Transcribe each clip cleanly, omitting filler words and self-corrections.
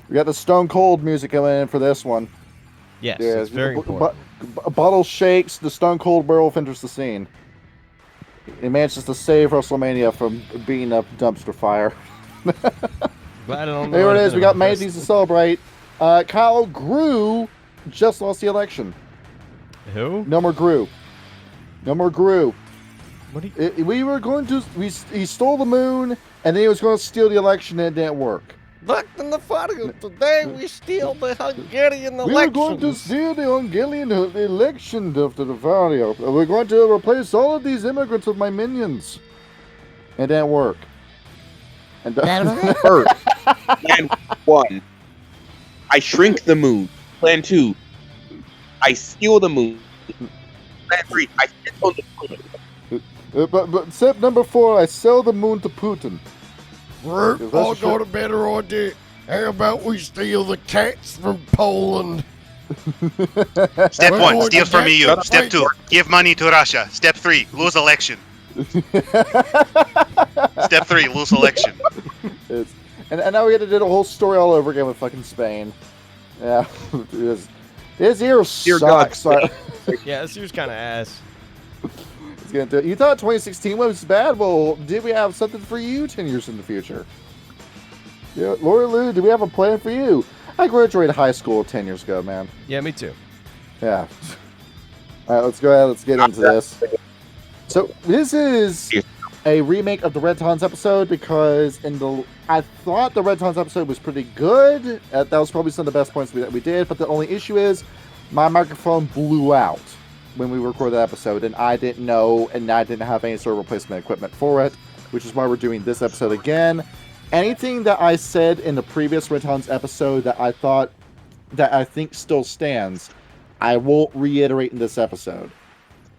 We got the Stone Cold music coming in for this one. Yes, it's very important. A bottle shakes, the Stone Cold Werewolf enters the scene. He manages to save WrestleMania from being a dumpster fire. Glad I don't know. Here it is. We got many things to celebrate. Kyle Grew just lost the election. Who? No more Grew. No more Grew. What do you... We were going to. He stole the moon, and then he was going to steal the election, and it didn't work. Look in the photo. Today we steal the Hungarian election. We were going to steal the Hungarian election of the Bavaria. We're going to replace all of these immigrants with my minions. It didn't work. And First, plan 1, I shrink the moon. Plan 2, I steal the moon. Plan 3, I sit on the moon. But step number 4, I sell the moon to Putin. I've got a better idea. How about we steal the cats from Poland? Step We're 1, going steal to from get EU. the Step 2, give money to Russia. Step 3, lose election. Step 3, lose election. And now we had to do the whole story all over again with fucking Spain. Yeah. His ear sucks. Yeah, this year's kind of ass. It's gonna do it. You thought 2016 was bad? Well, did we have something for you 10 years in the future? Yeah, Lori Lou, do we have a plan for you? I graduated high school 10 years ago, man. Yeah, me too. Yeah. All right, let's go ahead. Let's get into this. So this is a remake of the Red Talons episode because I thought the Red Talons episode was pretty good. That was probably some of the best points that we did. But the only issue is my microphone blew out when we recorded the episode, and I didn't know, and I didn't have any sort of replacement equipment for it, which is why we're doing this episode again. Anything that I said in the previous Red Talons episode that I think still stands, I won't reiterate in this episode.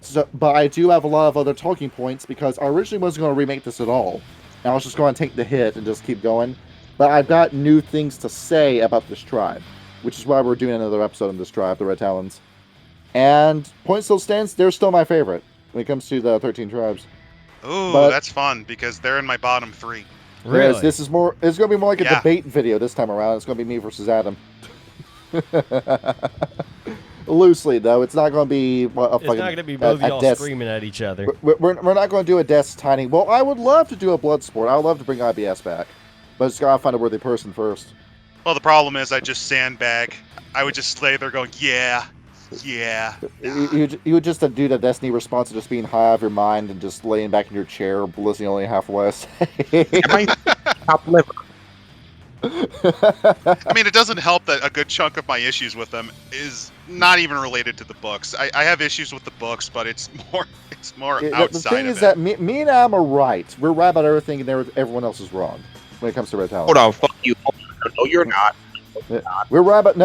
So, but I do have a lot of other talking points because I originally wasn't going to remake this at all. And I was just going to take the hit and just keep going. But I've got new things to say about this tribe, which is why we're doing another episode on this tribe, the Red Talons. And point still stands, they're still my favorite when it comes to the 13 tribes. Ooh, But- that's fun because they're in my bottom 3. Really? Whereas this is more, it's going to be more like a Yeah. debate video this time around. It's going to be me versus Adam. Loosely, though. It's not going to be It's not going to be both of y'all screaming at each other. We're not going to do a death tiny. Well, I would love to do a blood sport. I would love to bring IBS back. But it's got to find a worthy person first. Well, the problem is I just sandbag. I would just lay there going, yeah. You would just do the Destiny response of just being high out of your mind and just laying back in your chair, listening only half of what I say. Am I top liver? I mean, it doesn't help that a good chunk of my issues with them is not even related to the books. I have issues with the books, but it's more outside The thing of is it. that me and Adam are right. We're right about everything, and everyone else is wrong when it comes to Red Talons. Hold on, fuck you. No, you're not. We're right about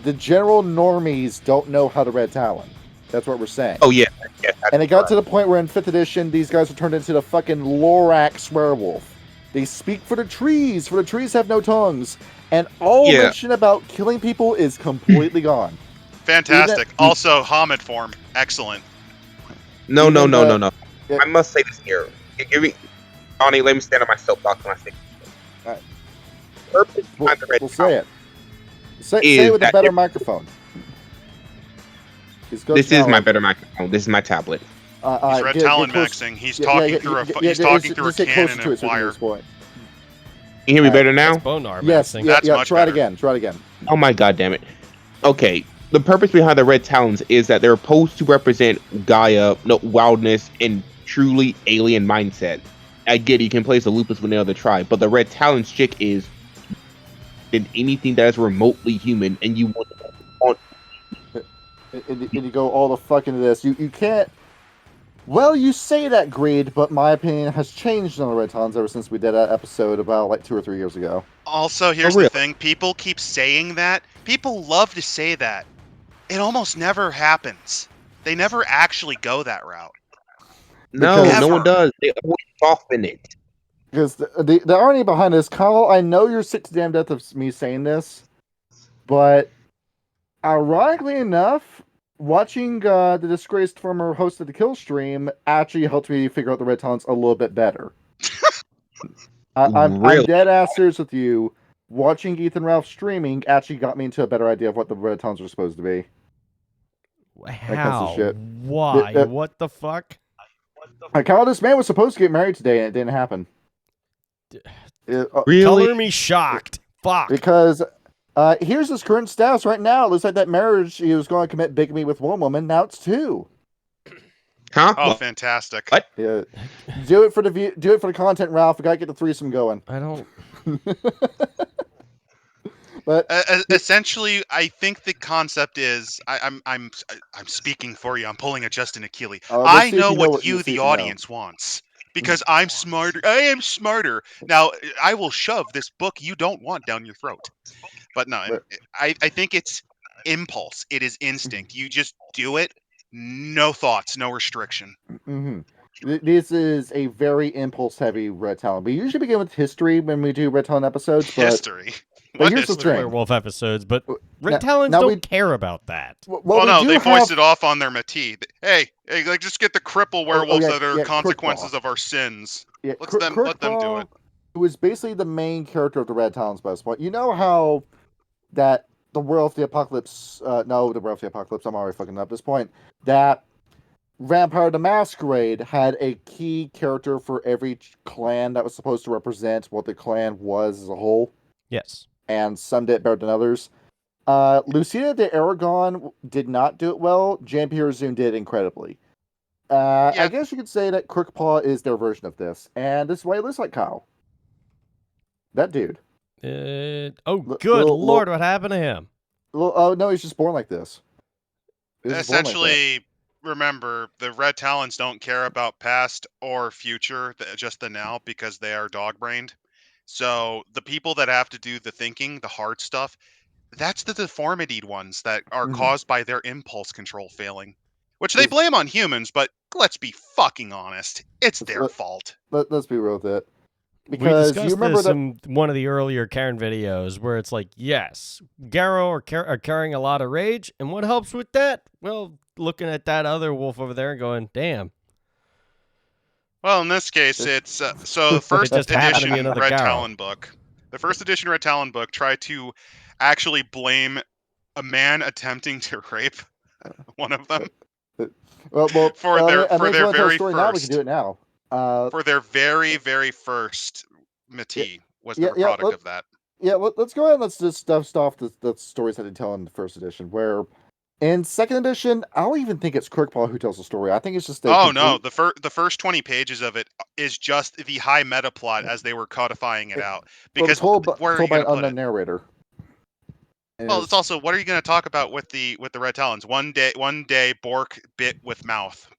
the general normies don't know how to Red Talon. That's what we're saying. Oh, yeah. And it got to the point where in 5th edition, these guys were turned into the fucking Lorax werewolf. They speak for the trees, for the trees have no tongues. And all mention about killing people is completely gone. Fantastic. Also, Hamid form. Excellent. No. Yeah. I must say this here. Give me, Donnie, let me stand on my soapbox when I say this. All right. Purpose behind the Red We'll say it. Say it with a better microphone. This is my better microphone. This is my tablet. He's Red Talon maxing. He's talking through a cannon and wire. Can you hear me better now? That's Bonar Yes. maxing. That's much try it better. again. Try it again. Oh my god damn it. Okay. The purpose behind the Red Talons is that they're supposed to represent wildness and truly alien mindset. I get it, you can place a lupus with another tribe, but the Red Talons chick is in anything that is remotely human, and you want And you go all the fuck into this. You can't. Well, you say that, Greed, but my opinion has changed on the Red Talons ever since we did that episode about like 2 or 3 years ago. Also, here's really? the thing. People keep saying that. People love to say that. It almost never happens. They never actually go that route. No, Because- no one does. They always soften it. Because the irony behind this, Kyle, I know you're sick to damn death of me saying this, but ironically enough, watching the disgraced former host of the Kill stream actually helped me figure out the Red Talons a little bit better. I'm Really? dead ass serious with you. watching Ethan Ralph streaming actually got me into a better idea of what the Red Talons were supposed to be. How? shit. Why? What the fuck? How this man was supposed to get married today and it didn't happen. Really? Color me shocked. Fuck. Because here's his current status right now. It looks like that marriage he was going to commit bigamy with one woman. Now it's 2. Huh? Oh, fantastic! What? Yeah, do it for the view. Do it for the content, Ralph. We gotta get the threesome going. I don't. But Essentially, I think the concept is I'm speaking for you. I'm pulling a Justin Achille. let's I see if know you know what you, let's see the if you know. audience, wants because I'm smarter. I am smarter. Now I will shove this book you don't want down your throat. But no, But- I think it's impulse. It is instinct. You just do it. No thoughts, no restriction. Mm-hmm. This is a very impulse-heavy Red Talon. We usually begin with history when we do Red Talon episodes, but History. but What here's the history? thing. Werewolf episodes, but Now- Red Talons now don't we- care about that. well, Well, we no, do they have... voiced it off on their Matee. Hey, like just get the cripple werewolves yeah, that are yeah, consequences Crookpaw. of our sins. Yeah, Let them do Crookpaw, it. who is basically the main character of the Red Talons by this point. You know how that the Werewolf the Apocalypse, the Werewolf the Apocalypse, I'm already fucking up at this point, that Vampire the Masquerade had a key character for every clan that was supposed to represent what the clan was as a whole, Yes. and some did it better than others. Lucina de Aragon did not do it well. Jean-Pierre Zoom did incredibly. Yeah. I guess you could say that Crookpaw is their version of this, and this is why he looks like Kyle. That dude. Good little- lord, what happened to him? Well, oh no, he's just born like this. He was just born like that. Essentially, remember, the Red Talons don't care about past or future, just the now, because they are dog-brained. So the people that have to do the thinking, the hard stuff, that's the deformitied ones that are Mhm. caused by their impulse control failing. Which they blame on humans, but let's be fucking honest. It's their fault. Let's be real with it. We Because discussed you remember this that in one of the earlier Karen videos where it's like, yes, Garrow are carrying a lot of rage, and what helps with that? Well, looking at that other wolf over there and going, damn. Well, in this case, it's so the first just happened to be edition another Red Garrow. Talon book. The first edition Red Talon book tried to actually blame a man attempting to rape one of them well, for their if you wanna tell a very story now, we first can do it now. for their very first Matee was the yeah, product of that. Yeah, let's go ahead and let's just stuff off the stories that they tell in the first edition. Where in second edition, I don't even think it's Crookpaw who tells the story. I think it's just Oh no, the first 20 pages of it is just the high meta plot as they were codifying it out. Because told by where are you an going to put unknown it? narrator. And Well, it's also what are you going to talk about with the Red Talons? One day Bork bit with mouth.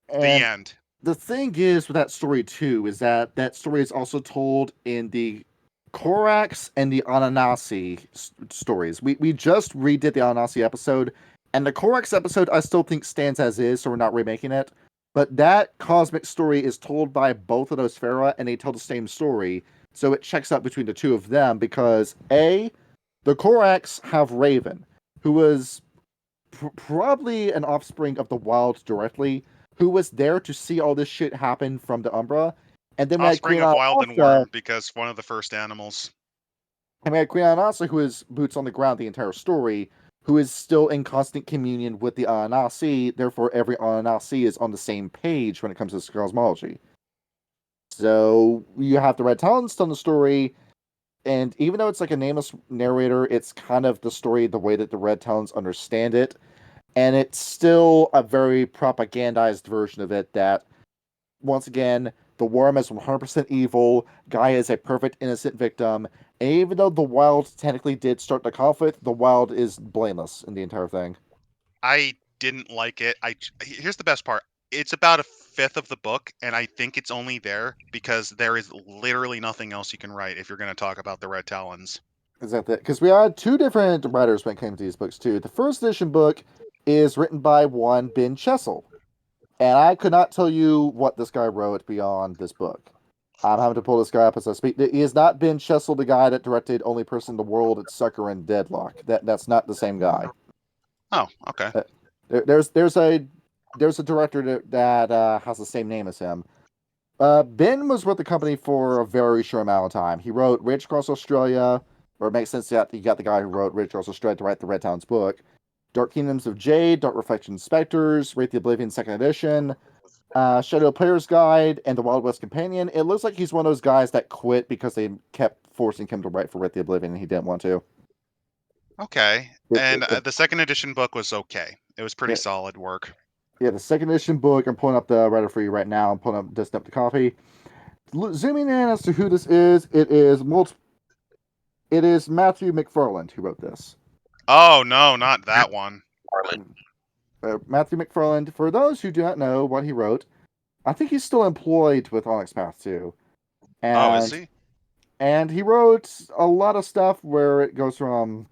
The and end. the thing is with that story too is that story is also told in the Korax and the Ananasi stories. We just redid the Ananasi episode, and the Korax episode I still think stands as is, so we're not remaking it. But that cosmic story is told by both of those Pharaoh, and they tell the same story, so it checks out between the two of them because the Korax have Raven, who was probably an offspring of the Wild directly, who was there to see all this shit happen from the Umbra. And then we had Offspring Queen of Wild and Anasa, Worm because one of the first animals. and we had Queen Anasa, who is boots on the ground the entire story, who is still in constant communion with the Anansi. Therefore, every Anansi is on the same page when it comes to this cosmology. So you have the Red Talons telling the story, and even though it's like a nameless narrator, it's kind of the story the way that the Red Talons understand it. And it's still a very propagandized version of it that, once again, the worm is 100% evil, Guy is a perfect innocent victim, and even though the Wild technically did start the conflict, the Wild is blameless in the entire thing. I didn't like it. Here's the best part. It's about a fifth of the book, and I think it's only there because there is literally nothing else you can write if you're going to talk about the Red Talons. Is that because we had two different writers when it came to these books too. The first edition book is written by one Ben Chessel, and I could not tell you what this guy wrote beyond this book. I'm having to pull this guy up as I speak. He is not Ben Chessel, the guy that directed Only Person in the World at Sucker and Deadlock. That's not the same guy. Oh, okay. There's a director that has the same name as him. Ben was with the company for a very short amount of time. He wrote Rage Across Australia, or it makes sense that you got the guy who wrote Rituals of Dread to write the Red Talons book. Dark Kingdoms of Jade, Dark Reflection Specters, Wraith the Oblivion 2nd Edition, Shadow Player's Guide, and the Wild West Companion. It looks like he's one of those guys that quit because they kept forcing him to write for Wraith the Oblivion and he didn't want to. Okay. Yeah, And yeah. the second edition book was okay. It was pretty Yeah. solid work. Yeah, the 2nd edition book, I'm pulling up the writer for you right now. I'm pulling up just up the copy. Zooming in as to who this is, it is Matthew McFarland who wrote this. Oh, no, not that one. Matthew McFarland, for those who do not know what he wrote, I think he's still employed with Onyx Path 2. Oh, is he? And he wrote a lot of stuff where it goes from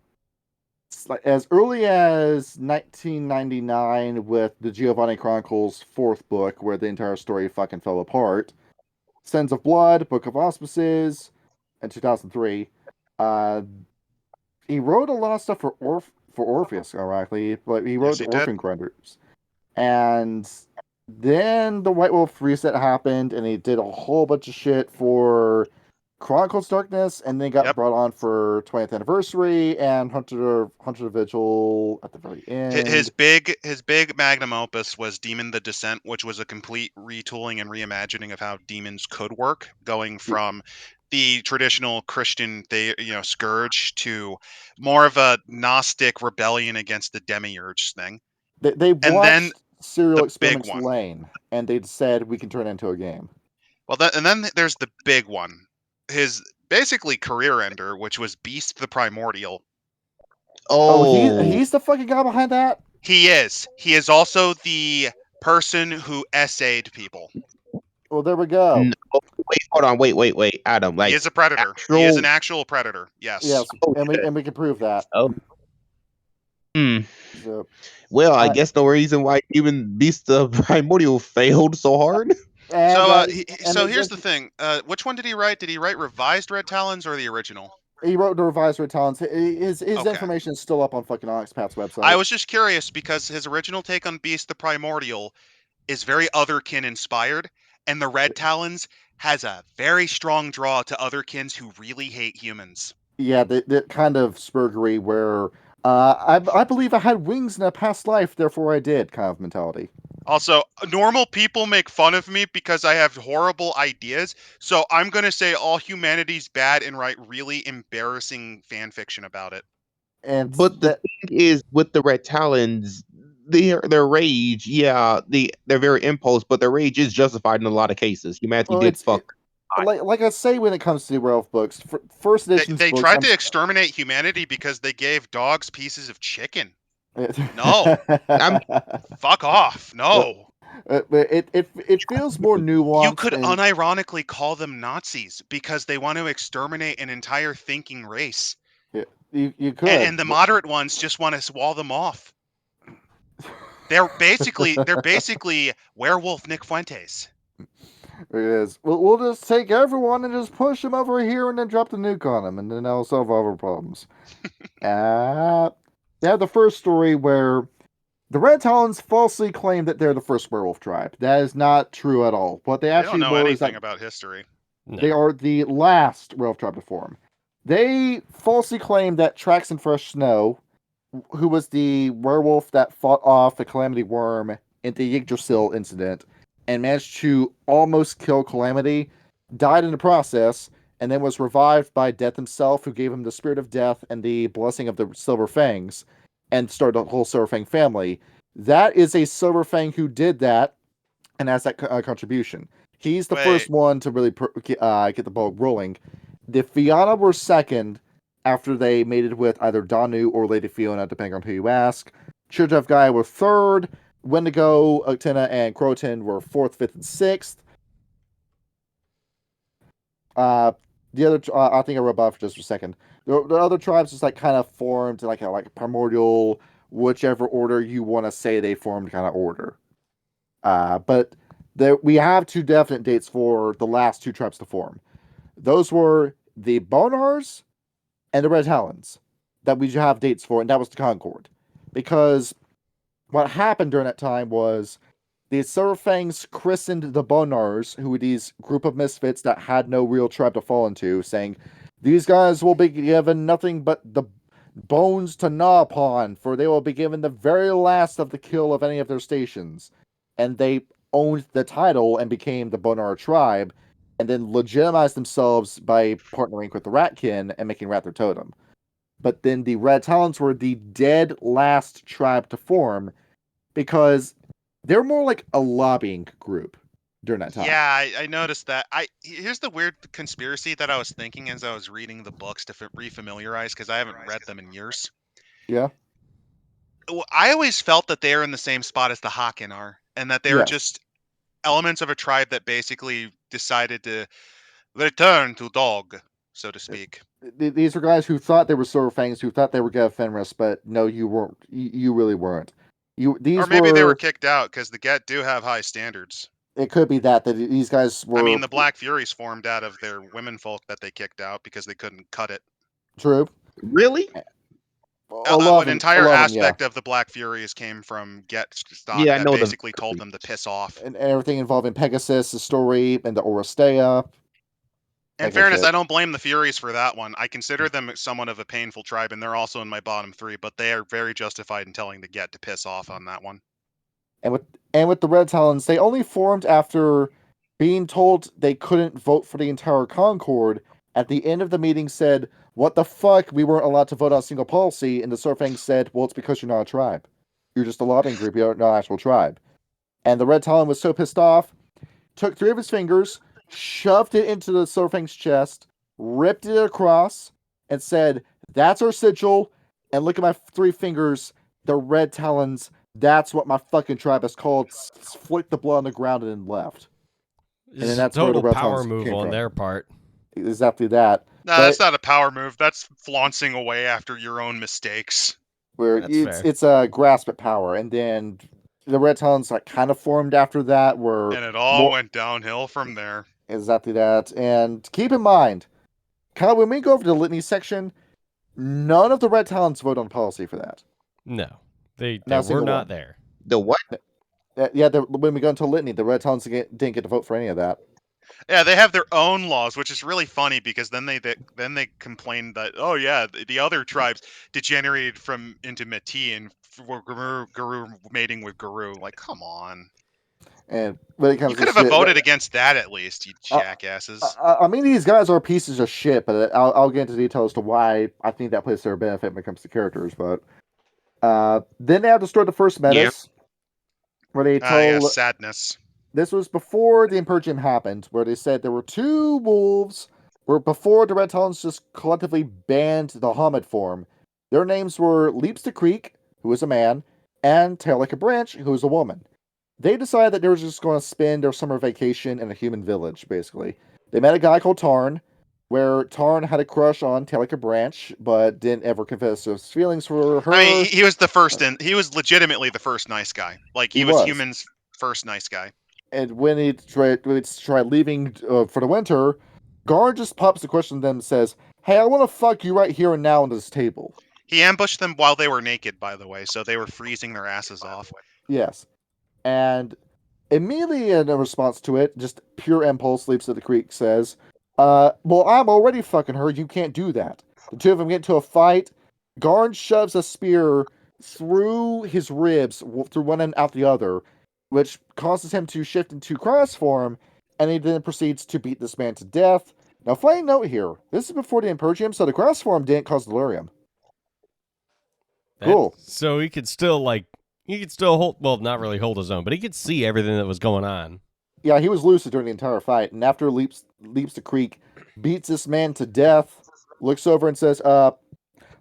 as early as 1999 with the Giovanni Chronicles 4th book, where the entire story fucking fell apart. Sins of Blood, Book of Auspices, in 2003. He wrote a lot of stuff for Orpheus, ironically, but he wrote Yes, he the Orphan Grinders. And then the White Wolf reset happened, and he did a whole bunch of shit for Chronicles Darkness, and then got brought on for 20th Anniversary and Hunter the Vigil at the very end. His big magnum opus was Demon the Descent, which was a complete retooling and reimagining of how demons could work, going from the traditional Christian scourge to more of a Gnostic rebellion against the demiurge thing. They watched then Serial the Experiments big one. Lane, and they said we can turn it into a game. Well, and then there's the big one, his basically career ender, which was Beast the Primordial. He's the fucking guy behind that? He is. He is also the person who essayed people. Well, there we go. Wait, hold on. Wait. Adam, like, he is a predator. He is an actual predator. Yes. Yes, and we can prove that. Oh. So, well, I guess the reason why even Beast the Primordial failed so hard. So here's the thing. Which one did he write? Did he write Revised Red Talons or the original? He wrote the Revised Red Talons. His information is still up on fucking Onyx Path's website. I was just curious because his original take on Beast the Primordial is very Otherkin inspired, and the Red Talons has a very strong draw to Otherkins who really hate humans. Yeah, the kind of spurgery where I believe I had wings in a past life, therefore I did kind of mentality. Also, normal people make fun of me because I have horrible ideas, so I'm going to say all humanity's bad and write really embarrassing fan fiction about it. But the thing is, with the Red Talons, their rage, they're very impulse, but their rage is justified in a lot of cases. Humanity did fuck. Like I say, when it comes to Werewolf books, first edition they books, tried to exterminate humanity because they gave dogs pieces of chicken. No, fuck off. No, it feels more nuanced. You could unironically call them Nazis because they want to exterminate an entire thinking race. You could, and the moderate ones just want to wall them off. They're basically werewolf Nick Fuentes. It is. We'll just take everyone and just push them over here and then drop the nuke on them, and then that'll solve all our problems. They have the first story where the Red Talons falsely claim that they're the first werewolf tribe. That is not true at all. What they actually don't know anything about history. They are the last werewolf tribe to form. They falsely claim that Traxon Fresh Snow, who was the werewolf that fought off the Calamity Worm in the Yggdrasil incident and managed to almost kill Calamity, died in the process, and then was revived by Death himself, who gave him the Spirit of Death and the blessing of the Silver Fangs, and started the whole Silver Fang family. That is a Silver Fang who did that, and has that contribution. He's the first one to really get the ball rolling. The Fianna were second after they mated with either Danu or Lady Fiona, depending on who you ask. Children of Gaia were third. Wendigo, Octina, and Croton were fourth, fifth, and sixth. The other, I think I wrote about for just a second. The other tribes just like kind of formed like a primordial, whichever order you want to say they formed kind of order. But we have two definite dates for the last two tribes to form. Those were the Bonars and the Red Talons that we have dates for, and that was the Concord. Because what happened during that time was the Silver Fangs christened the Bonars, who were these group of misfits that had no real tribe to fall into, saying, These guys will be given nothing but the bones to gnaw upon, for they will be given the very last of the kill of any of their stations. And they owned the title and became the Bonar tribe, and then legitimized themselves by partnering with the Ratkin and making Rat their totem. But then the Red Talons were the dead last tribe to form because they're more like a lobbying group during that time. Yeah, I noticed that. Here's the weird conspiracy that I was thinking as I was reading the books to refamiliarize because I haven't read them in years. Yeah. I always felt that they're in the same spot as the Haken are, and that they're Yes. just elements of a tribe that basically decided to return to dog, so to speak. These were guys who thought they were Silverfangs, who thought they were Gev Fenris, but no, you weren't. You really weren't. Or maybe they were kicked out because the Get do have high standards. It could be that these guys were. I mean, the Black Furies formed out of their women folk that they kicked out because they couldn't cut it. True. Really? An entire aspect of the Black Furies came from Get stock that basically told them to piss off. And everything involving Pegasus, the story, and the Oresteia. In fairness, I don't blame the Furies for that one. I consider them somewhat of a painful tribe, and they're also in my bottom 3, but they are very justified in telling the Get to piss off on that one. And with the Red Talons, they only formed after being told they couldn't vote for the entire Concord. At the end of the meeting said, "What the fuck? We weren't allowed to vote on a single policy." And the Silverfangs said, "Well, it's because you're not a tribe. You're just a lobbying group. You're not an actual tribe." And the Red Talon was so pissed off, took 3 of his fingers, shoved it into the Silverfang's chest, ripped it across, and said, "That's our sigil. And look at my 3 fingers, the Red Talons. That's what my fucking tribe is called." Flicked the blood on the ground and then left. And then that's total where the power move on their part. Exactly that. No, that's not a power move. That's flaunting away after your own mistakes. Where it's a grasp at power, and then the Red Talons kind of formed after that. And it all went downhill from there. Exactly that. And keep in mind, Kyle, when we go over to the Litany section, none of the Red Talons vote on policy for that. No, they were not there. The what? Yeah, when we go into Litany, the Red Talons didn't get to vote for any of that. Yeah, they have their own laws, which is really funny because then they complained that the other tribes degenerated into Métis and Guru mating with Guru. Like, come on. And when it comes you could have voted against that at least, you jackasses. I mean, these guys are pieces of shit, but I'll get into details as to why I think that plays to their benefit when it comes to characters. But then they had to start the first metas, where they told sadness. This was before the Imperium happened, where they said there were 2 wolves, where before the Red Talons just collectively banned the Homid form. Their names were Leaps the Creek, who was a man, and Tail Like a Branch, who was a woman. They decided that they were just going to spend their summer vacation in a human village, basically. They met a guy called Tarn, where Tarn had a crush on Tail Like a Branch, but didn't ever confess his feelings for her. I mean, he was the first, and he was legitimately the first nice guy. Like, he was humans' first nice guy. And when he tried leaving for the winter, Gar just pops the question to them and says, "Hey, I want to fuck you right here and now on this table." He ambushed them while they were naked, by the way, so they were freezing their asses off. Yes. And immediately in response to it, just pure impulse, Leaps at the Creek says, "Well, I'm already fucking her. You can't do that." The 2 of them get into a fight. Garn shoves a spear through his ribs, through one end out the other, which causes him to shift into cross form, and he then proceeds to beat this man to death. Now, funny note here, this is before the Imperium, so the cross form didn't cause delirium. Cool. So he could still hold, well, not really hold his own, but he could see everything that was going on. Yeah, he was lucid during the entire fight, and after Leaps the Creek beats this man to death, looks over and says,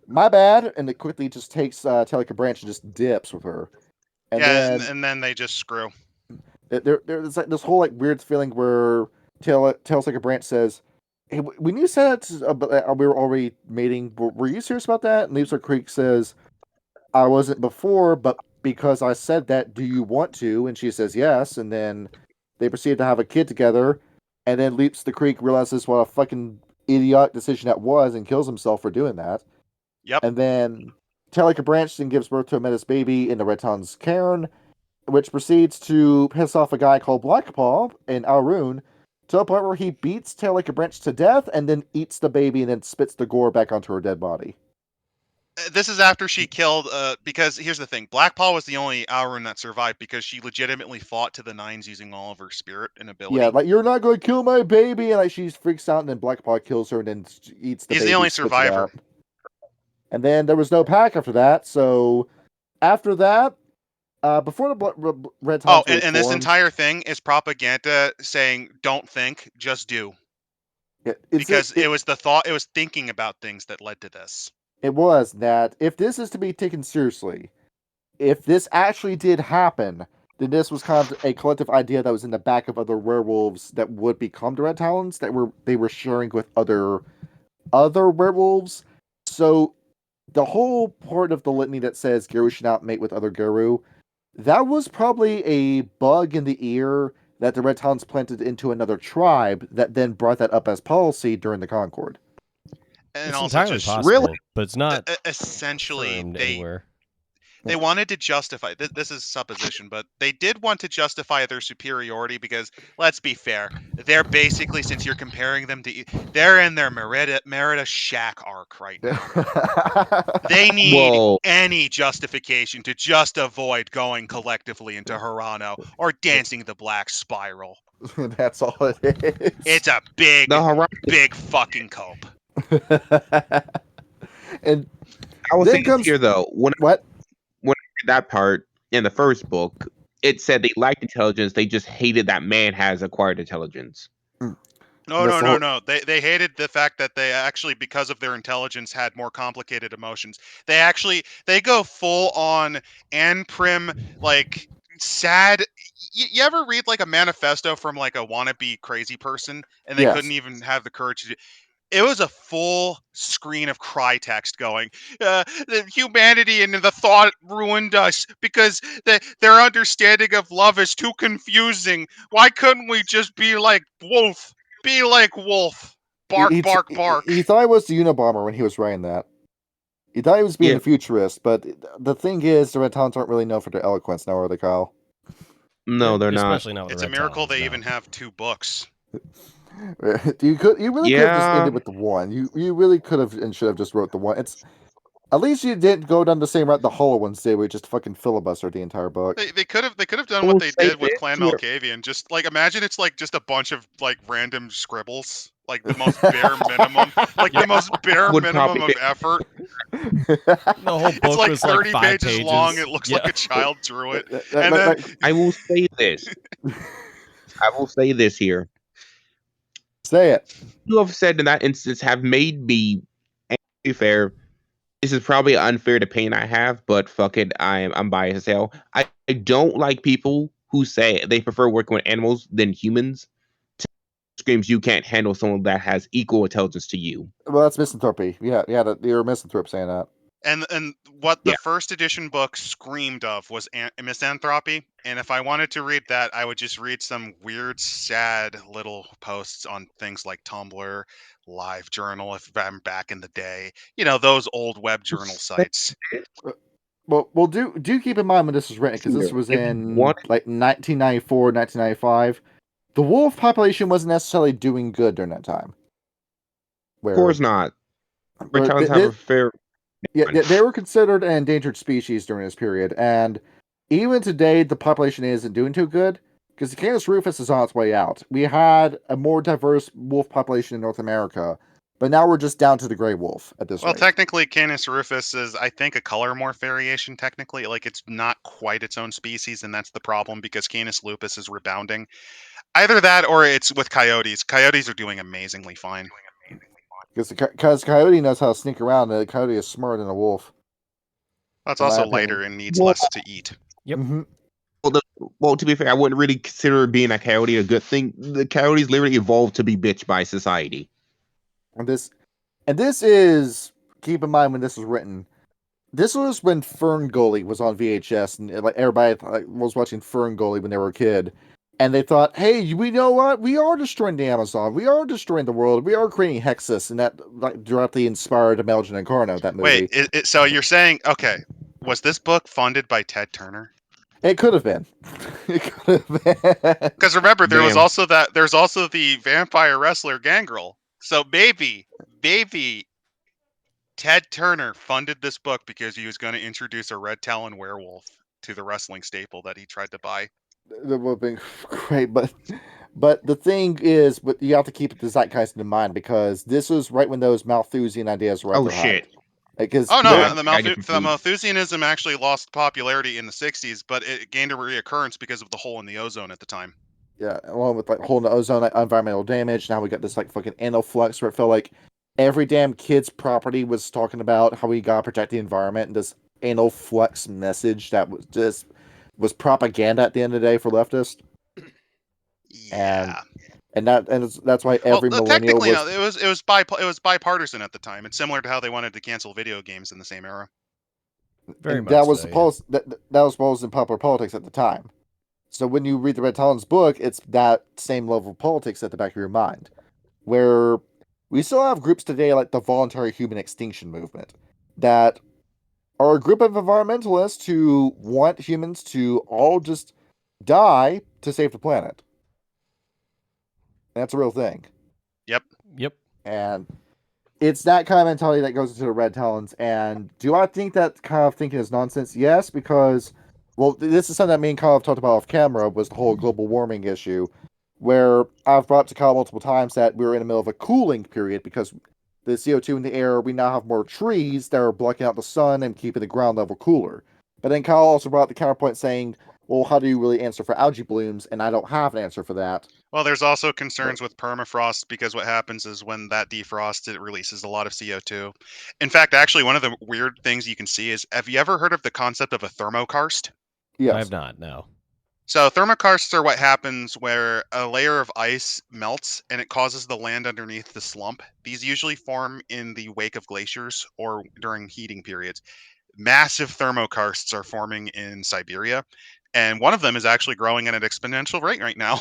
"My bad," and it quickly just takes Tail Like a Branch and just dips with her. And then they just screw. There's like this whole weird feeling where Tails Like a Branch says, "Hey, when you said we were already mating, were you serious about that?" And Leaps the Creek says, "I wasn't before, but because I said that, do you want to?" And she says yes, and then they proceed to have a kid together, and then Leaps the Creek realizes what a fucking idiotic decision that was and kills himself for doing that. Yep. And then Tail Like a Branch then gives birth to a Metis baby in the Red Talons' cairn, which proceeds to piss off a guy called Blackpaw in Arun, to the point where he beats Tail like a branch to death and then eats the baby and then spits the gore back onto her dead body. This is after she killed, because here's the thing. Black Paw was the only Auron that survived because she legitimately fought to the nines using all of her spirit and ability. Yeah, like, you're not going to kill my baby, and like she freaks out, and then Black Paw kills her and then eats the He's baby. the only spits it survivor. out. And then there was no pack after that, so after that, before the Red Talons and this entire thing is propaganda saying, don't think, just do. Because it was the thought, it was thinking about things that led to this. It was that if this is to be taken seriously, if this actually did happen, then this was kind of a collective idea that was in the back of other werewolves that would become the Red Talons that they were sharing with other werewolves. So the whole part of the litany that says Garu should not mate with other Garu, that was probably a bug in the ear that the Red Talons planted into another tribe that then brought that up as policy during the Concord. And it's also entirely just possible, but it's not essentially anywhere. They wanted to justify this is supposition, but they did want to justify their superiority because, let's be fair, they're basically, since you're comparing them to, they're in their Merida Shack arc right now. They need any justification to just avoid going collectively into Hirano or dancing the Black Spiral. That's all it is. It's a big fucking cope. And I will say this here though, when I read that part in the first book, it said they liked intelligence, they just hated that man has acquired intelligence. No. They hated the fact that they actually, because of their intelligence, had more complicated emotions. They go full on Anprim, like, sad. You ever read like a manifesto from like a wannabe crazy person and they couldn't even have the courage to it was a full screen of cry text going, the humanity and the thought ruined us because their understanding of love is too confusing. Why couldn't we just be like Wolf? Be like Wolf. Bark, bark, bark. He thought he was the Unabomber when he was writing that. He thought he was being a futurist, but the thing is, the Red Talons aren't really known for their eloquence now, are they, Kyle? No, they're not. Especially not with It's a miracle they even have 2 books. You really could have just ended with the one. You really could have and should have just wrote the one. It's at least you didn't go down the same route the Hollow ones did, where you just fucking filibuster the entire book. They could have done what they did with Clan Malkavian. Just like imagine it's like just a bunch of like random scribbles, like the most bare minimum, like the most bare minimum of effort. The whole book it's like was 30 like 5 pages long. It looks like a child drew it. And then I will say this. I will say this here. Say it. You have said in that instance have made me, and to be fair, this is probably an unfair opinion I have, but fuck it, I'm biased as hell. I don't like people who say they prefer working with animals than humans. Screams you can't handle someone that has equal intelligence to you. Well, that's misanthropy. Yeah, you're a misanthrope saying that. And what the first edition book screamed of was misanthropy. And if I wanted to read that, I would just read some weird, sad little posts on things like Tumblr, LiveJournal, if I'm back in the day. You know, those old web journal sites. Well, do keep in mind when this was written, because this was in like 1994, 1995. The wolf population wasn't necessarily doing good during that time. Of course not. Red Talons have a fair... Yeah, they were considered an endangered species during this period, and even today, the population isn't doing too good, because the Canis rufus is on its way out. We had a more diverse wolf population in North America, but now we're just down to the gray wolf at this rate. Well, technically, Canis rufus is, I think, a color morph variation, technically. Like, it's not quite its own species, and that's the problem, because Canis lupus is rebounding. Either that, or it's with coyotes. Coyotes are doing amazingly fine. Because coyote knows how to sneak around, and a coyote is smarter than a wolf. That's also lighter and needs less to eat. Yep. Mm-hmm. Well, to be fair, I wouldn't really consider being a coyote a good thing. The coyotes literally evolved to be bitched by society. And this is, keep in mind when this was written, this was when Fern Gully was on VHS, and like everybody was watching Fern Gully when they were a kid. And they thought, hey, we know what? We are destroying the Amazon. We are destroying the world. We are creating Hexus. And that directly inspired Melgen and Carno, that movie. Wait, so you're saying, okay, was this book funded by Ted Turner? It could have been. It could have been. Because remember, there's Damn. also the vampire wrestler Gangrel. So maybe Ted Turner funded this book because he was going to introduce a Red Talon werewolf to the wrestling staple that he tried to buy. That would have been great, but the thing is, but you have to keep the zeitgeist in mind because this was right when those Malthusian ideas were at Oh their shit. height. Because Oh no, Yeah, the I get the confused. Malthusianism actually lost popularity in the '60s, but it gained a reoccurrence because of the hole in the ozone at the time. yeah, along with like hole in the ozone, like, environmental damage. Now we got this like fucking anal-flux where it felt like every damn kid's property was talking about how we gotta protect the environment, and this anal-flux message that was propaganda at the end of the day for leftists. Yeah. And that's why every millennial technically, was. no, it was bipartisan at the time. It's similar to how they wanted to cancel video games in the same era. Very And much that was so, supposed that was what was in popular politics at the time. So when you read the Red Talons book, it's that same level of politics at the back of your mind, where we still have groups today like the Voluntary Human Extinction Movement that are a group of environmentalists who want humans to all just die to save the planet. That's a real thing. Yep. And it's that kind of mentality that goes into the Red Talons. And do I think that kind of thinking is nonsense? Yes, because, well, this is something that me and Kyle have talked about off camera, was the whole global warming issue, where I've brought up to Kyle multiple times that we were in the middle of a cooling period because the CO2 in the air, we now have more trees that are blocking out the sun and keeping the ground level cooler. But then Kyle also brought up the counterpoint saying, well, how do you really answer for algae blooms? And I don't have an answer for that. Well, there's also concerns with permafrost because what happens is when that defrosts, it releases a lot of CO2. In fact, actually, one of the weird things you can see is, have you ever heard of the concept of a thermokarst? Yes. I have not, no. So thermokarsts are what happens where a layer of ice melts and it causes the land underneath to slump. These usually form in the wake of glaciers or during heating periods. Massive thermokarsts are forming in Siberia, and one of them is actually growing at an exponential rate right now.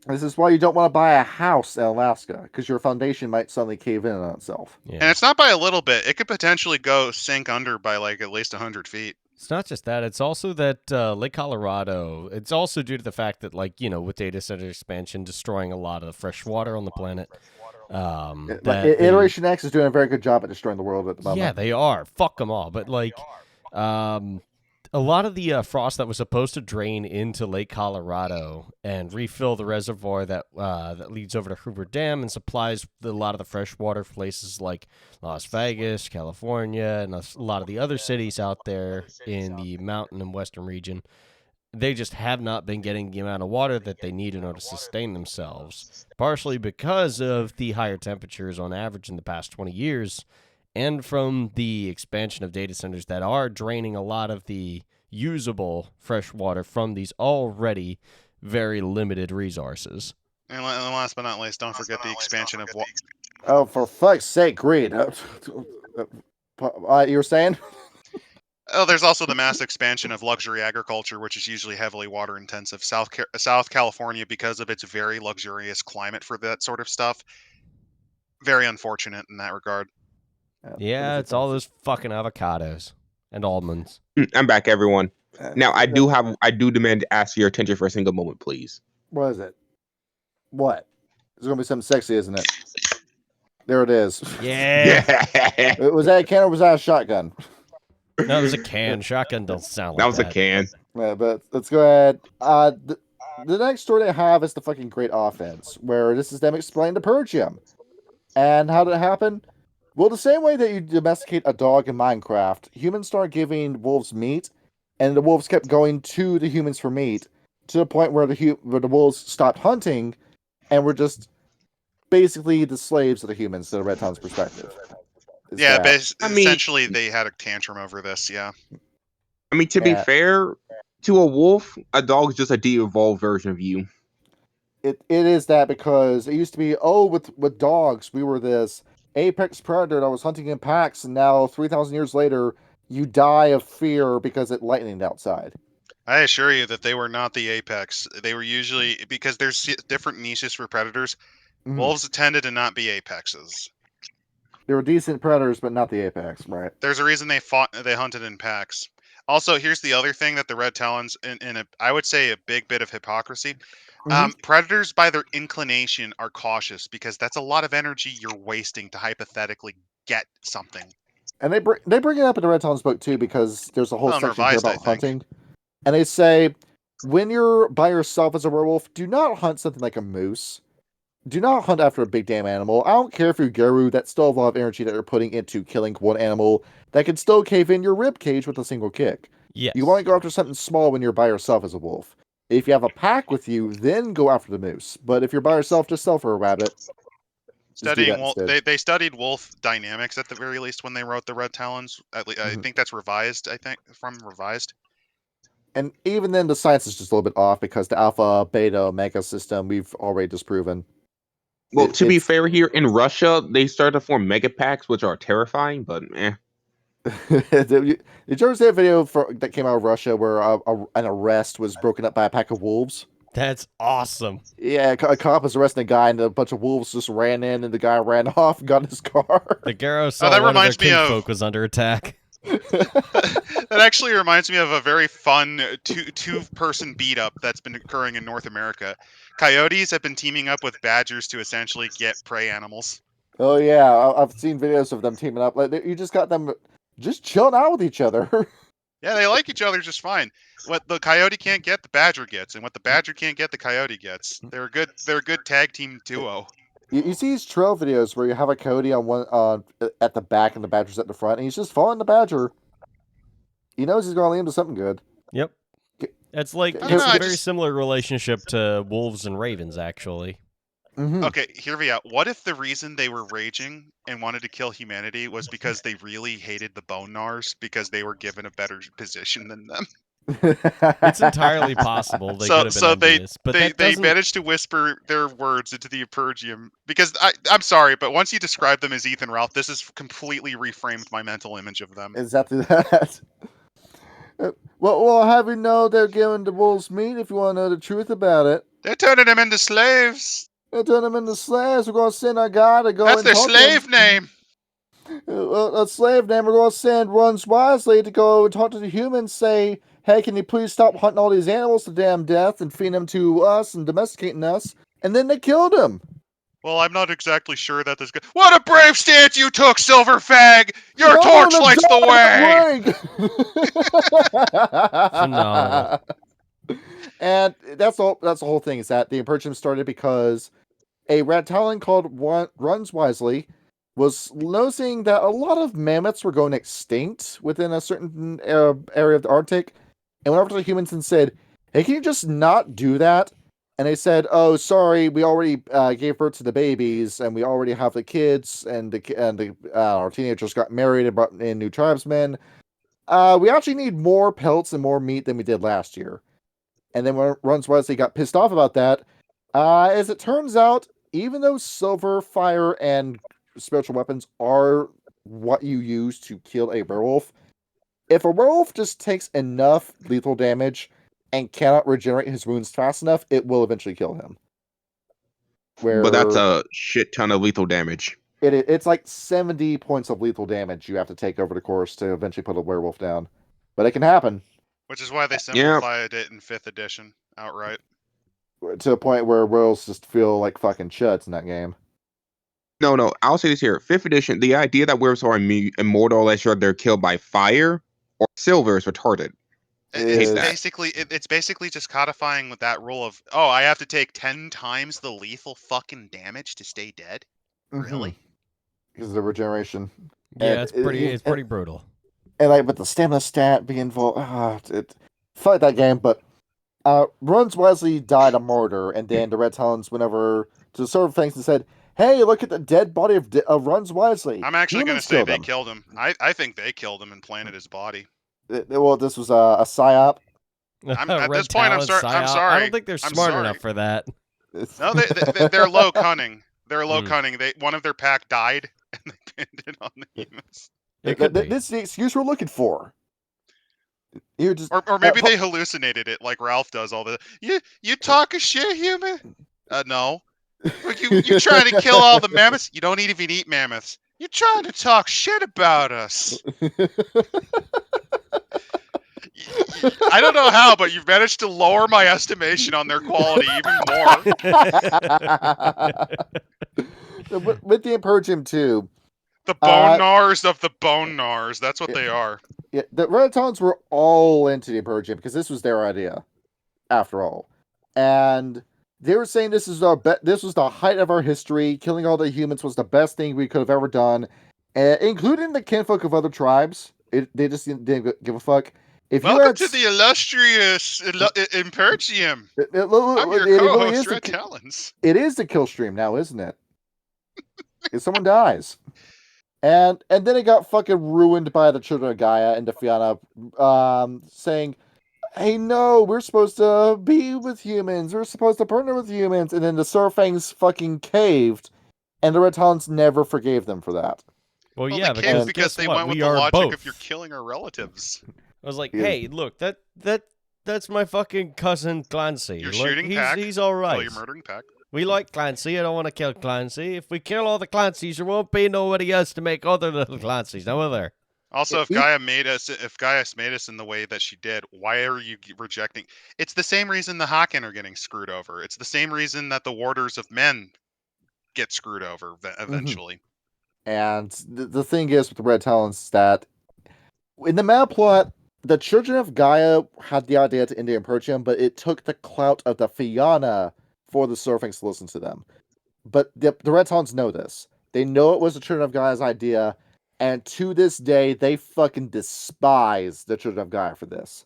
This is why you don't want to buy a house in Alaska, because your foundation might suddenly cave in on itself. Yeah. And it's not by a little bit. It could potentially go sink under by like at least 100 feet. It's not just that. It's also that Lake Colorado, it's also due to the fact that, like, you know, with data center expansion destroying a lot of the fresh water on the planet. Iteration X is doing a very good job at destroying the world at the moment. Yeah, they are. Fuck them all. But, like, a lot of the frost that was supposed to drain into Lake Colorado and refill the reservoir that leads over to Hoover Dam and supplies a lot of the fresh water for places like Las Vegas, California, and a lot of the other cities out there in the mountain and western region. They just have not been getting the amount of water that they need in order to sustain themselves, partially because of the higher temperatures on average in the past 20 years, and from the expansion of data centers that are draining a lot of the usable fresh water from these already very limited resources. And last but not least, don't forget the expansion of water. Oh, for fuck's sake, Greed. You were saying? Oh, there's also the mass expansion of luxury agriculture, which is usually heavily water intensive. South California, because of its very luxurious climate for that sort of stuff, very unfortunate in that regard. Yeah, it's all those fucking avocados and almonds. I'm back, everyone. Now, I do demand to ask your attention for a single moment, please. What is it? What? It's gonna be something sexy, isn't it? There it is. Yeah. Was that a can or was that a shotgun? No, it was a can. Shotgun don't sound like That was a can. Yeah, but let's go ahead. The next story they have is the fucking Great Offense, where this is them explaining the Imperium. And how did it happen? Well, the same way that you domesticate a dog in Minecraft, humans started giving wolves meat, and the wolves kept going to the humans for meat, to the point where the wolves stopped hunting, and were just basically the slaves of the humans, to the Red Talons' perspective. Yeah, essentially they had a tantrum over this, yeah. I mean, to be fair, to a wolf, a dog's just a de-evolved version of you. It is that, because it used to be, with dogs, we were this apex predator that was hunting in packs, and now 3,000 years later, you die of fear because it lightninged outside. I assure you that they were not the apex. They were usually, because there's different niches for predators, wolves tended to not be apexes. They were decent predators, but not the apex, right? There's a reason they hunted in packs. Also, here's the other thing that the Red Talons, I would say a big bit of hypocrisy. Mhm. Predators, by their inclination, are cautious because that's a lot of energy you're wasting to hypothetically get something. And they bring it up in the Red Talons book too, because there's a whole Well, in section here Revised, I about think. hunting, and they say when you're by yourself as a werewolf, do not hunt something like a moose. Do not hunt after a big damn animal. I don't care if you're Garu, that's still a lot of energy that you're putting into killing one animal that can still cave in your rib cage with a single kick. Yes. You want to go after something small when you're by yourself as a wolf. If you have a pack with you, then go after the moose. But if you're by yourself, just sell for a rabbit. Just do that Studying wolf, instead. they studied wolf dynamics at the very least when they wrote the Red Talons. I Mhm. think that's revised. I think from Revised. And even then, the science is just a little bit off because the alpha, beta, omega system we've already disproven. Well, to be It's fair, here in Russia, they started to form mega packs, which are terrifying, but eh. Did you ever see a video that came out of Russia where an arrest was broken up by a pack of wolves? That's awesome. Yeah, a cop was arresting a guy, and a bunch of wolves just ran in, and the guy ran off and got in his car. The Garo saw that one of their reminds me of- kinfolk was under attack. That actually reminds me of a very fun two-person beat up that's been occurring in North America. Coyotes have been teaming up with badgers to essentially get prey animals. Oh yeah, I've seen videos of them teaming up. Like you just got them just chilling out with each other. Yeah, they like each other just fine. What the coyote can't get, the badger gets, and what the badger can't get, the coyote gets. They're a good tag team duo. You see these trail videos where you have a coyote on one at the back and the badger's at the front, and he's just following the badger. He knows he's gonna lead him to something good. Yep. It's like I it's don't know, a I very just- similar relationship to wolves and ravens, actually. Mm-hmm. Okay, hear me out. What if the reason they were raging and wanted to kill humanity was because they really hated the Bone Gnars because they were given a better position than them? It's entirely possible they could have been envious, but they that doesn't. managed to whisper their words into the Imperium because I'm sorry, but once you describe them as Ethan Ralph, this has completely reframed my mental image of them. Exactly that. Well, have you know they're giving the wolves meat if you want to know the truth about it. They're turning them into slaves. They're turning them into slaves. We're going to send our guy to go That's and their talk to slave them. name. A slave name. We're going to send Runs Wisely to go and talk to the humans, say, hey, can you please stop hunting all these animals to damn death and feeding them to us and domesticating us? And then they killed him. Well, I'm not exactly sure that this guy. What a brave stance you took, Silver Fag! Your torch lights the way. Phenomenal. And that's all. That's the whole thing. Is that the Imperium started because a Red Talon called Runs Wisely was noticing that a lot of mammoths were going extinct within a certain area of the Arctic, and went over to the humans and said, "Hey, can you just not do that?" And they said, "Oh, sorry, we already gave birth to the babies, and we already have the kids, and our teenagers got married and brought in new tribesmen. We actually need more pelts and more meat than we did last year." And then when Runs Wesley got pissed off about that, as it turns out, even though silver, fire, and spiritual weapons are what you use to kill a werewolf, if a werewolf just takes enough lethal damage and cannot regenerate his wounds fast enough, it will eventually kill him. But that's a shit ton of lethal damage. It's like 70 points of lethal damage you have to take over the course to eventually put a werewolf down. But it can happen. Which is why they simplified it in 5th edition outright. To a point where werewolves just feel like fucking chuds in that game. No, I'll say this here. 5th edition, the idea that werewolves are immortal unless they're killed by fire or silver is retarded. It's basically just codifying with that rule of, oh, I have to take 10 times the lethal fucking damage to stay dead? Really? Because of the regeneration. Yeah, it's pretty brutal. And like with the stamina stat being involved, fuck that game. But Runs Wesley died a martyr, and then the Red Talons went over to sort of things and said, "Hey, look at the dead body of Runs Wesley." I'm actually going to say they killed him. I think they killed him and planted his body. Well, this was a psyop. At this point, I'm sorry. I don't think they're smart enough for that. No, they're low cunning. They're low cunning. One of their pack died, and they pinned it on the humans. This is the excuse we're looking for. Or maybe they hallucinated it like Ralph does all the. You talk a shit, human? No. You trying to kill all the mammoths? You don't even eat mammoths. You're trying to talk shit about us. I don't know how, but you've managed to lower my estimation on their quality even more. With the Imperium too. The bone gnars of the bone gnars. That's what they are. Yeah, the Red Talons were all into the Imperium because this was their idea, after all. And they were saying this is this was the height of our history. Killing all the humans was the best thing we could have ever done, including the kinfolk of other tribes. They just didn't give a fuck. Welcome to the illustrious Imperium. I'm your co-host, Red Talons. It is the kill stream now, isn't it? If someone dies. And then it got fucking ruined by the Children of Gaia and Defiana saying, hey, no, we're supposed to be with humans. We're supposed to partner with humans. And then the Surfangs fucking caved, and the Red Talons never forgave them for that. Well, yeah, because they went with the logic of you're killing our relatives. I was like, hey, look, that's my fucking cousin Clancy. You're shooting Pack. He's all right. Oh, you're murdering Pack. We like Clancy. I don't want to kill Clancy. If we kill all the Clancys, there won't be nobody else to make other little Clancys. Now, will there? Also, if Gaia made us in the way that she did, why are you rejecting? It's the same reason the Haken are getting screwed over. It's the same reason that the Warders of Men get screwed over eventually. Mm-hmm. And the thing is with the Red Talons that in the map plot, the Children of Gaia had the idea to end the Imperium, but it took the clout of the Fianna for the Surfangs to listen to them. But the Red Talons know this. They know it was the Children of Gaia's idea, and to this day, they fucking despise the Children of Gaia for this.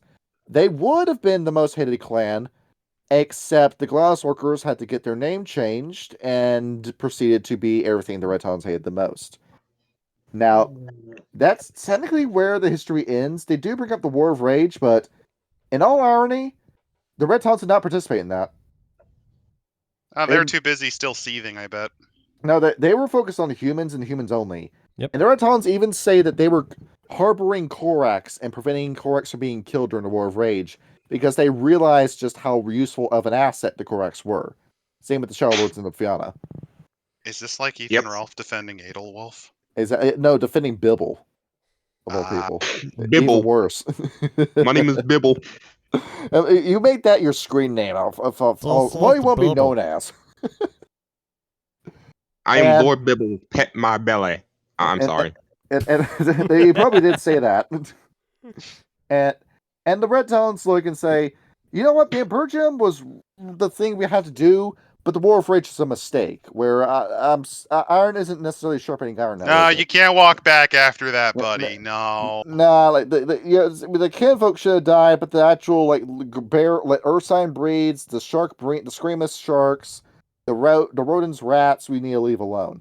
They would have been the most hated clan, except the Glass Workers had to get their name changed and proceeded to be everything the Red Talons hated the most. Now, that's technically where the history ends. They do bring up the War of Rage, but in all irony, the Red Talons did not participate in that. They're too busy still seething, I bet. No, they were focused on humans and humans only. Yep. And the Red Talons even say that they were harboring Korax and preventing Korax from being killed during the War of Rage because they realized just how useful of an asset the Korax were. Same with the Shadow Lords and the Fianna. Is this like Ethan Ralph defending Edelwolf? No, defending Bibble. Of all people. Bibble. Even worse. My name is Bibble. You made that your screen name of what you want to be known as. I am Lord Bibble, pet my belly. I'm sorry. And they probably did say that. And the Red Talons look and say, you know what, the Imperium was the thing we had to do, but the War of Rage is a mistake, where iron isn't necessarily sharpening iron now. No, you can't walk back after that, buddy. No. Nah, like the kinfolk should have died, but the actual Ursine breeds, the shark breed, the Screamus sharks, the rodents, rats, we need to leave alone.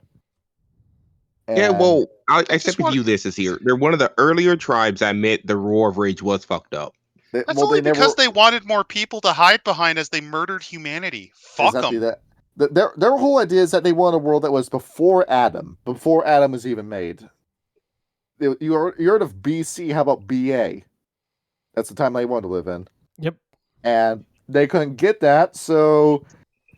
And yeah, well, I said with you this is here. They're one of the earlier tribes that admit the War of Rage was fucked up. That's only because they wanted more people to hide behind as they murdered humanity. Fuck them. Their whole idea is that they want a world that was before Adam was even made. You heard of BC? How about BA? That's the time they wanted to live in. Yep. And they couldn't get that, so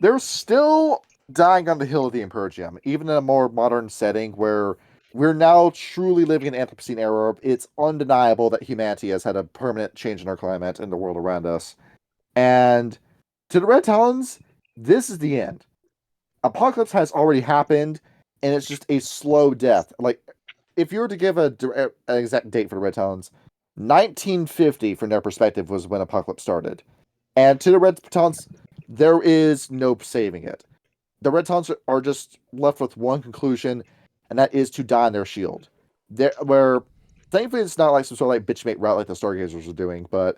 they're still dying on the hill of the Imperium, even in a more modern setting where we're now truly living in the Anthropocene era. It's undeniable that humanity has had a permanent change in our climate and the world around us. And to the Red Talons, this is the end. Apocalypse has already happened, and it's just a slow death. Like, if you were to give an exact date for the Red Talons, 1950, from their perspective, was when Apocalypse started. And to the Red Talons, there is no saving it. The Red Talons are just left with one conclusion, and that is to die on their shield. Where, thankfully, it's not like some sort of bitchmate route like the Stargazers are doing, but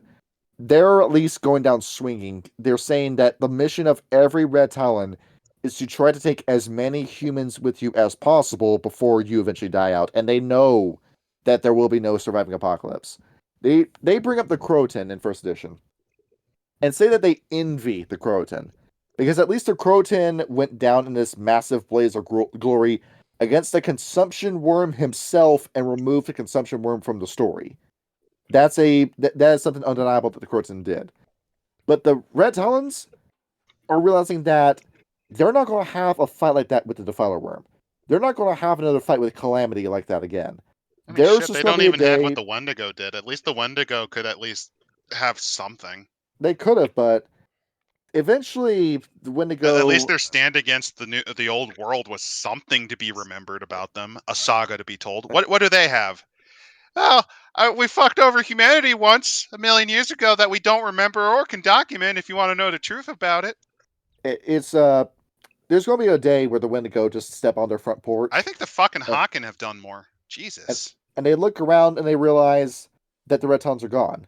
they're at least going down swinging. They're saying that the mission of every Red Talon is to try to take as many humans with you as possible before you eventually die out. And they know that there will be no surviving apocalypse. They bring up the Croatan in first edition and say that they envy the Croatan, because at least the Croatan went down in this massive blaze of glory against the consumption worm himself and removed the consumption worm from the story. That is something undeniable that the Croatan did. But the Red Talons are realizing that they're not going to have a fight like that with the Defiler Worm. They're not going to have another fight with Calamity like that again. I mean, they don't even have what the Wendigo did. At least the Wendigo could at least have something. They could have, but eventually the Wendigo. At least their stand against the old world was something to be remembered about them, a saga to be told. What do they have? Oh, we fucked over humanity once a million years ago that we don't remember or can document. If you want to know the truth about it, It's there's going to be a day where the Wendigo just step on their front porch. I think the fucking Haken have done more. Jesus. And they look around and they realize that the Red Talons are gone.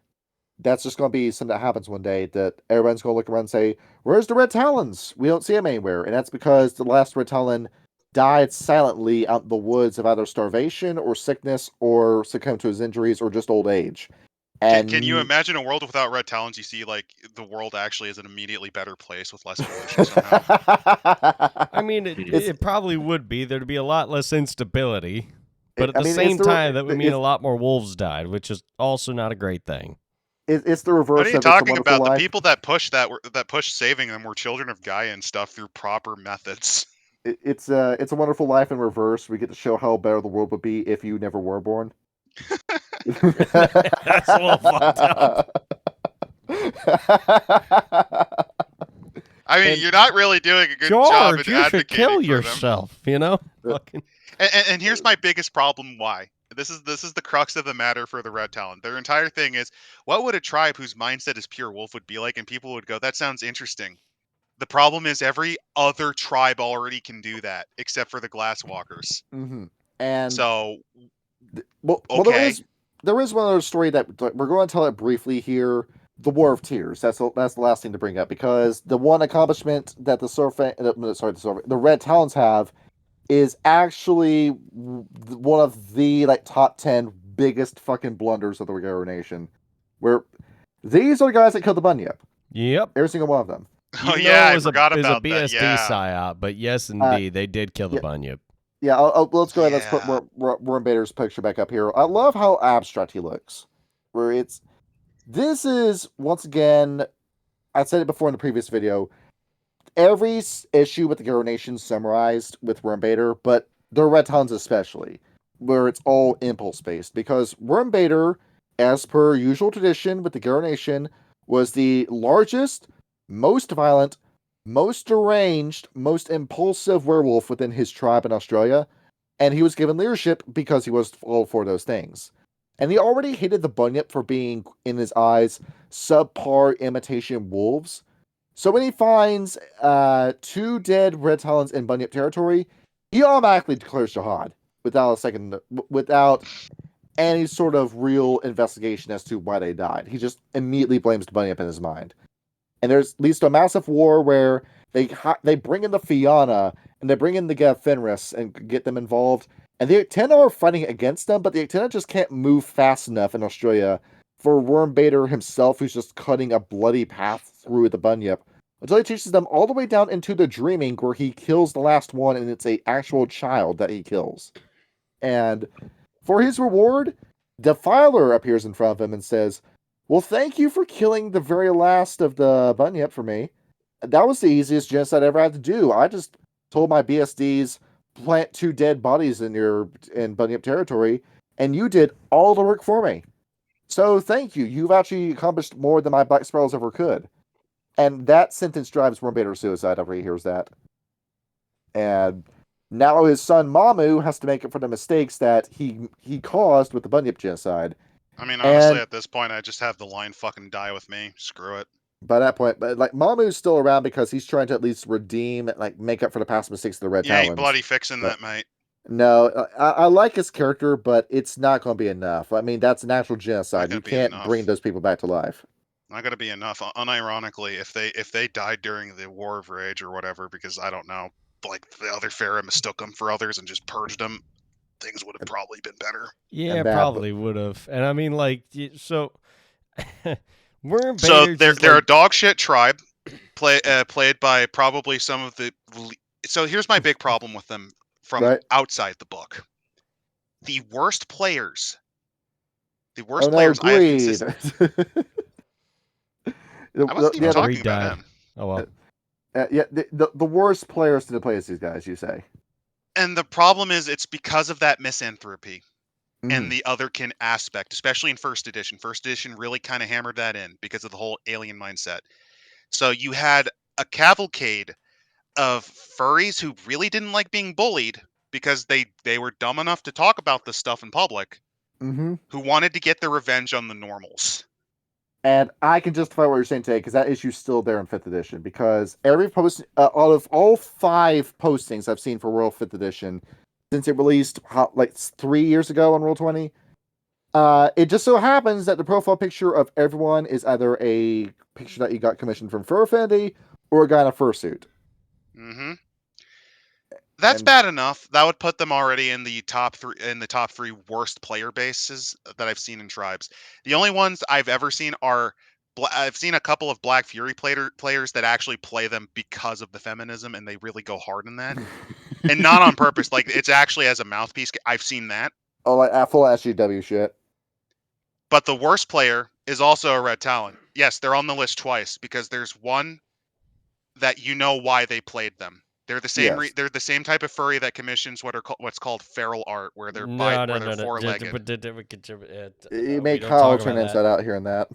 That's just going to be something that happens one day, that everyone's going to look around and say, "Where's the Red Talons? We don't see them anywhere." And that's because the last Red Talon died silently out in the woods of either starvation or sickness or succumbed to his injuries or just old age. And Can you imagine a world without Red Talons? You see, like, the world actually is an immediately better place with less pollution somehow. I mean, it probably would be. There'd be a lot less instability. But at the I mean, same time, that would mean a lot more wolves died, which is also not a great thing. It's the reverse. What are you of It's a talking Wonderful about? The Life. people that pushed saving them were children of Gaia and stuff through proper methods. It's a Wonderful Life in reverse. We get to show how better the world would be if you never were born. That's a little fucked up. I mean, you're not really doing a good George, job in you should advocating kill for them. yourself, you know? Fucking- And here's my biggest problem. Why? This is the crux of the matter for the Red Talon. Their entire thing is, what would a tribe whose mindset is pure wolf would be like? And people would go, that sounds interesting. The problem is every other tribe already can do that, except for the Glasswalkers. Mm-hmm. And so, well, okay. there is one other story that we're going to tell it briefly here. The War of Tears. That's the last thing to bring up, because the one accomplishment that the Red Talons have is actually one of the top 10 biggest fucking blunders of the Regaro Nation. Where these are the guys that killed the Bunyip. Yep. Every single one of them. Oh yeah, I forgot about about that. It was a BSD psyop, but yes, indeed, they did kill the Bunyip. Yeah, let's go ahead. Let's put Worm Bader's picture back up here. I love how abstract he looks. This is, once again, I said it before in the previous video, every issue with the Garo Nation summarized with Worm Bader, but the Red Talons especially, where it's all impulse-based. Because Worm Bader, as per usual tradition with the Garo Nation, was the largest, most violent, most deranged, most impulsive werewolf within his tribe in Australia, and he was given leadership because he was all for those things. And he already hated the Bunyip for being, in his eyes, subpar imitation wolves. So when he finds 2 dead Red Talons in Bunyip territory, he automatically declares jihad without any sort of real investigation as to why they died. He just immediately blames the Bunyip in his mind. And leads to a massive war where they bring in the Fianna and they bring in the Gav Fenris and get them involved. And the Actena are fighting against them, but the Actena just can't move fast enough in Australia for Worm Bader himself, who's just cutting a bloody path through the Bunyip, until he chases them all the way down into the Dreaming, where he kills the last one, and it's an actual child that he kills. And for his reward, Defiler appears in front of him and says, "Well, thank you for killing the very last of the Bunyip for me. That was the easiest genocide I ever had to do. I just told my BSDs, plant 2 dead bodies in Bunyip territory, and you did all the work for me. So thank you. You've actually accomplished more than my Black Sparrows ever could." And that sentence drives Worm Bader to suicide after he hears that. And now his son Mamu has to make up for the mistakes that he caused with the Bunyip genocide. I mean, honestly, at this point, I just have the line "fucking die with me." Screw it. By that point, but Mamu's still around because he's trying to at least redeem, make up for the past mistakes of the Red Talons. You ain't bloody fixing that, mate. No, I like his character, but it's not going to be enough. I mean, that's natural genocide. You can't bring those people back to life. Not going to be enough. Unironically, if they died during the War of Rage or whatever, because I don't know, like the other Pharaoh mistook them for others and just purged them, things would have probably been better. Yeah, probably would have. And I mean, so Worm So they're a dog shit tribe, played by probably some of the. So here's my big problem with them from outside the book. The worst players. The worst players I have consistent. I wasn't even talking about him. Oh well. The worst players to play as these guys, you say. And the problem is, it's because of that misanthropy. and the otherkin aspect, especially in first edition. First edition really kind of hammered that in because of the whole alien mindset. So you had a cavalcade of furries who really didn't like being bullied because they were dumb enough to talk about this stuff in public, who wanted to get their revenge on the normals. And I can justify what you're saying today because that issue's still there in 5th edition. Because every post, out of all 5 postings I've seen for World 5th edition since it released like 3 years ago on Roll20, it just so happens that the profile picture of everyone is either a picture that you got commissioned from Fur Affinity or a guy in a fursuit. That's bad enough. That would put them already in the top 3 worst player bases that I've seen in tribes. The only ones I've ever seen are I've seen a couple of Black Fury players that actually play them because of the feminism, and they really go hard in that, and not on purpose. Like it's actually as a mouthpiece. I've seen that. Oh, like full SGW shit. But the worst player is also a Red Talon. Yes, they're on the list twice because there's one that you know why they played them. They're the same. Yes. They're the same type of furry that commissions what's called feral art, where they're four-legged. You make Kyle turn inside out here and that.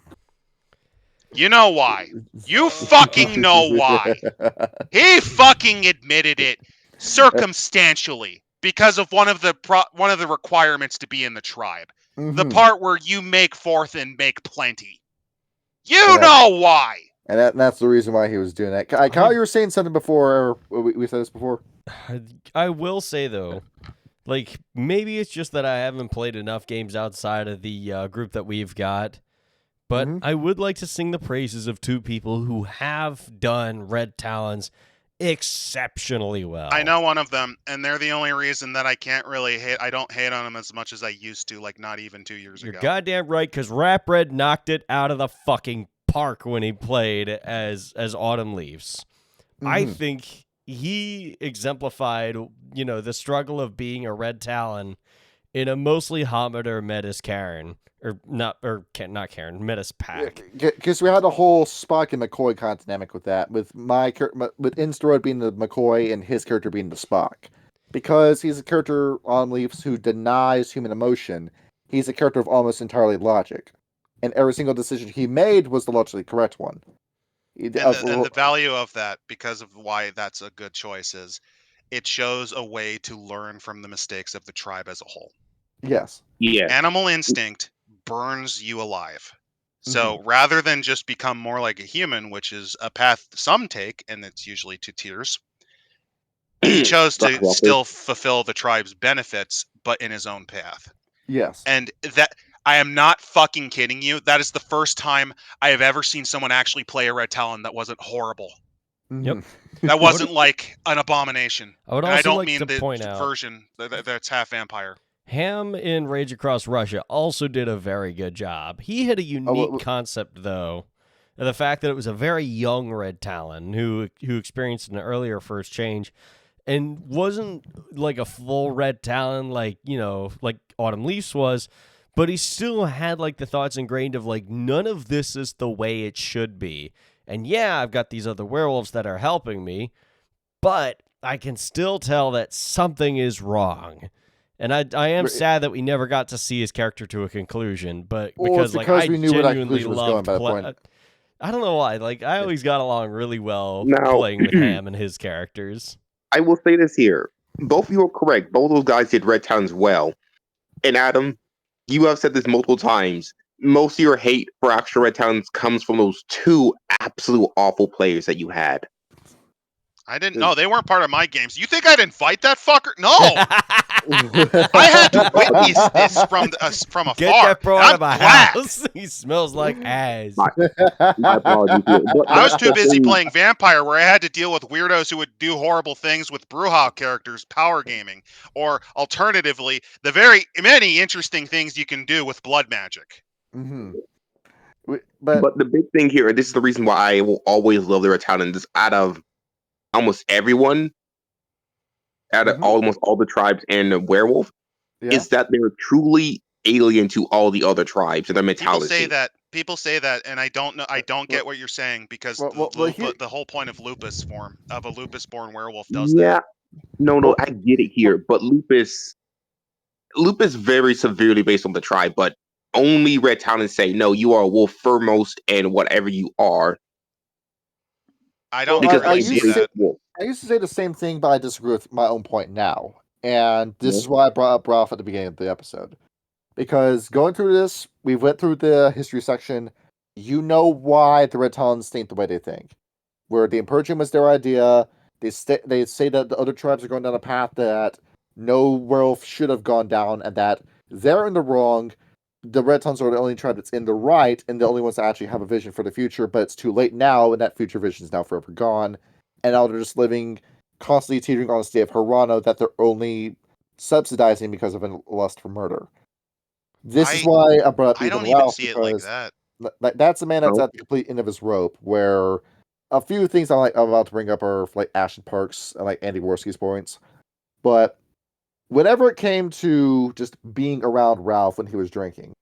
You know why? You fucking know why. He fucking admitted it circumstantially because of one of the requirements to be in the tribe. The part where you make forth and make plenty. You know why. And that's the reason why he was doing that. Kyle, you were saying something before. We said this before. I will say, though, like, maybe it's just that I haven't played enough games outside of the group that we've got. But I would like to sing the praises of 2 people who have done Red Talons exceptionally well. I know one of them, and they're the only reason that I can't really hate. I don't hate on them as much as I used to, like not even 2 years ago. You're goddamn right, because Rap Red knocked it out of the fucking park when he played as Autumn Leaves. I think he exemplified, the struggle of being a Red Talon in a mostly Hometer Metis Karen. Not Karen, Metis pack. Because we had a whole Spock and McCoy kind of dynamic with that, with Insteroid being the McCoy and his character being the Spock. Because he's a character on Leafs who denies human emotion, he's a character of almost entirely logic. And every single decision he made was the logically correct one. And the value of that, because of why that's a good choice, is it shows a way to learn from the mistakes of the tribe as a whole. Yes. Yeah. Animal instinct burns you alive. So rather than just become more like a human, which is a path some take, and it's usually to tears, he chose to still fulfill the tribe's benefits, but in his own path. Yes. And that, I am not fucking kidding you. That is the first time I have ever seen someone actually play a Red Talon that wasn't horrible. Yep. That wasn't like an abomination. I would also I don't like mean to the point out version that's half vampire. Ham in Rage Across Russia also did a very good job. He had a unique concept, though. The fact that it was a very young Red Talon who experienced an earlier first change and wasn't like a full Red Talon like Autumn Leaves was, but he still had like the thoughts ingrained of like, none of this is the way it should be. And yeah, I've got these other werewolves that are helping me, but I can still tell that something is wrong. And I am sad that we never got to see his character to a conclusion, but because I we knew genuinely was loved going by that point. I don't know why. Like, I always got along really well playing with Ham and his characters. I will say this here. Both of you are correct. Both those guys did Red Talons well. And Adam, you have said this multiple times. Most of your hate for actual Red Talons comes from those 2 absolute awful players that you had. I didn't know. They weren't part of my games. You think I'd invite that fucker? No! I had to witness this from afar. Get that bro out of my glad. house. He smells like ass. My apologies. I was too busy playing Vampire where I had to deal with weirdos who would do horrible things with Brujah characters power gaming. Or alternatively, the very many interesting things you can do with blood magic. But the big thing here, and this is the reason why I will always love the Red Talons, out of almost everyone, out of almost all the tribes and the werewolf, is that they're truly alien to all the other tribes and their mentality. People say that, and I don't know. I don't get what you're saying because the whole point of lupus form of a lupus-born werewolf does that. No, I get it here, but lupus, loop is very severely based on the tribe, but only Red Talons say, no, you are a wolf foremost and whatever you are. I don't Because really I see used to that. wolf. I used to say the same thing, but I disagree with my own point now. And this Yeah. is why I brought up Ralph at the beginning of the episode. Because going through this, we went through the history section. You know why the Red Talons think the way they think. Where the Imperium was their idea. They say that the other tribes are going down a path that no werewolf should have gone down, and that they're in the wrong. The Red Talons are the only tribe that's in the right, and the only ones that actually have a vision for the future. But it's too late now, and that future vision is now forever gone. And now they're just living constantly teetering on a state of Hirano that they're only subsidizing because of a lust for murder. This is why I brought up I even don't even Ralph, see it like because that. that's a man that's Oh. at the complete end of his rope. Where a few things I'm about to bring up are like Ashton Parks and like Andy Worski's points, but whenever it came to just being around Ralph when he was drinking,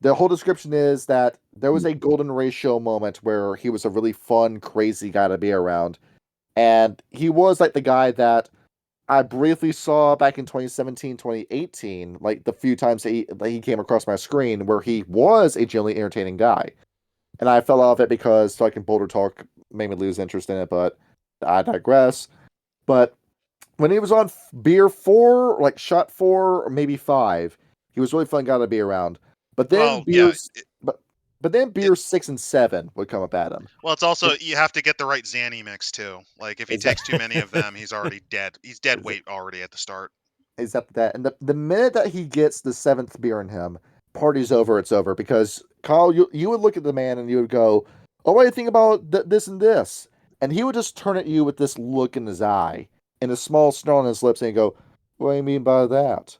the whole description is that there was a golden ratio moment where he was a really fun, crazy guy to be around, and he was like the guy that I briefly saw back in 2017, 2018, like the few times that he came across my screen where he was a genuinely entertaining guy. And I fell off it because fucking Boulder Talk made me lose interest in it, but I digress. But when he was on beer 4, like shot 4 or maybe 5, he was really fun guy to be around. But then Well, yeah, but then beer 6 and 7 would come up at him. Well, it's also you have to get the right Xanny mix too. Like if he takes too many of them, he's already dead. He's dead weight already at the start. Except that, and the minute that he gets the 7th beer in him, party's over. It's over, because Kyle, you would look at the man and you would go, "Oh, what do you think about this and this?" And he would just turn at you with this look in his eye and a small snarl on his lips, and he'd go, "What do you mean by that?"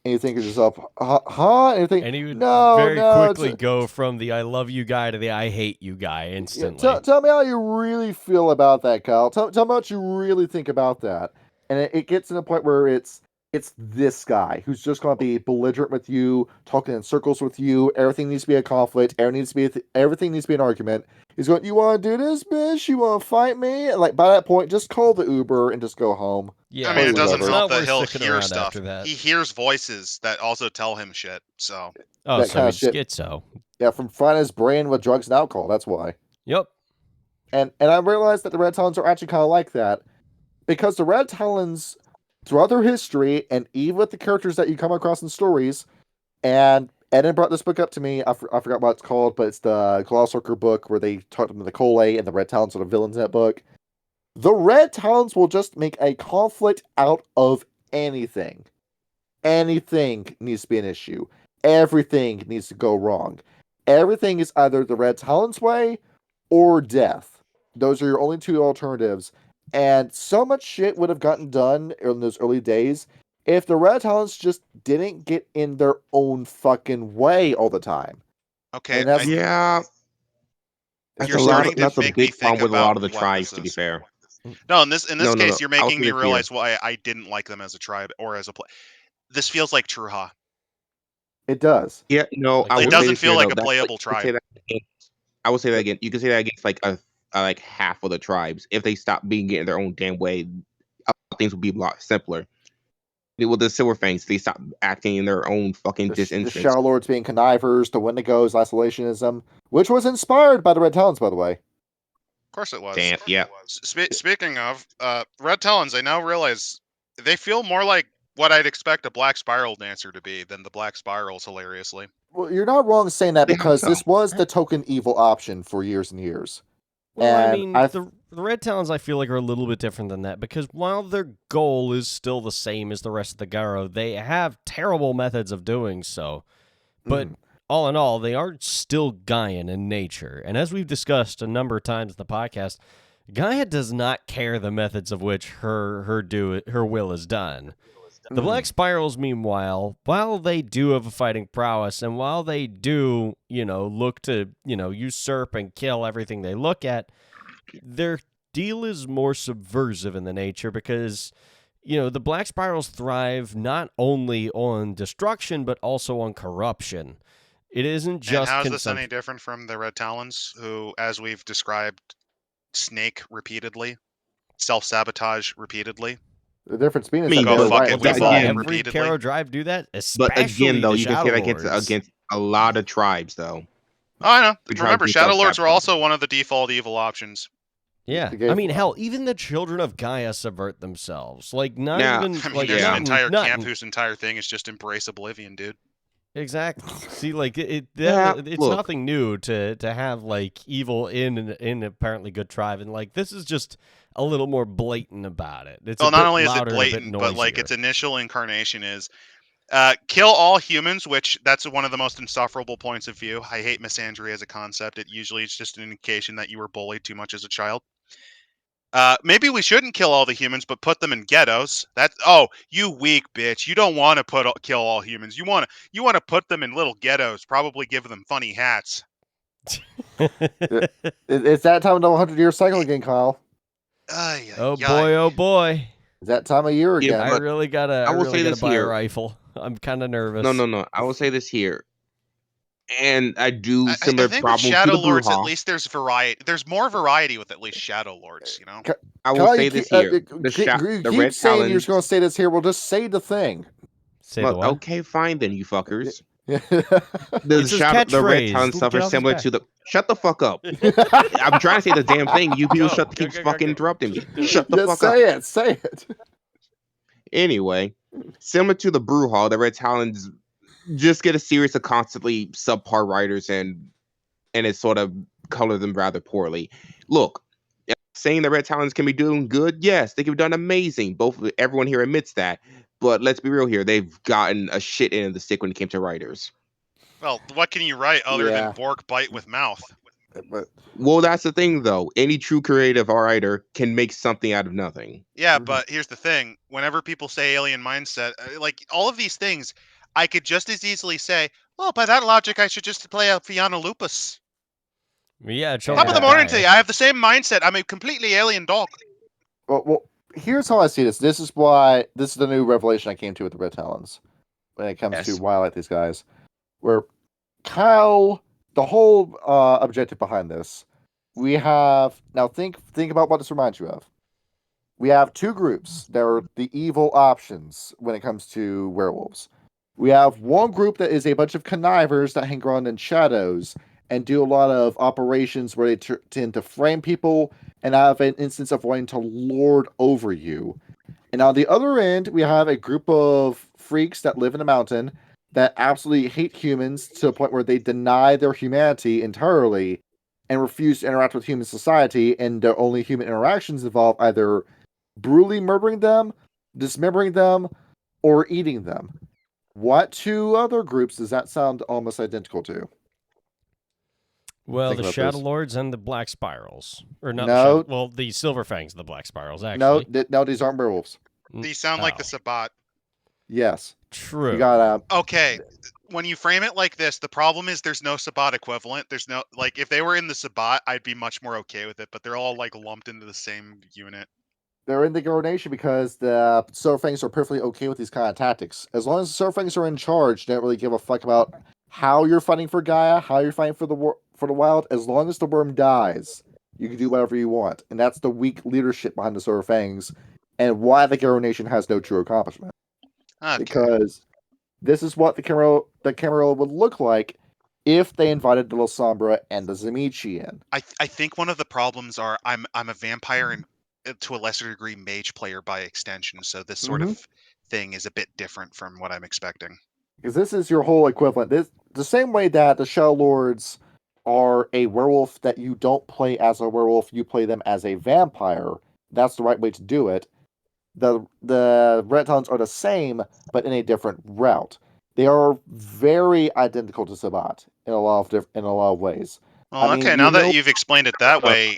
And you think to yourself, "Huh?" And you think, And he would "No, very no, quickly go from the "I love you" guy to the "I hate you" guy instantly. Tell me how you really feel about that, Kyle. Tell me what you really think about that. And it gets to the point where it's this guy who's just going to be belligerent with you, talking in circles with you. Everything needs to be a conflict. Everything needs to be an argument. He's going, "You want to do this, bitch? You want to fight me?" And like by that point, just call the Uber and just go home. Yeah, I mean, it Party was doesn't over. help not that worth he'll sticking hear around stuff. after that. He hears voices that also tell him shit. So Oh, that so kinda he's shit. schizo. Yeah, from frying his brain with drugs and alcohol. That's why. Yep. And I realized that the Red Talons are actually kind of like that, because the Red Talons, throughout their history, and even with the characters that you come across in stories, and Eden brought this book up to me. I forgot what it's called, but it's the Glossworker book where they talked about the Cole and the Red Talons are the villains in that book. The Red Talons will just make a conflict out of anything. Anything needs to be an issue. Everything needs to go wrong. Everything is either the Red Talons way or death. Those are your only two alternatives. And so much shit would have gotten done in those early days if the Red Talons just didn't get in their own fucking way all the time. okay, And that's Yeah, you're starting to that's a make me big think problem with a about lot of the what tribes. this To be is. fair, No, in this No. case, you're I'll making say me this here. realize why I didn't like them as a tribe or as a play. This feels like Truha. it does. Yeah, no, Like I who? will It say doesn't this here feel like though. a That's playable you can say tribe. that against, I will say that again. You can say that against like a like half of the tribes. If they stop being in their own damn way, things would be a lot simpler. With the Silver Fangs, they stop acting in their own fucking The disinterest. Shadow Lords being connivers, the Wendigos, isolationism, which was inspired by the Red Talons, by the way. Of course it was. Damn, yeah. Speaking of Red Talons, I now realize they feel more like what I'd expect a Black Spiral dancer to be than the Black Spirals. Hilariously, Well, you're not wrong saying that, Yeah, because so. this was the token evil option for years and years. Well, I And mean, the Red Talons I feel like are a little bit different than that, because while their goal is still the same as the rest of the Garo, they have terrible methods of doing so. But all in all, they are still Gaian in nature. And as we've discussed a number of times in the podcast, Gaia does not care the methods of which her will is done. The Black Spirals, meanwhile, while they do have a fighting prowess, and while they do, look to, usurp and kill everything they look at, their deal is more subversive in the nature, because, the Black Spirals thrive not only on destruction, but also on corruption. It isn't just and how's this consumption. any different from the Red Talons, who, as we've described, snake repeatedly, self-sabotage repeatedly? The difference being is mean, that Go they're fuck right it, on we the vote side. Every repeatedly. Caro Drive do that, especially But again, though, the you can say Shadow that Lords. against a lot of tribes, though. Oh, I know. We try Remember, to Shadow self-sabotage. Lords are also one of the default evil options. Yeah, They gave- I mean, hell, even the children of Gaia subvert themselves. Like, not Now, even I mean, like there's yeah. an entire not camp whose entire thing is just embrace oblivion, dude. exactly. See, like Yeah, it's look. nothing new to have like evil in an apparently good tribe, and like this is just a little more blatant about it. It's Well, a not bit only is it louder and a bit blatant, but like noisier. its initial incarnation is kill all humans, which that's one of the most insufferable points of view. I hate misandry as a concept. It usually is just an indication that you were bullied too much as a child. Maybe we shouldn't kill all the humans, but put them in ghettos. You weak bitch. You don't want to kill all humans. You want to put them in little ghettos. Probably give them funny hats. It's that time of the 100-year cycle again, Kyle. Oh boy. It's that time of year Yeah, again. I but really gotta I will say gotta this buy a here. rifle. I'm kind of nervous. No. I will say this here. And I do I similar think with problems to Shadow the Lords, at Bruja. least there's variety. There's more variety with at least Shadow Lords, you know? I will Kyle, say you this keep, here. you The keep Red saying you're Talons. just going to say this here. Well, just say the thing. Say the Well, what? okay, fine then, you fuckers. Yeah. It's his The Red catchphrase. Talon Get stuff are off his similar back. to the. Shut the fuck up. I'm trying to say the damn thing. You people keep fucking interrupting me. Shut the Just fuck up. say it. Anyway, similar to the Bruja, the Red Talons just get a series of constantly subpar writers and it sort of color them rather poorly. Look, saying the Red Talons can be doing good, yes, they can be done amazing. Everyone here admits that. But let's be real here, they've gotten a shit end of the stick when it came to writers. Well, what can you write other Yeah. than Bork bite with mouth? But Well, that's the thing, though. Any true creative writer can make something out of nothing. Yeah, Mhm. but here's the thing. Whenever people say alien mindset, like all of these things, I could just as easily say, well, by that logic, I should just play a Fiona Lupus. Yeah, Top of the morning to you. I have the same mindset. I'm a completely alien dog. well, here's how I see this. This is the new revelation I came to with the Red Talons when it comes to Yes. why I like these guys. Where Kyle, the whole objective behind this, we have now think about what this reminds you of. We have two groups that are the evil options when it comes to werewolves. We have one group that is a bunch of connivers that hang around in shadows and do a lot of operations where they tend to frame people and have an instance of wanting to lord over you. And on the other end, we have a group of freaks that live in a mountain that absolutely hate humans to the point where they deny their humanity entirely and refuse to interact with human society, and their only human interactions involve either brutally murdering them, dismembering them, or eating them. What two other groups does that sound almost identical to? Well, Think the about Shadow this. Lords and the Black Spirals, or not? No. The Silver Fangs, and the Black Spirals. No, Actually, no, these aren't werewolves. These sound like the Sabbat. Yes, True. you got Okay, when you frame it like this, the problem is there's no Sabbat equivalent. There's no, like, if they were in the Sabbat, I'd be much more okay with it, but they're all, like, lumped into the same unit. they're in the Garo Nation because the Silverfangs are perfectly okay with these kind of tactics. As long as the Silverfangs are in charge, they don't really give a fuck about how you're fighting for Gaia, how you're fighting for the wild. As long as the worm dies, you can do whatever you want, and that's the weak leadership behind the Silverfangs, and why the Garo Nation has no true accomplishment. Okay. Because this is what the Camarilla would look like if they invited the La Sombra and the Zamichi in. I think one of the problems are I'm a vampire and to a lesser degree mage player by extension, so this sort of thing is a bit different from what I'm expecting. Because this is your whole equivalent. The same way that the Shadow Lords are a werewolf that you don't play as a werewolf, you play them as a vampire. That's the right way to do it. The Red Talons are the same, but in a different route. They are very identical to Sabbat in a lot of ways. Well, I mean, okay, now that you've explained it that way,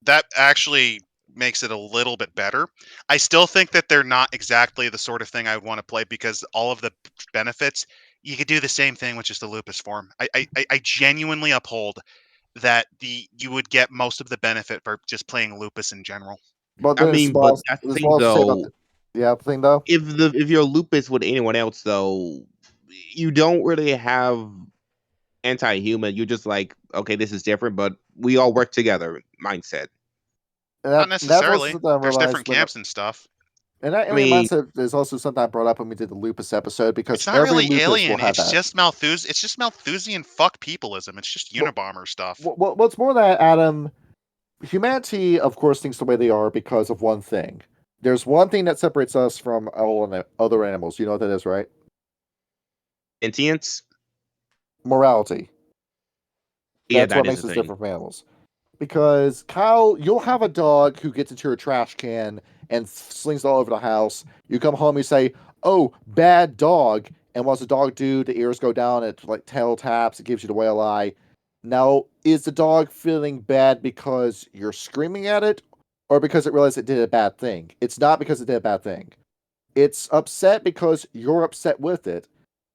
that actually makes it a little bit better. I still think that they're not exactly the sort of thing I would want to play because all of the benefits, you could do the same thing with just the lupus form. I genuinely uphold that you would get most of the benefit for just playing lupus in general. But I then mean, but that's the thing, though. The thing though. If you're lupus with anyone else, though, you don't really have anti-human. You're just like, okay, this is different, but we all work together mindset. Not necessarily. There's different camps and stuff. And that I alien mean, mindset is also something I brought up when we did the lupus episode, because It's not every really lupus will alien. have It's that. just It's just Malthusian fuck peopleism. It's just Unabomber stuff. What's more than that, Adam, humanity, of course, thinks the way they are because of one thing. There's one thing that separates us from all other animals. You know what that is, right? sentience. Morality. Yeah, That's that what is makes the us thing. different from animals. Because, Kyle, you'll have a dog who gets into your trash can and slings it all over the house. You come home, you say, "Oh, bad dog." And what's the dog do? The ears go down, it like tail taps, it gives you the whale eye. Now, is the dog feeling bad because you're screaming at it, or because it realized it did a bad thing? It's not because it did a bad thing. It's upset because you're upset with it.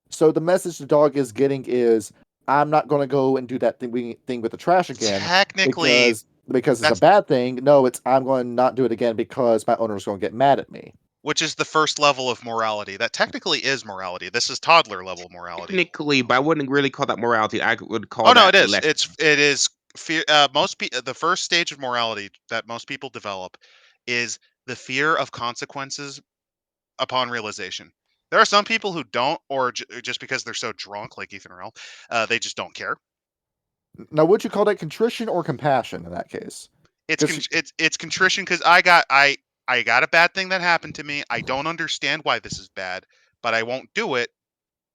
So the message the dog is getting is, I'm not going to go and do that thing with the trash again Technically, because it's a that's bad thing. No, it's I'm going to not do it again because my owner's going to get mad at me. which is the first level of morality. That technically is morality. This is toddler level morality. Technically, but I wouldn't really call that morality. I would call Oh no, that it is. less. It is fear. The first stage of morality that most people develop is the fear of consequences upon realization. There are some people who don't, or just because they're so drunk, like Ethan Earl, they just don't care. Now, would you call that contrition or compassion in that case? It's contrition because I got a bad thing that happened to me. I don't understand why this is bad, but I won't do it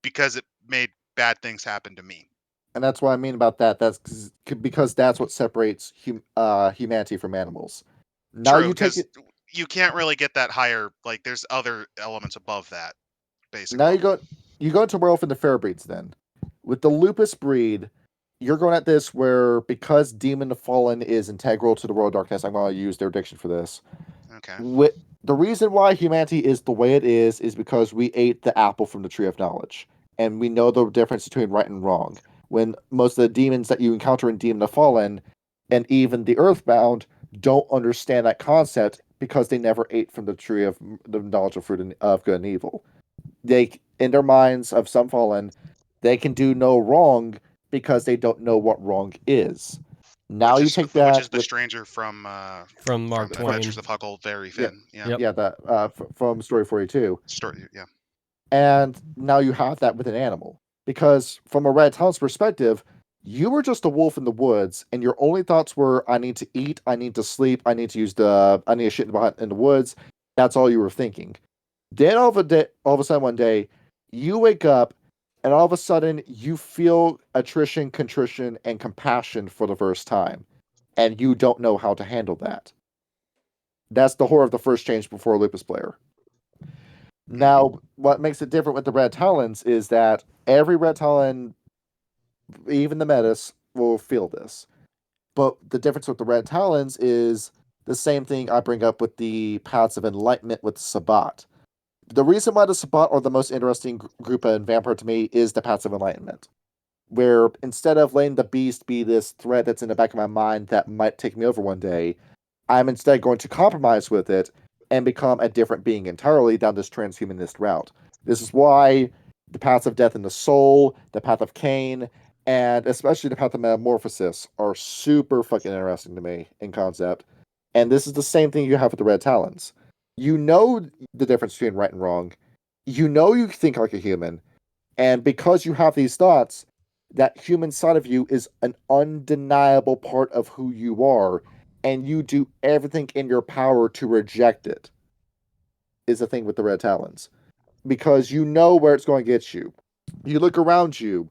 because it made bad things happen to me. And that's what I mean about that. That's because that's what separates humanity from animals. Now True, you take because it. you can't really get that higher. Like there's other elements above that basic Now level. you go into Werewolf and the Fair breeds. Then with the lupus breed, you're going at this where, because Demon the Fallen is integral to the World of Darkness, I'm going to use their diction for this. Okay. The reason why humanity is the way it is because we ate the apple from the tree of knowledge, and we know the difference between right and wrong. When most of the demons that you encounter in Demon the Fallen, and even the Earthbound, don't understand that concept because they never ate from the tree of the knowledge of fruit of good and evil. They, in their minds of some fallen, they can do no wrong because they don't know what wrong is. Now you take Which is that the with stranger from Mark the Twain. Adventures of Huckleberry yeah, Finn. Yeah. Yep. yeah, that from Story 42. Story. Yeah. And now you have that with an animal. Because from a Red Talon's perspective, you were just a wolf in the woods, and your only thoughts were, I need to eat, I need to sleep, I need to shit in the woods. That's all you were thinking. Then all of a sudden one day, you wake up, and all of a sudden you feel attrition, contrition, and compassion for the first time. And you don't know how to handle that. That's the horror of the first change before a lupus player. Now, what makes it different with the Red Talons is that every Red Talon, even the Metis, will feel this. But the difference with the Red Talons is the same thing I bring up with the Paths of Enlightenment with Sabbat. The reason why the Sabbat are the most interesting group in Vampire to me is the Paths of Enlightenment. Where instead of letting the beast be this threat that's in the back of my mind that might take me over one day, I'm instead going to compromise with it and become a different being entirely down this transhumanist route. This is why the paths of death and the soul, the path of Cain, and especially the path of metamorphosis are super fucking interesting to me in concept. And this is the same thing you have with the Red Talons. You know the difference between right and wrong. You know you think like a human. And because you have these thoughts, that human side of you is an undeniable part of who you are, and you do everything in your power to reject it, is the thing with the Red Talons. Because you know where it's going to get you. You look around you,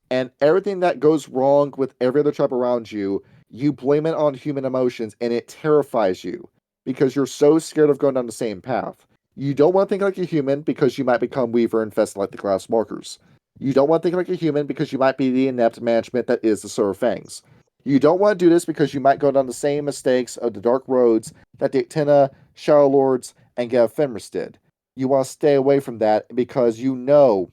and everything that goes wrong with every other tribe around you, you blame it on human emotions, and it terrifies you because you're so scared of going down the same path. You don't want to think like a human because you might become Weaver infested like the Glass Walkers. You don't want to think like a human because you might be the inept management that is the Silver Fangs. You don't want to do this because you might go down the same mistakes of the dark roads that the Ictina, Shadow Lords, and Gav Fenris did. You want to stay away from that because you know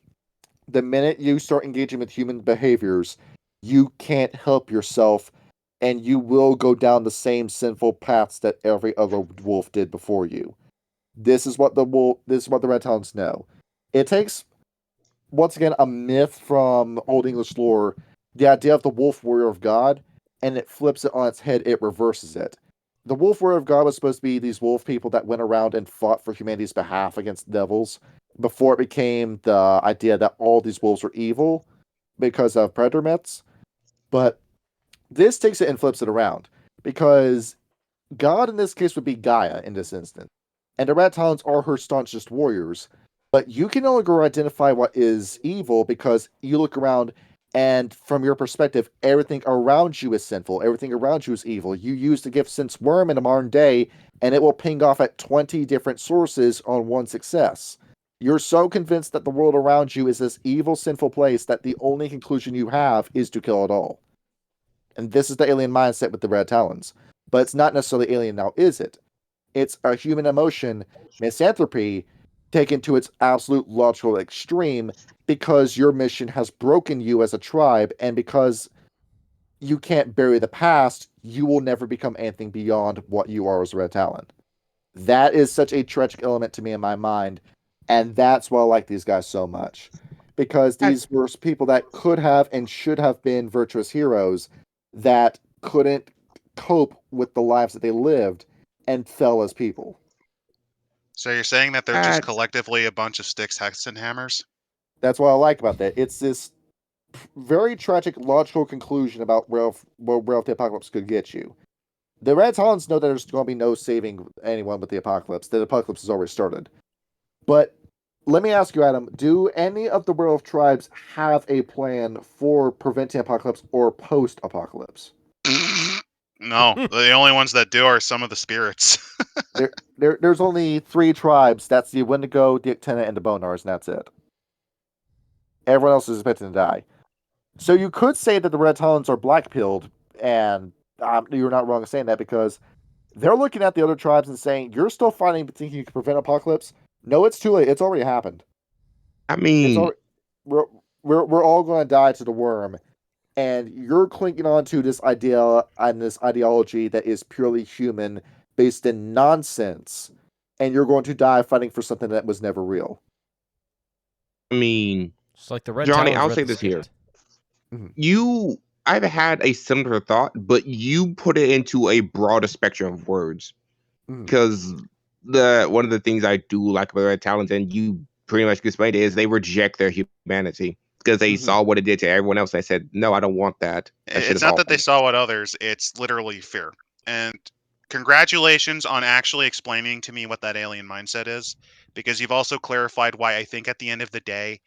the minute you start engaging with human behaviors, you can't help yourself, and you will go down the same sinful paths that every other wolf did before you. This is what the Red Talons know. It takes, once again, a myth from Old English lore, the idea of the wolf warrior of God, and it flips it on its head, it reverses it. the wolf word of God was supposed to be these wolf people that went around and fought for humanity's behalf against devils before it became the idea that all these wolves were evil because of predator myths. But this takes it and flips it around because God in this case would be Gaia in this instance. And the Red Talons are her staunchest warriors. But you can no longer identify what is evil because you look around and from your perspective, everything around you is sinful. Everything around you is evil. You use the gift sense worm in the modern day, and it will ping off at 20 different sources on one success. You're so convinced that the world around you is this evil, sinful place that the only conclusion you have is to kill it all. And this is the alien mindset with the Red Talons. But it's not necessarily alien now, is it? It's a human emotion, misanthropy, taken to its absolute logical extreme because your mission has broken you as a tribe, and because you can't bury the past, you will never become anything beyond what you are as a Red Talon. That is such a tragic element to me in my mind, and that's why I like these guys so much. Because these were people that could have and should have been virtuous heroes that couldn't cope with the lives that they lived and fell as people. So you're saying that they're just collectively a bunch of sticks, hexes, and hammers? That's what I like about that. It's this very tragic logical conclusion about where the apocalypse could get you. The Red Talons know that there's going to be no saving anyone with the apocalypse. The apocalypse has already started. But let me ask you, Adam, do any of the werewolf tribes have a plan for preventing apocalypse or post-apocalypse? No, the only ones that do are some of the spirits. There's only 3 tribes. That's the Wendigo, the Ictena, and the Bonars, and that's it. Everyone else is expected to die. So you could say that the Red Talons are black-pilled, and you're not wrong in saying that because they're looking at the other tribes and saying, you're still fighting but thinking you can prevent apocalypse? No, it's too late. It's already happened. I mean, we're all going to die to the worm, and you're clinging on to this idea and this ideology that is purely human, based in nonsense, and you're going to die fighting for something that was never real. I mean, It's like the Red Johnny, Talons I'll read say the this here. script. I've had a similar thought, but you put it into a broader spectrum of words. Because one of the things I do like about Red Talons, and you pretty much explained it, is they reject their humanity. Because they saw what it did to everyone else. They said, no, I don't want that. It's not that they saw what others, it's literally fear. And congratulations on actually explaining to me what that alien mindset is, because you've also clarified why I think at the end of the day,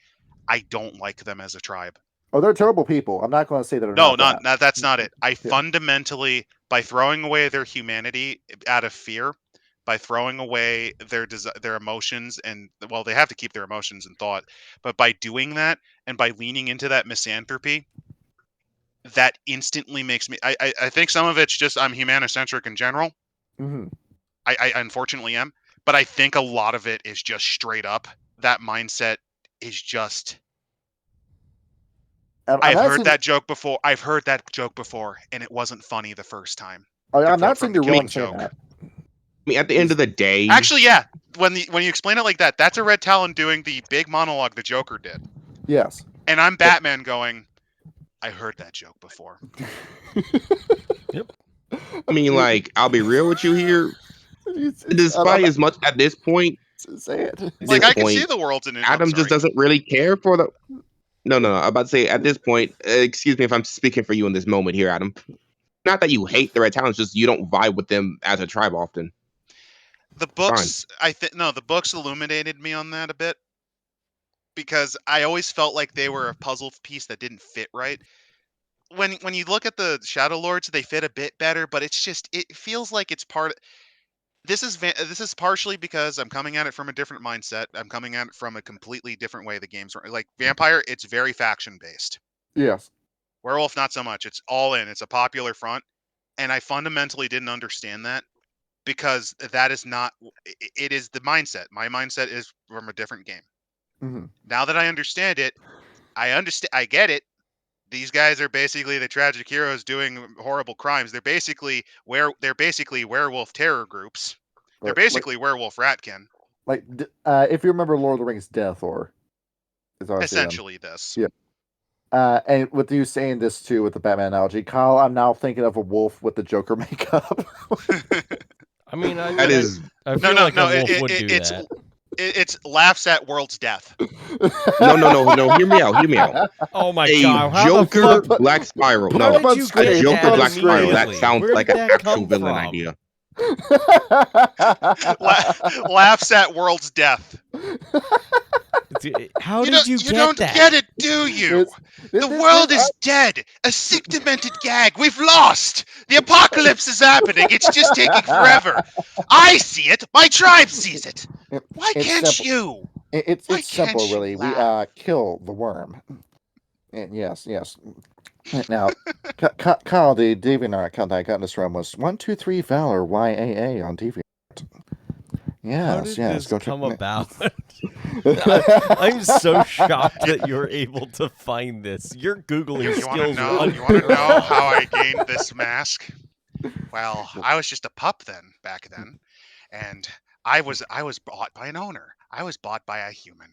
I don't like them as a tribe. Oh, they're terrible people. I'm not going to say that they're No, not that. that's not it. I fundamentally, by throwing away their humanity out of fear, by throwing away their emotions, and well, they have to keep their emotions and thought, but by doing that and by leaning into that misanthropy, that instantly makes me. I think some of it's just I'm humanocentric in general. I unfortunately am, but I think a lot of it is just straight up that mindset is just. I've heard that joke before. And it wasn't funny the first time. I'm not saying you're wrong saying that. I mean, at the end of the day, actually, yeah. When you explain it like that, that's a Red Talon doing the big monologue the Joker did. Yes. And I'm Batman going, I heard that joke before. Yep. I mean, like, I'll be real with you here. Despite as much at this point, say it. Like, I can see the world's in it. Adam just doesn't really care for the. No. I'm about to say at this point, excuse me if I'm speaking for you in this moment here, Adam. Not that you hate the Red Talons, just you don't vibe with them as a tribe often. The books, the books illuminated me on that a bit, because I always felt like they were a puzzle piece that didn't fit right. When you look at the Shadow Lords, they fit a bit better, but it feels like it's part. This is partially because I'm coming at it from a different mindset. I'm coming at it from a completely different way the games are. Like Vampire, it's very faction based. Yes. Werewolf, not so much. It's all in. It's a popular front, and I fundamentally didn't understand that, because that is not. It is the mindset. My mindset is from a different game. Now that I understand it, I get it. These guys are basically the tragic heroes doing horrible crimes. They're basically werewolf terror groups. They're basically werewolf ratkin. Like if you remember Lord of the Rings Denethor, Essentially this. Yeah. And with you saying this too, with the Batman analogy, Kyle, I'm now thinking of a wolf with the Joker makeup. I mean, That I is feel like a wolf would do it's that. it's laughs at world's death. no. Hear me out. Oh my A god! How the Joker fuck? Black Spiral. Put How No, him on did you screen. a get Joker that Black Spiral. That immediately? sounds Where like did an that actual come villain from? idea. Laughs at world's death. How did you get don't that? get it, do you? The world is dead. A sick, demented gag. We've lost. The apocalypse is happening. It's just taking forever. I see it. My tribe sees it. Why It's can't simple. you? It's Why simple, can't you really. We laugh? kill the worm. And yes. Now, Kyle, the DeviantArt account I got in this room was 123 Valor YAA on DeviantArt. How did Yes. this come about? I'm so shocked that you're able to find this. Your googling You skills are want to know how I gained this mask? Well, I was just a pup back then, and I was bought by an owner. I was bought by a human,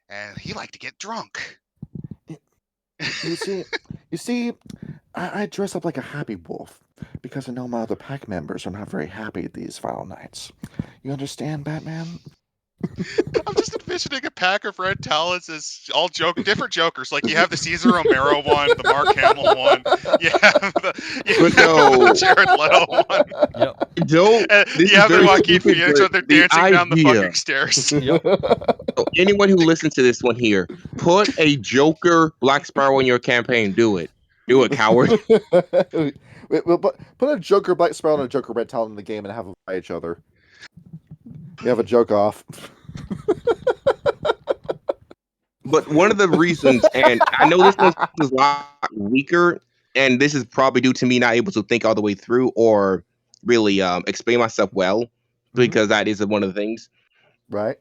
and he liked to get drunk. You see, I dress up like a happy wolf because I know my other pack members are not very happy these foul nights. You understand, Batman? I'm just envisioning a pack of Red Talons as all different Jokers. Like you have the Caesar Romero one, the Mark Hamill one, you have the Jared Leto one. Yep. You have the Joaquin Phoenix where they're dancing down the fucking stairs. Yep. So anyone who listens to this one here, put a Joker Black Spiral in your campaign. Do it, coward. We'll put a Joker Black Spiral and a Joker Red Talon in the game and have them fight each other. You have a joke off. But one of the reasons, and I know this one's a lot weaker, and this is probably due to me not able to think all the way through or really explain myself well, because that is one of the things. Right.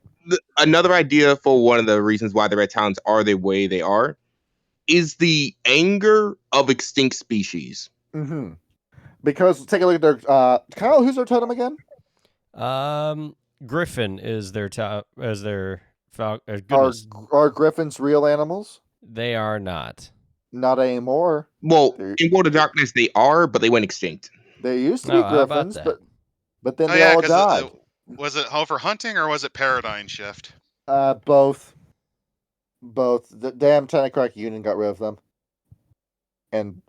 Another idea for one of the reasons why the Red Talons are the way they are is the anger of extinct species. Mm-hmm. Because take a look at their Kyle. Who's their totem again? Griffin is their goodness. Are griffins real animals? They are not. Not anymore. Well, in World of Darkness, they are, but they went extinct. They used to be griffins, but then they all died. Was it over hunting or was it paradigm shift? Both. The damn Technocratic Union got rid of them. And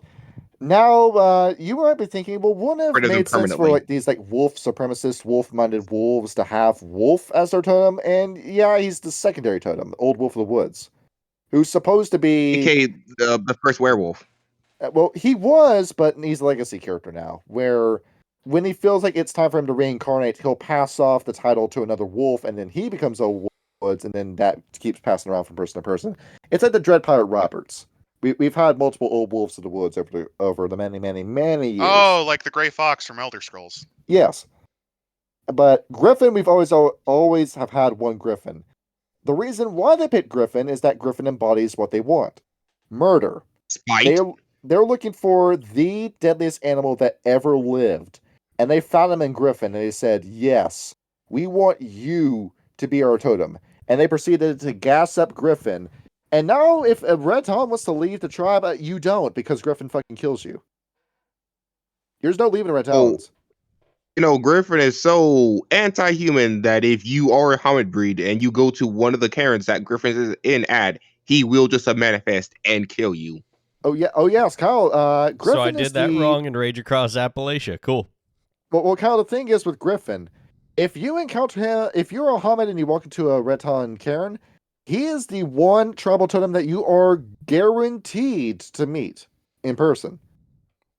now you might be thinking, well, wouldn't it have made sense for like these like wolf supremacist, wolf-minded wolves to have Wolf as their totem? And yeah, he's the secondary totem, Old Wolf of the Woods, who's supposed to be the first werewolf. Well, he was, but he's a legacy character now, where when he feels like it's time for him to reincarnate, he'll pass off the title to another wolf, and then he becomes Old Wolf of the Woods, and then that keeps passing around from person to person. It's like the Dread Pirate Roberts. We've had multiple Old Wolves of the Woods over the many years. Oh, like the Gray Fox from Elder Scrolls. Yes. But Griffin, we've always have had one Griffin. The reason why they picked Griffin is that Griffin embodies what they want. Murder. Spite. They're looking for the deadliest animal that ever lived. And they found him in Griffin, and they said, yes, we want you to be our totem. And they proceeded to gas up Griffin. And now, if a Red Talon wants to leave the tribe, you don't, because Griffin fucking kills you. There's no leaving Red Talons. Griffin is so anti-human that if you are a Hamid breed and you go to one of the cairns that Griffin is in he will just manifest and kill you. Oh yes, Kyle. Griffin. So I did that wrong in Rage Across Appalachia. Cool. Well, Kyle, the thing is with Griffin, if you encounter him, if you're a Hamid and you walk into a Red Talon cairn, he is the one tribal totem that you are guaranteed to meet in person.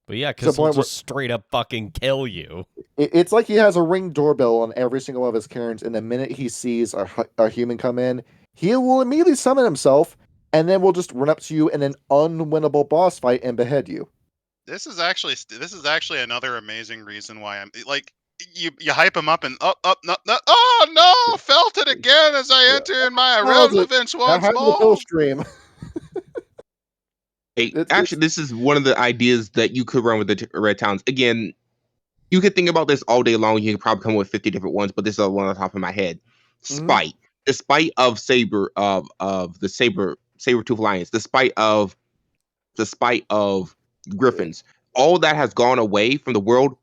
But yeah, because he'll just straight up fucking kill you. It's like he has a ring doorbell on every single one of his cairns, and the minute he sees a human come in, he will immediately summon himself, and then we'll just run up to you in an unwinnable boss fight and behead you. This is actually another amazing reason why I'm like you hype him up and no, felt it again as I enter in my relevance once more. Stream. Hey, actually, this is one of the ideas that you could run with the Red Talons. Again, you could think about this all day long. You could probably come up with 50 different ones, but this is one on the top of my head. Spite. The spite of the Saber-Tooth Alliance. The spite of despite of griffins. All that has gone away from the world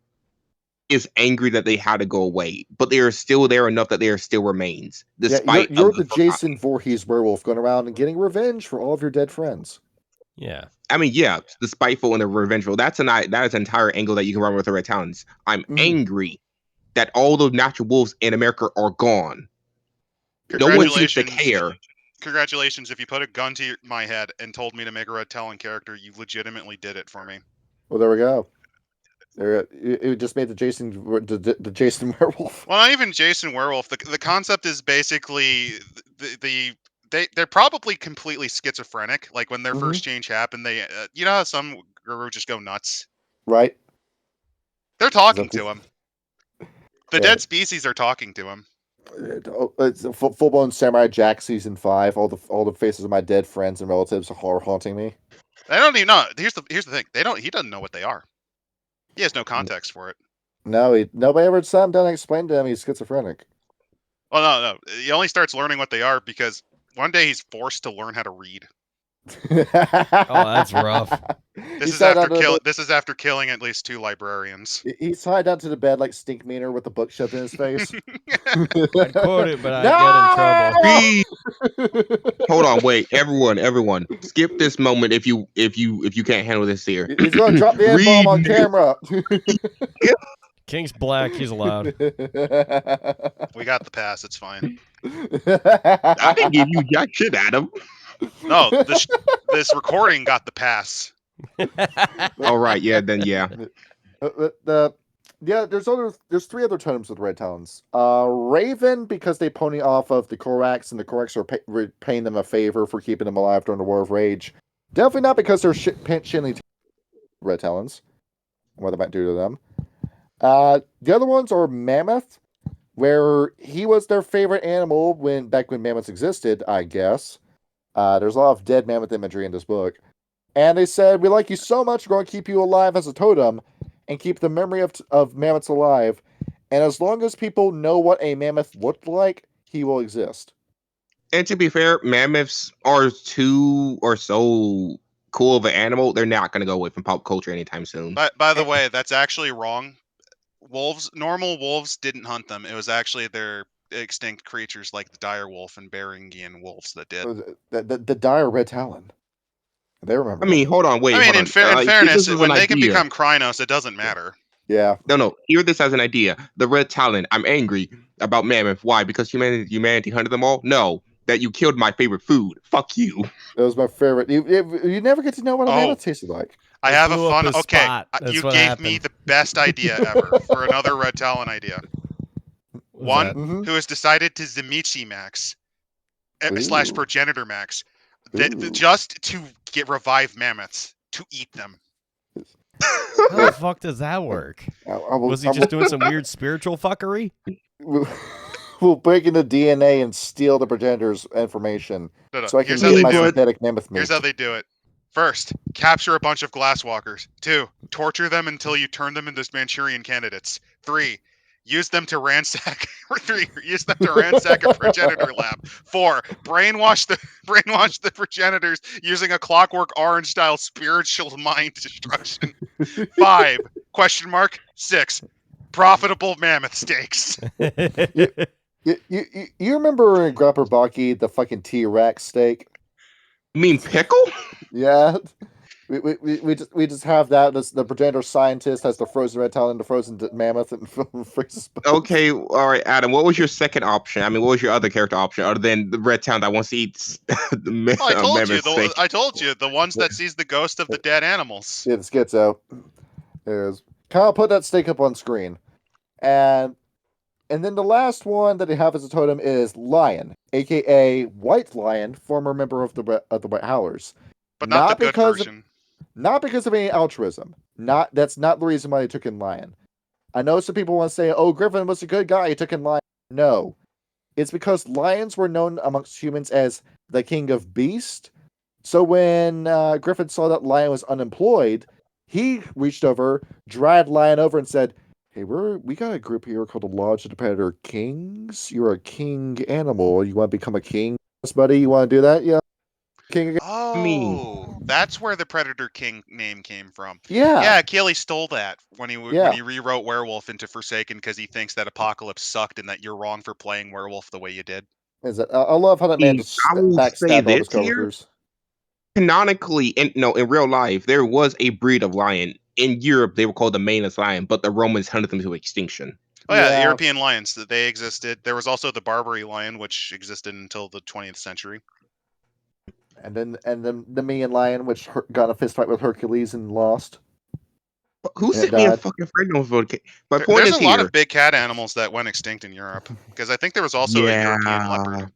is angry that they had to go away, but they are still there enough that there still remains. Despite you're the Jason Voorhees werewolf going around and getting revenge for all of your dead friends. Yeah. I mean, yeah, the spiteful and the revengeful. That is an entire angle that you can run with the Red Talons. I'm angry that all the natural wolves in America are gone. No one seems to care. Congratulations! If you put a gun to my head and told me to make a Red Talon character, you legitimately did it for me. Well, there we go. It just made the Jason werewolf. Well, not even Jason werewolf. The concept is basically they're probably completely schizophrenic. Like when their first change happened, they you know how some guru just go nuts, right? They're talking to him. The dead species are talking to him. It's a full-blown Samurai Jack season 5. All the faces of my dead friends and relatives are haunting me. They don't even know. Here's the thing. He doesn't know what they are. He has no context for it. No, nobody ever sat him down and explained to him he's schizophrenic. Well, no. He only starts learning what they are because one day he's forced to learn how to read. Oh, that's rough. This is after killing at least 2 librarians. He's tied down to the bed like Stink Meaner with the book shoved in his face. I'd quote it, but I'd get in trouble. Hold on, wait, everyone, skip this moment if you can't handle this here. He's gonna drop the N-bomb on camera. King's black. He's allowed. We got the pass. It's fine. I didn't give you jack shit, Adam. No, this recording got the pass. All right, yeah, then yeah. There's 3 other totems with Red Talons. Raven, because they pony off of the Koraks, and the Koraks are paying them a favor for keeping them alive during the War of Rage. Definitely not because they're shinly Red Talons. What they might do to them. The other ones are Mammoth, where he was their favorite animal back when mammoths existed, I guess. There's a lot of dead mammoth imagery in this book. And they said, we like you so much, we're going to keep you alive as a totem and keep the memory of mammoths alive. And as long as people know what a mammoth looked like, he will exist. And to be fair, mammoths are too or so cool of an animal. They're not going to go away from pop culture anytime soon. By the way, that's actually wrong. Normal wolves didn't hunt them. It was actually their extinct creatures like the dire wolf and Beringian wolves that did. The dire Red Talon. They remember. I mean, hold on, wait. In fairness, when they can become Krynos, it doesn't matter. Yeah. No. Hear this as an idea. The Red Talon. I'm angry about mammoth. Why? Because humanity hunted them all? No. That you killed my favorite food. Fuck you. It was my favorite. You never get to know what a mammoth tasted like. I have a fun. Okay, you gave me the best idea ever for another Red Talon idea. One who has decided to Zimichi Max / Progenitor Max, just to revive mammoths to eat them. How the fuck does that work? Was he just doing some weird spiritual fuckery? We'll break into DNA and steal the progenitor's information. No. So I can get my synthetic mammoth meat. Here's how they do it. First, capture a bunch of glasswalkers. 2, torture them until you turn them into Manchurian candidates. 3, use them to ransack. Use them to ransack a progenitor lab. 4, brainwash the progenitors using a Clockwork Orange style spiritual mind destruction. 5, ? 6, profitable mammoth steaks. You remember in Grapper Baki the fucking T-Rex steak? You mean pickle? Yeah. We just have that. The progenitor scientist has the frozen Red Talon, the frozen mammoth, and freezes. Okay, all right, Adam. What was your second option? I mean, what was your other character option other than the Red Talon that wants to eat the mammoth steak? I told you the ones that sees the ghost of the dead animals. Yeah, the schizo. There's Kyle. Put that steak up on screen, and then the last one that they have as a totem is Lion, aka White Lion, former member of the White Howlers. But not the good version. Not because of any altruism. That's not the reason why they took in Lion. I know some people want to say, "Oh, Griffin was a good guy. He took in Lion." No, it's because lions were known amongst humans as the king of beasts. So when Griffin saw that Lion was unemployed, he reached over, dragged Lion over, and said, "Hey, we got a group here called the Lodge of the Predator Kings. You're a king animal. You want to become a king, buddy? You want to do that? Yeah." King. Oh, that's where the Predator King name came from. Yeah. Yeah, Keeley stole that when he Yeah. rewrote Werewolf into Forsaken because he thinks that Apocalypse sucked and that you're wrong for playing Werewolf the way you did. Is it? I love how that man just I will say backstabbed all his this here. coworkers. Canonically, in real life, there was a breed of lion. In Europe, they were called the Manus lion, but the Romans hunted them to extinction. Oh yeah, the Yeah. European lions, they existed. There was also the Barbary lion, which existed until the 20th century. And then the Nemean lion, which got in a fist fight with Hercules and lost. Who And it sent me a died. fucking friend on vote? My point There's is a lot here. of big cat animals that went extinct in Europe because I think there was also a European leopard.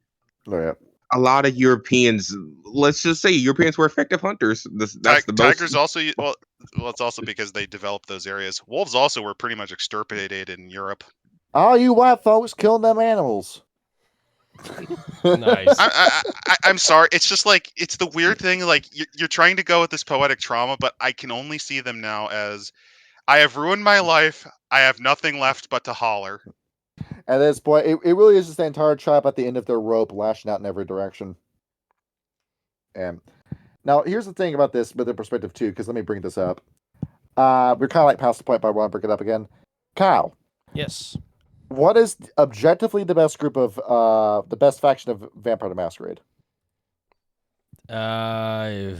Oh, yeah. A lot of Europeans, let's just say Europeans were effective hunters. That's the most. Tigers also, well, it's also because they developed those areas. Wolves also were pretty much extirpated in Europe. All you white folks killing them animals. Nice. I'm sorry. It's just like, it's the weird thing. Like, you're trying to go with this poetic trauma, but I can only see them now as, I have ruined my life. I have nothing left but to holler. At this point, it really is just the entire tribe at the end of their rope lashing out in every direction. And now, here's the thing about this, with the perspective too, because let me bring this up. We're kind of like past the point, but I want to bring it up again. Kyle, Yes. what is objectively the best group of the best faction of Vampire the Masquerade?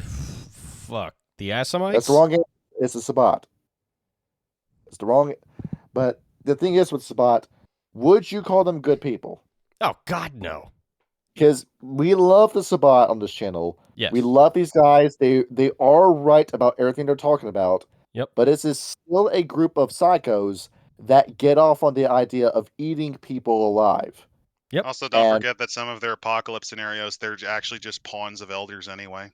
Fuck. The Assamites? That's the wrong answer. It's the Sabbat. It's the wrong. But the thing is with Sabbat, would you call them good people? Oh, God, no. Because we love the Sabbat on this channel. Yes. We love these guys. They are right about everything they're talking about. Yep. But it's still a group of psychos that get off on the idea of eating people alive. Yep. Also, don't forget that some of their apocalypse scenarios, they're actually just pawns of elders anyway.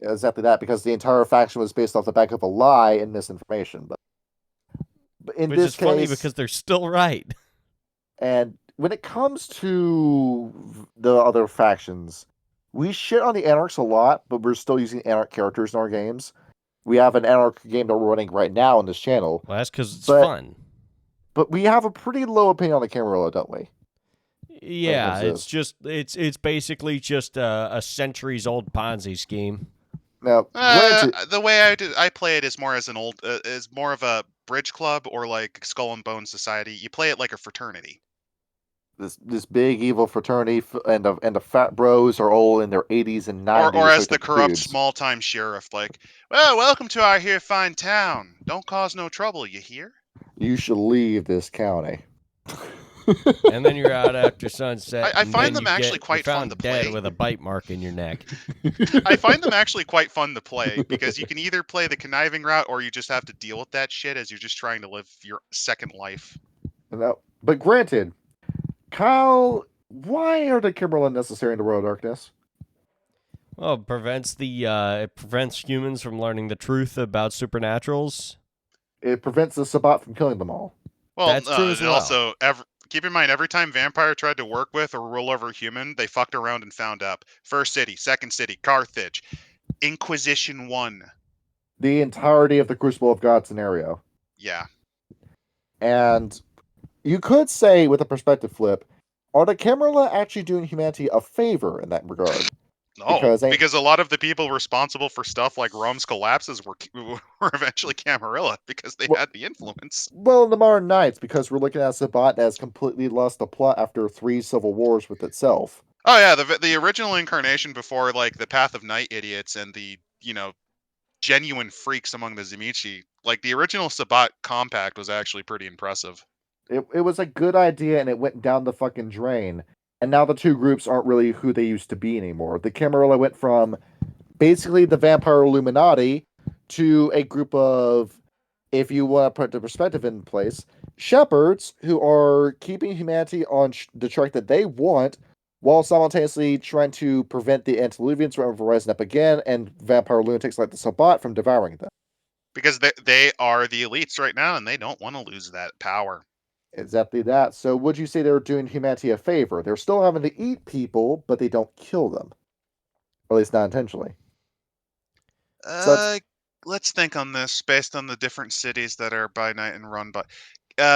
Exactly that, because the entire faction was based off the back of a lie and misinformation. But in Which this is funny case, because they're still right. and when it comes to the other factions, we shit on the Anarchs a lot, but we're still using Anarch characters in our games. We have an Anarch game that we're running right now on this channel. Well, that's because it's But- fun. But we have a pretty low opinion on the Camarilla, don't we? Yeah, comes it's basically just a centuries old Ponzi scheme. Now, granted, The way I play it is more as is more of a bridge club or like Skull and Bone Society. You play it like a fraternity. this big evil fraternity and the fat bros are all in their 80s and 90s. Or as like the corrupt dudes. small-time sheriff, like, well, welcome to our here fine town. Don't cause no trouble, you hear? You should leave this county. And then you're out after sunset. I and find then them you actually get- quite you're fun found to dead play. with a bite mark in your neck. I find them actually quite fun to play because you can either play the conniving route or you just have to deal with that shit as you're just trying to live your second life. No, but granted, Kyle, why are the Camarilla necessary in the World of Darkness? Well, it prevents humans from learning the truth about supernaturals. It prevents the Sabbat from killing them all. Well, That's true as well. also, keep in mind, every time Vampire tried to work with or rule over a human, they fucked around and found up. First city, second city, Carthage, Inquisition 1. The entirety of the Crucible of God scenario. Yeah. And you could say, with a perspective flip, are the Camarilla actually doing humanity a favor in that regard? No, Because because a lot of the people responsible for stuff like Rome's collapses were eventually Camarilla because they had the influence. Well, in the Modern Knights, because we're looking at Sabbat that has completely lost the plot after 3 civil wars with itself. Oh yeah, the original incarnation before like the Path of Night idiots and the genuine freaks among the Zimichi. Like the original Sabbat compact was actually pretty impressive. It was a good idea and it went down the fucking drain. And now the two groups aren't really who they used to be anymore. The Camarilla went from basically the Vampire Illuminati to a group of, if you want to put the perspective in place, shepherds who are keeping humanity on the track that they want while simultaneously trying to prevent the Antediluvians from rising up again and vampire lunatics like the Sabbat from devouring them. Because they are the elites right now and they don't want to lose that power. Exactly that. So would you say they're doing humanity a favor? They're still having to eat people, but they don't kill them. Or at least not intentionally. Let's think on this based on the different cities that are by night and run by.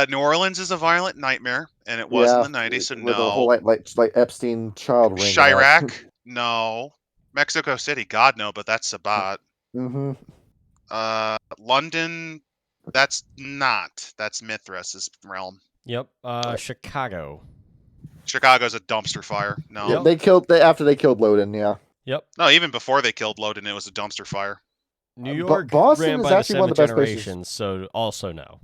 New Orleans is a violent nightmare, and it was in the 90s, so with the whole no. like Epstein child ring. Chirac, no. Mexico City, God no, but that's Sabat. Mm-hmm. London, that's not. That's Mithras' realm. Yep. Chicago. Chicago's a dumpster fire. No. Yeah, they killed after they killed Loden. Yeah. Yep. No, even before they killed Loden, it was a dumpster fire. New York Boston ran is by the actually one of seventh the best places. generation, so also no.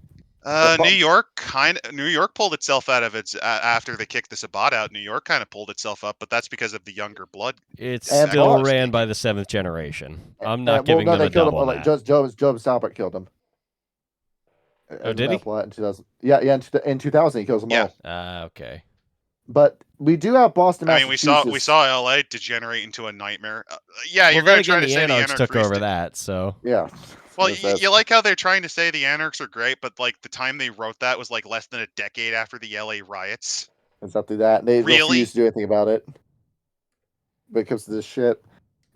New York pulled itself out of its after they kicked the Sabat out. New York kind of pulled itself up, but that's because of the younger blood. It's And still Boston. ran by the seventh generation. I'm not giving them they a killed double. him. Like Job Salbert killed him. Oh, did he? In 2000. Yeah, in 2000 he kills them all. Okay. But we do have Boston, I mean, Massachusetts. we saw LA degenerate into a nightmare. Yeah, you're Well, gonna try to the say Anarchs the took Anarchs over that, so. Yeah. Well, you like how they're trying to say the Anarchs are great, but like the time they wrote that was like less than a decade after the LA riots. It's up to that. They Really? refuse to do anything about it because of this shit.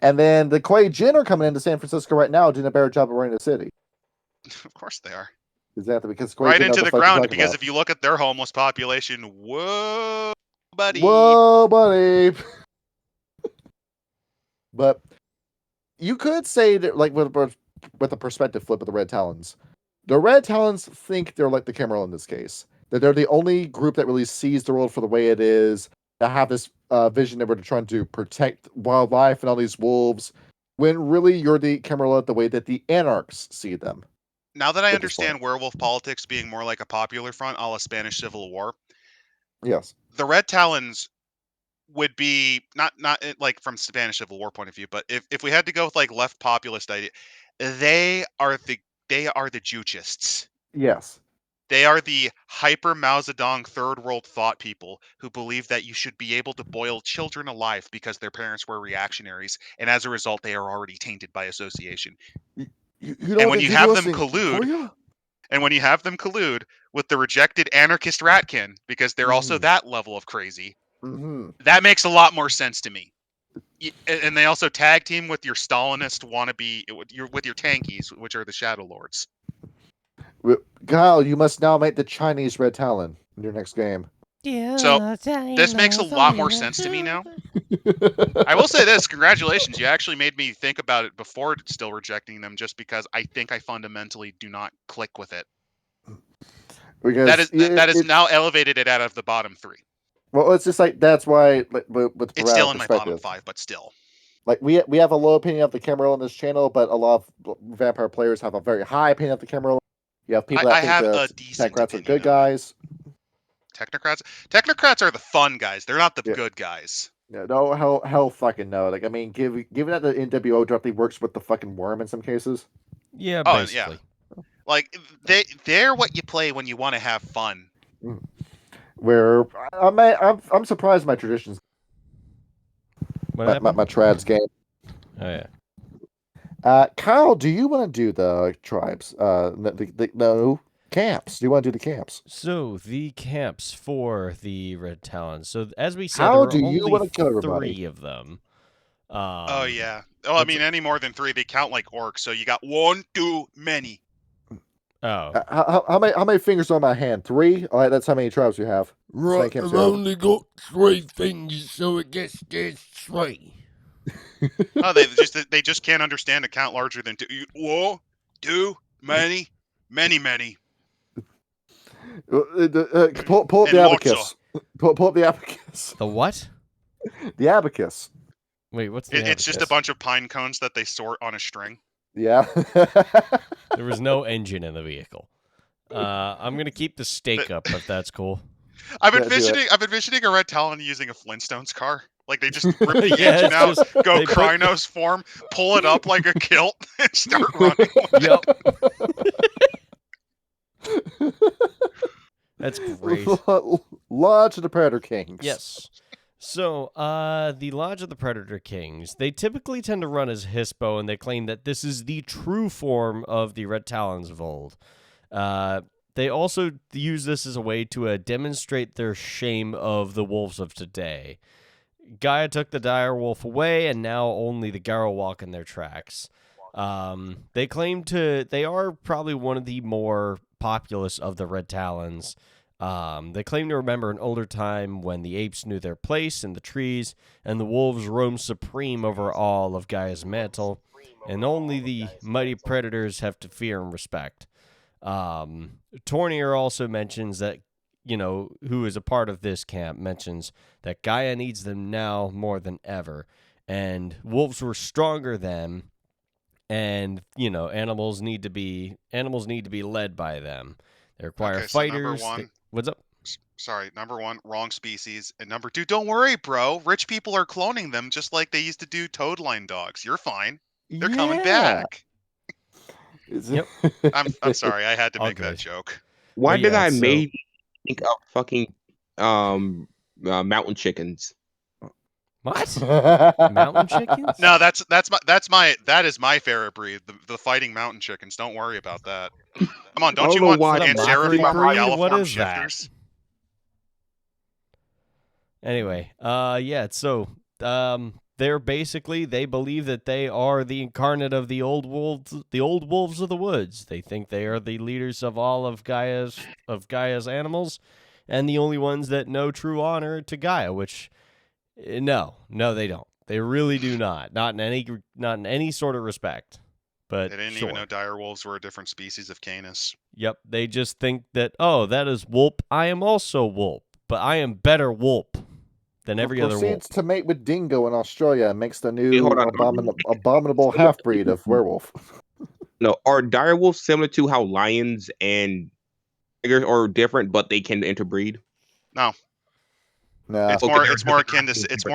And then the Kuei Jin are coming into San Francisco right now doing a better job of running the city. Of course they are. Exactly, because Right into the ground, because if you look at their homeless population, whoa, buddy. Whoa, buddy. But you could say that, like, with a perspective flip of the Red Talons, the Red Talons think they're like the Cameron in this case. That they're the only group that really sees the world for the way it is, that have this vision that we're trying to protect wildlife and all these wolves, when really you're the Cameron the way that the Anarchs see them. Now that I understand werewolf politics being more like a popular front a la Spanish Civil War, yes, the Red Talons would be not like from Spanish Civil War point of view, but if we had to go with like left populist idea, they are the Juchists. Yes. They are the hyper Mao Zedong third world thought people who believe that you should be able to boil children alive because their parents were reactionaries, and as a result, they are already tainted by association. And when you have them collude, with the rejected anarchist Ratkin, because they're also that level of crazy, that makes a lot more sense to me. And they also tag team with your Stalinist wannabe, with your tankies, which are the Shadow Lords. Kyle, you must now make the Chinese Red Talon in your next game. So this makes a lot more sense to me now. I will say this: congratulations, you actually made me think about it before still rejecting them, just because I think I fundamentally do not click with it. Because that is now elevated it out of the bottom 3. Well, it's just like that's why with it's still in my bottom 5, but still. Like we have a low opinion of the Cameron on this channel, but a lot of vampire players have a very high opinion of the Cameron. You have people that think the Technocrats are good guys. Technocrats are the fun guys. They're not the good guys. Yeah, no, hell fucking no. Like, I mean, given that the NWO directly works with the fucking worm in some cases. Yeah, basically. Yeah. Like, they're what you play when you want to have fun. Where I'm surprised my traditions. My trads game. Oh yeah. Kyle, do you want to do the tribes? No camps. Do you want to do the camps? So the camps for the Red Talons. So as we said, how there do are you only want to kill everybody? 3 of them. Oh yeah. Oh, I mean, any more than 3, they count like orcs. So you got 1 too many. Oh. How many fingers on my hand? 3. All right, that's how many tribes you have. Right, I've only got 3 fingers, so I guess there's 3. Oh, they just can't understand a count larger than 2. Whoa, too many. Pull up the abacus. Pull up the abacus. The what? The abacus. Wait, what's the abacus? It's just a bunch of pine cones that they sort on a string. Yeah. There was no engine in the vehicle. I'm gonna keep the stake up if that's cool. I'm envisioning a Red Talon using a Flintstones car. Like they just rip the engine out, go Krynos form, pull it up like a kilt, and start running. Yep. That's great. Lodge of the Predator Kings. Yes. So, the Lodge of the Predator Kings, they typically tend to run as Hispo, and they claim that this is the true form of the Red Talons of old. They also use this as a way to demonstrate their shame of the wolves of today. Gaia took the dire wolf away, and now only the Garrow walk in their tracks. They are probably one of the more populous of the Red Talons. They claim to remember an older time when the apes knew their place in the trees, and the wolves roamed supreme over all of Gaia's mantle, and only the mighty predators have to fear and respect. Tornier also mentions that, who is a part of this camp, mentions that Gaia needs them now more than ever, and wolves were stronger then, and, animals need to be led by them. They require Okay, so fighters. number one, What's up? sorry, number one, wrong species, and number two, don't worry, bro. Rich people are cloning them just like they used to do toadline dogs. You're fine. They're coming back. Yep. I'm sorry, I had to All make that good. joke. Why But did yeah, I so- make think of fucking mountain chickens? What? Mountain chickens? No, that is my favorite breed, the fighting mountain chickens. Don't worry about that. Come on, don't I you don't know want why Is that a mockery Anseriform or breed? What Galliform is that? shifters? Anyway, so they're basically, they believe that they are the incarnate of the old wolves of the woods. They think they are the leaders of all of Gaia's animals, and the only ones that know true honor to Gaia, which no, they don't. They really do not. Not in any sort of respect. But They didn't sure. even know dire wolves were a different species of Canis. Yep, they just think that, oh, that is Wolp. I am also Wolp, but I am better Wolp than every other Wolp. Proceeds to mate with Dingo in Australia and makes the Hey, new hold on. abominable half-breed of werewolf. No, are dire wolves similar to how lions and tigers are different, but they can interbreed? Nah. It's Okay, more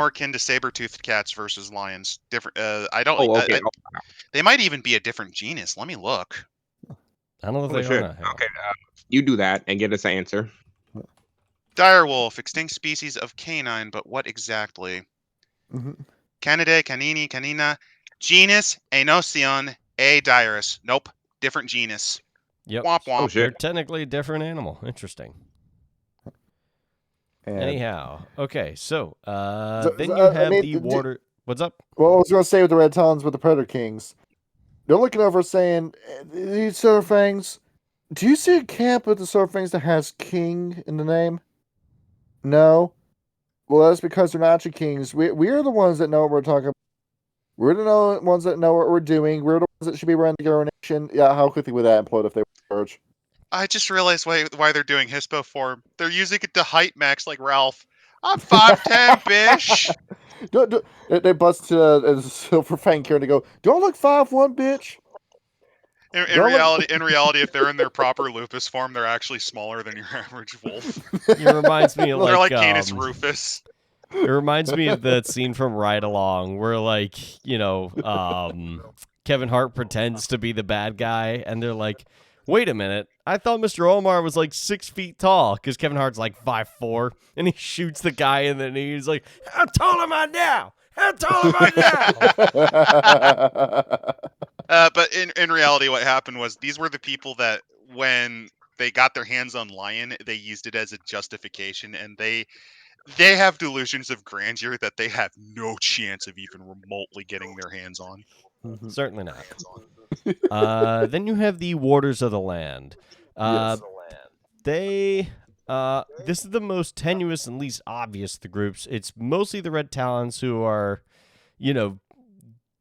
akin to saber-toothed cats versus lions. Different. I don't. Oh, okay. They might even be a different genus. Let me look. I don't know if Holy they shit. are. Okay, you do that and get us an answer. Direwolf, extinct species of canine, but what exactly? Mhm. Canidae, canini, canina. Genus, Anocion, A. dirus. Nope, different genus. Yep. Womp womp. Oh, shit. They're technically a different animal. Interesting. And, Anyhow, okay, so So- then so, you I have mean, the d- d- water. What's up? well, I was going to say with the Red Talons with the Predator Kings, they're looking over saying, these Surfangs, do you see a camp with the Surfangs that has King in the name? No? Well, that's because they're not actually kings. We're the ones that know what we're talking about. We're the ones that know what we're doing. We're the ones that should be running the nation. Yeah, how quickly would that implode if they were purged? I just realized why they're doing Hispo form. They're using it to height max like Ralph. I'm 5'10", bish. They bust to a Silver Fang here and they go, do I look 5'1", bitch? In Don't look- reality, if they're in their proper lupus form, they're actually smaller than your average wolf. It reminds me of They're like like Canis rufus. it reminds me of that scene from Ride Along where like, Kevin Hart pretends to be the bad guy and they're like, wait a minute, I thought Mr. Omar was like 6 feet tall because Kevin Hart's like 5'4", and he shoots the guy in the knee. He's like, how tall am I now? How tall am I now? But in reality, what happened was these were the people that when they got their hands on Lion, they used it as a justification, and they have delusions of grandeur that they have no chance of even remotely getting their hands on. Certainly not. Then you have the Warders of the Land. Yes. They this is the most tenuous and least obvious of the groups. It's mostly the Red Talons who are,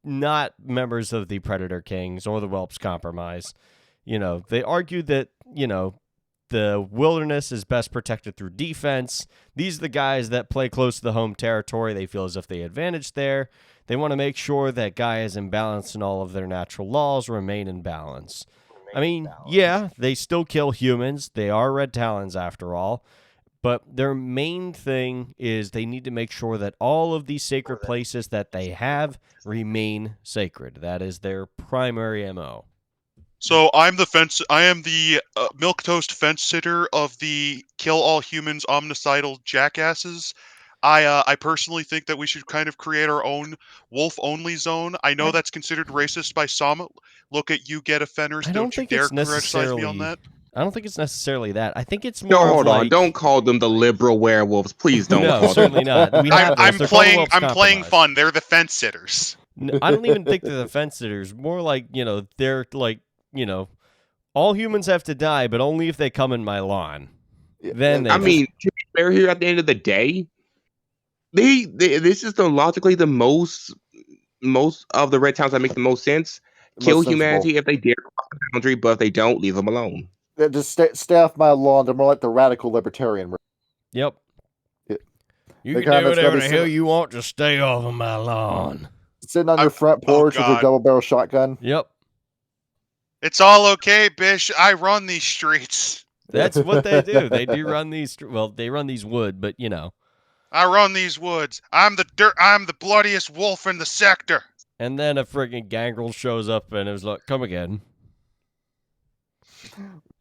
not members of the Predator Kings or the Whelps Compromise. They argue that, the wilderness is best protected through defense. These are the guys that play close to the home territory. They feel as if they advantage there. They want to make sure that Gaia is in balance and all of their natural laws remain in balance. I mean, yeah, they still kill humans. They are Red Talons after all. But their main thing is they need to make sure that all of these sacred places that they have remain sacred. That is their primary MO. So I am the milquetoast fence sitter of the kill all humans omnicidal jackasses. I personally think that we should kind of create our own wolf only zone. I know that's considered racist by some. Look at you, get offenders. I Don't you dare criticize me on that. I don't think it's necessarily that. I think it's more. No, of hold on. like- Don't call them the liberal werewolves. Please don't No, call them. certainly not. We have those. I'm They're called playing Whelps playing Compromise. fun. They're the fence sitters. I don't even think they're the fence sitters. More like, they're like, all humans have to die, but only if they come in my lawn. Then they I mean, to be fair here, at the end of the day, this is logically the most of the Red Towns that make the most sense. Kill Most sensible. humanity if they dare cross the boundary, but if they don't, leave them alone. Just stay off my lawn. They're more like the radical libertarian. Yep. Yeah. You The can do comments whatever gotta the be hell you want, just stay off of my lawn. Sitting on your front porch with your God. double barrel shotgun. Yep. It's all okay, Bish. I run these streets. That's what they do. They do run these. Well, they run these wood, but you know. I run these woods. I'm the bloodiest wolf in the sector. And then a friggin' gangrel shows up and is like, "Come again."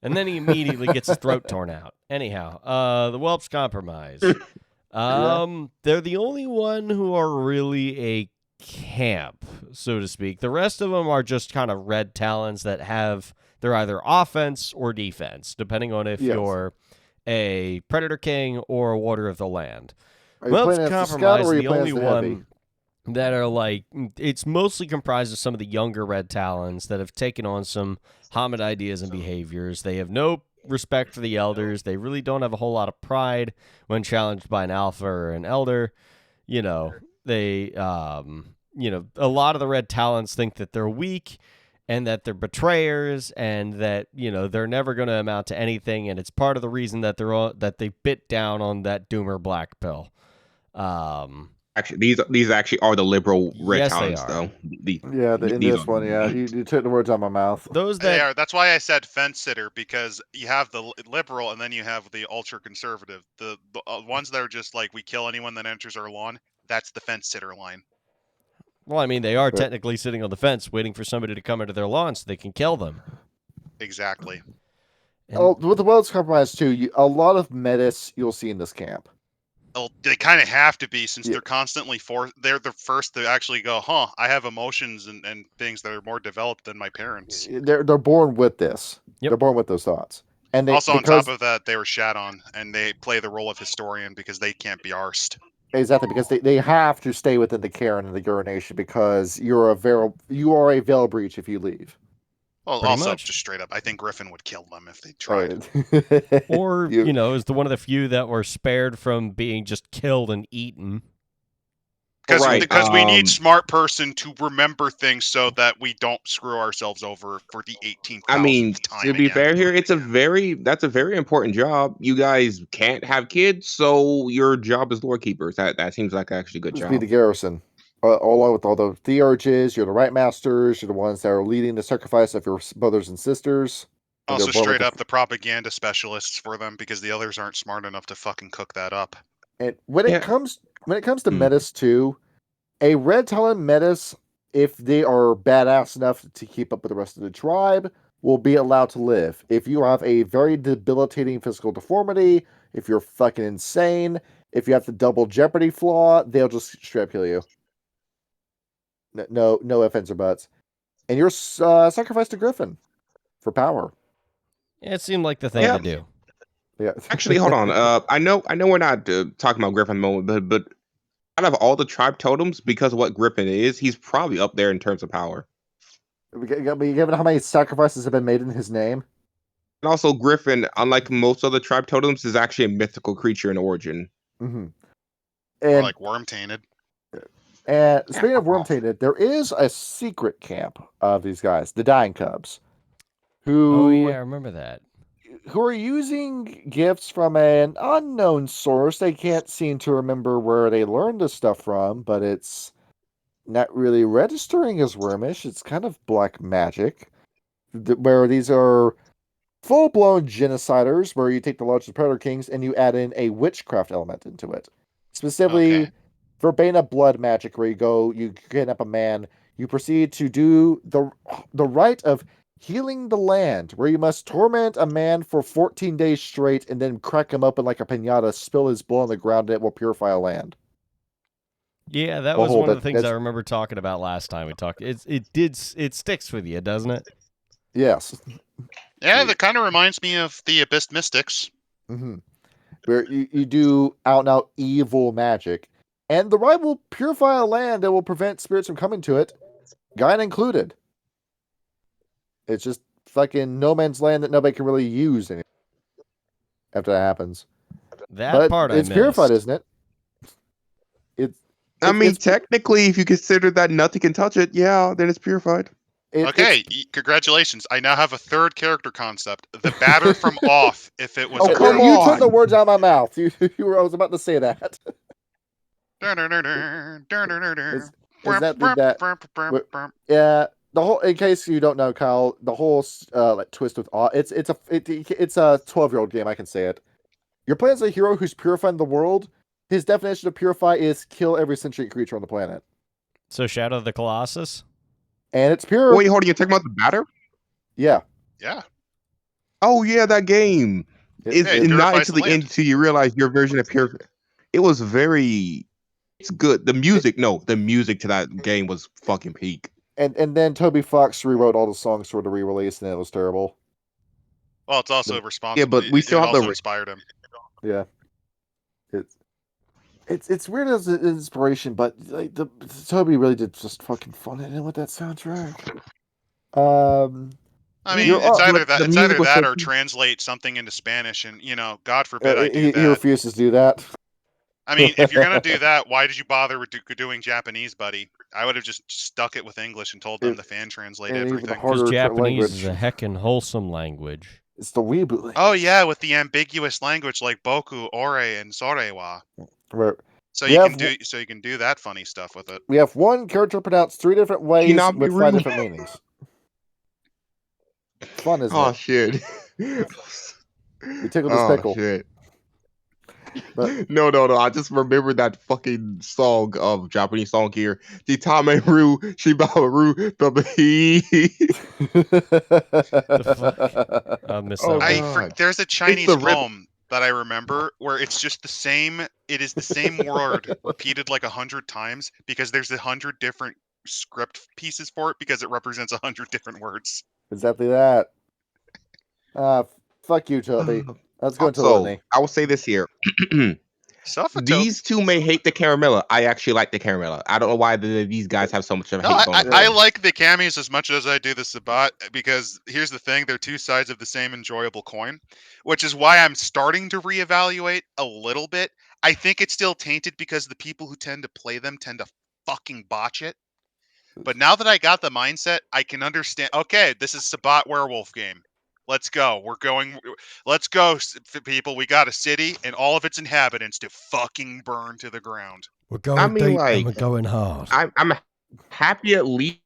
And then he immediately gets his throat torn out. Anyhow, the whelps compromise. They're the only one who are really a camp, so to speak. The rest of them are just kind of Red Talons that they're either offense or defense, depending on if you're a Predator King or a Warder of the Land. Whelps compromise is the only one that are like, it's mostly comprised of some of the younger Red Talons that have taken on some Hamid ideas and behaviors. They have no respect for the elders. They really don't have a whole lot of pride when challenged by an alpha or an elder. You know, they, a lot of the Red Talons think that they're weak and that they're betrayers and that, they're never going to amount to anything. And it's part of the reason that that they bit down on that Doomer black pill. Actually, these actually are the liberal Red Talons, though. In this one, you took the words out of my mouth. They are. That's why I said fence sitter, because you have the liberal and then you have the ultra conservative. The ones that are just like, we kill anyone that enters our lawn. That's the fence sitter line. Well, I mean, they are technically sitting on the fence waiting for somebody to come into their lawn so they can kill them. Exactly. With the Whelps compromise too, a lot of metis you'll see in this camp. Well, they kind of have to be, since they're constantly they're the first to actually go, I have emotions and things that are more developed than my parents. They're born with this. Yep. They're born with those thoughts. And On top of that, they were shat on, and they play the role of historian because they can't be arsed. Exactly, because they have to stay within the Karen and the urination because you are a veil breach if you leave. Well, Pretty also, much. just straight up, I think Griffin would kill them if they tried. Or, is the one of the few that were spared from being just killed and eaten. Because we need smart person to remember things so that we don't screw ourselves over for the 18th time. I mean, to be fair here, that's a very important job. You guys can't have kids, so your job is lore keepers. That seems like actually a good job. Be the garrison. Along with all the theurges, you're the right masters, you're the ones that are leading the sacrifice of your brothers and sisters. Also, straight up, the propaganda specialists for them, because the others aren't smart enough to fucking cook that up. And when it comes to metis too, a Red Talon metis, if they are badass enough to keep up with the rest of the tribe, will be allowed to live. If you have a very debilitating physical deformity, if you're fucking insane, if you have the double jeopardy flaw, they'll just straight up kill you. No ifs, ands, or buts. And you're sacrificed to Griffin for power. Yeah, it seemed like the thing to do. Yeah. Actually, hold on. I know we're not talking about Griffin at the moment, but out of all the tribe totems, because of what Griffin is, he's probably up there in terms of power. Given how many sacrifices have been made in his name. And also, Griffin, unlike most other tribe totems, is actually a mythical creature in origin. Mm-hmm. Or like worm tainted. And speaking of worm tainted, there is a secret camp of these guys, the Dying Cubs, who I remember that. Who are using gifts from an unknown source. They can't seem to remember where they learned this stuff from, but it's not really registering as wormish. It's kind of black magic, where these are full-blown genociders, where you take the largest Predator Kings and you add in a witchcraft element into it. Specifically, verbena blood magic, where you kidnap a man, you proceed to do the rite of healing the land, where you must torment a man for 14 days straight and then crack him open like a piñata, spill his blood on the ground, and it will purify a land. Yeah, that was one of the things I remember talking about last time we talked. It sticks with you, doesn't it? Yes. Yeah, that kind of reminds me of the Abyss Mystics. Mm-hmm. Where you do out-and-out evil magic, and the rite will purify a land that will prevent spirits from coming to it, Gaia included. It's just fucking no man's land that nobody can really use anymore. after that happens. That But part it's I purified, missed. isn't it? I mean, it's- technically, if you consider that nothing can touch it, yeah, then it's purified. Okay, congratulations. I now have a third character concept. The batter from off, if it was Oh, a come You werewolf. took the on. words out of my mouth. I was about to say that. Is that yeah? The whole, in case you don't know, Kyle, the whole like twist with it's a 12-year-old game. I can say it. You're playing as a hero who's purifying the world. His definition of purify is kill every sentient creature on the planet, So Shadow of the Colossus? and it's pure. Wait, hold on. You're talking about the batter? Yeah, Yeah. Oh, yeah, that game. It's it not purifies until the the end land. until you realize your version of pure. It was very. It's good. The music to that game was fucking peak. and then Toby Fox rewrote all the songs for the re-release, and it was terrible. Well, it's also Yeah, responsible. but we still it have the also re- inspired him. Yeah, it's weird as an inspiration, but like Toby really did just fucking fun it in with that soundtrack. I mean, You're it's up. either that, The it's music either was that so or peak. translate something into Spanish, and God forbid I do He that. refuses to do that. I mean, if you're gonna do that, why did you bother with doing Japanese, buddy? I would have just stuck it with English and told them to fan translate and even everything. harder Because Japanese language. is a heckin' wholesome language. It's the weebly language. Oh yeah, with the ambiguous language like boku, ore, and sorewa. Right. So We you have can do that funny stuff with it. We have one character pronounced 3 different ways Kinabiru. with 5 different meanings. Fun, isn't Oh it? shit. You tickled his Oh pickle. shit. But- No. I just remember that fucking song of Japanese song here. The Tameru Shibaru Babi. I missed Oh, that God. one. There's a Chinese the rhythm. poem that I remember where it's just the same. It is the same word repeated like 100 times because there's 100 different script pieces for it because it represents 100 different words. Exactly that. Fuck you, Toby. Let's go into So, Litany. I will say this here. These two may hate the Caramella. I actually like the Caramella. I don't know why these guys have so much of a No, hate on it. I like the camis as much as I do the Sabat because here's the thing: they're two sides of the same enjoyable coin, which is why I'm starting to reevaluate a little bit. I think it's still tainted because the people who tend to play them tend to fucking botch it. But now that I got the mindset, I can understand. Okay, this is Sabat Werewolf game. Let's go. Let's go, people. We got a city and all of its inhabitants to fucking burn to the ground. We're going mean, deep like, and we're going hard. I'm happy at least.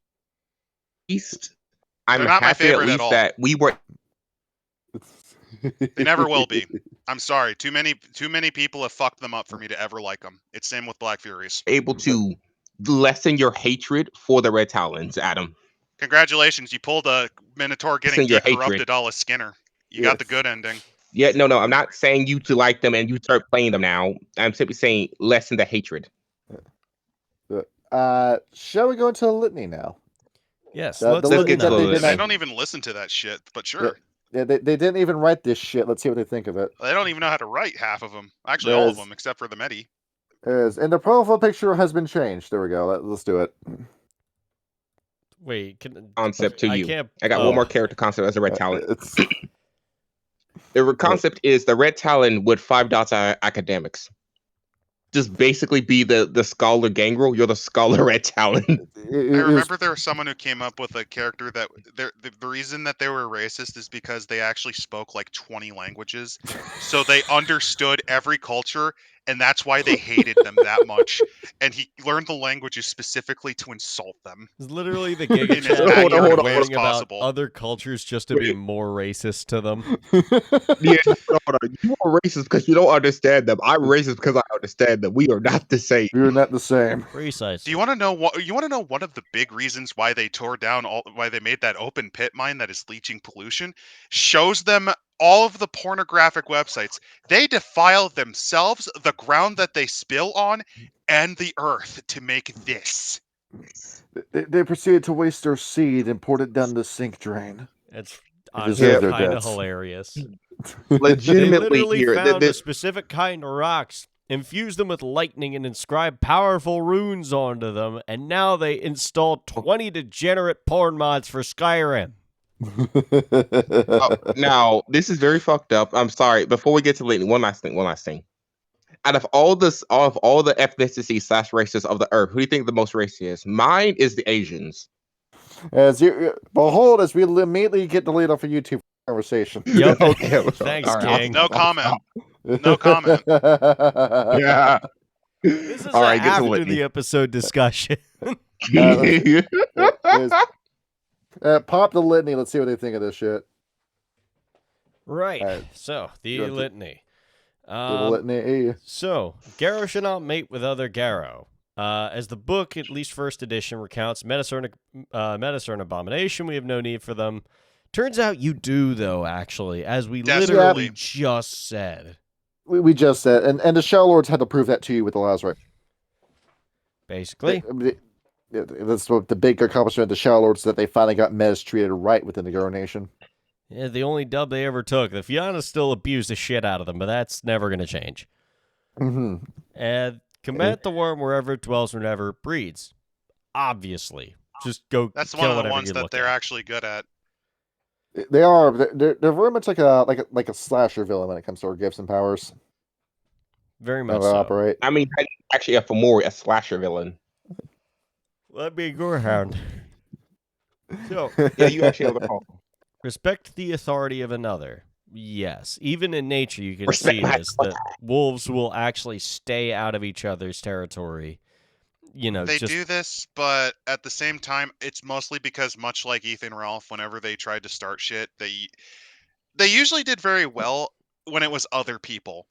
I'm They're not my happy at favorite at least all. that we were They never will be. I'm sorry. Too many people have fucked them up for me to ever like them. It's same with Black Furies. able to lessen your hatred for the Red Talons, Adam. Congratulations, you pulled a Minotaur getting Lessen your corrupted hatred. a la Skinner. You got the good ending. Yeah, no, I'm not saying you to like them and you start playing them now. I'm simply saying lessen the hatred. Shall we go into the Litany now? Yes, The let's Litany get that to they the did I Litany. not- don't even listen to that shit, but sure. Yeah, they didn't even write this shit. Let's see what they think of it. They don't even know how to write half of them. Actually, all of them except for the Medi. There is. And the profile picture has been changed. There we go. Let's do it. Wait, can Concept to I you. can't. I got oh. one more character concept as a Red Talon. It's The concept is the Red Talon with 5 dots on academics. Just basically be the scholar gangrel. You're the scholar Red Talon. I remember there was someone who came up with a character that the reason that they were racist is because they actually spoke like 20 languages. So they understood every culture, and that's why they hated them that much. And he learned the languages specifically to insult them. It's literally the In Giga as Chat accurate of a way as learning about possible. other cultures just to be more racist to them. Yeah, you are racist because you don't understand them. I'm racist because I understand them. We are not the same. You're not the same. Precisely. Do you want to know what? You want to know one of the big reasons why they tore down why they made that open pit mine that is leaching pollution? Shows them all of the pornographic websites. They defile themselves, the ground that they spill on, and the earth to make this. They proceeded to waste their seed and poured it down the sink drain. It's deserve honestly their kind of deaths. hilarious. They Legitimately literally here. found a specific kind of rocks, infused them with lightning, and inscribed powerful runes onto them, and now they installed 20 degenerate porn mods for Skyrim. Now, this is very fucked up. I'm sorry. Before we get to Litany, one last thing. Out of all the ethnicities / races of the earth, who do you think the most racist is? Mine is the Asians. Behold, as we immediately get deleted off a YouTube conversation. Yep. Okay. Thanks, All right, King. No comment. No comment. Yeah. This is All right, get to after Litany. the episode discussion. Pop the litany. Let's see what they think of this shit. Right. Alright. So, the Go to- litany. The litany. So, Garrow should not mate with other Garrow. As the book, at least first edition, recounts Metis are an abomination. We have no need for them. Turns out you do, though, actually, as we Desperately. literally just said. We just said, and the Shadow Lords had to prove that to you with the Lazarus. Basically. That's what the big accomplishment of the Shadow Lords, that they finally got Mez treated right within the Garrow Nation. Yeah, the only dub they ever took. The Fianna still abused the shit out of them, but that's never going to change. Mm-hmm. And combat the worm wherever it dwells, whenever it breeds. Obviously. Just go That's kill one of the whatever ones you that look they're at. actually good at. They are. They're very much like a slasher villain when it comes to our gifts and powers. Very How much they so. operate. I mean, actually, a Fomori, a slasher villain. Let me go around. So, Yeah, you actually have a call. respect the authority of another. Yes. Even in nature, you can Respect see my this. That wolves will actually stay out of each other's territory. You know, They just do this, but at the same time, it's mostly because, much like Ethan Ralph, whenever they tried to start shit, they usually did very well when it was other people.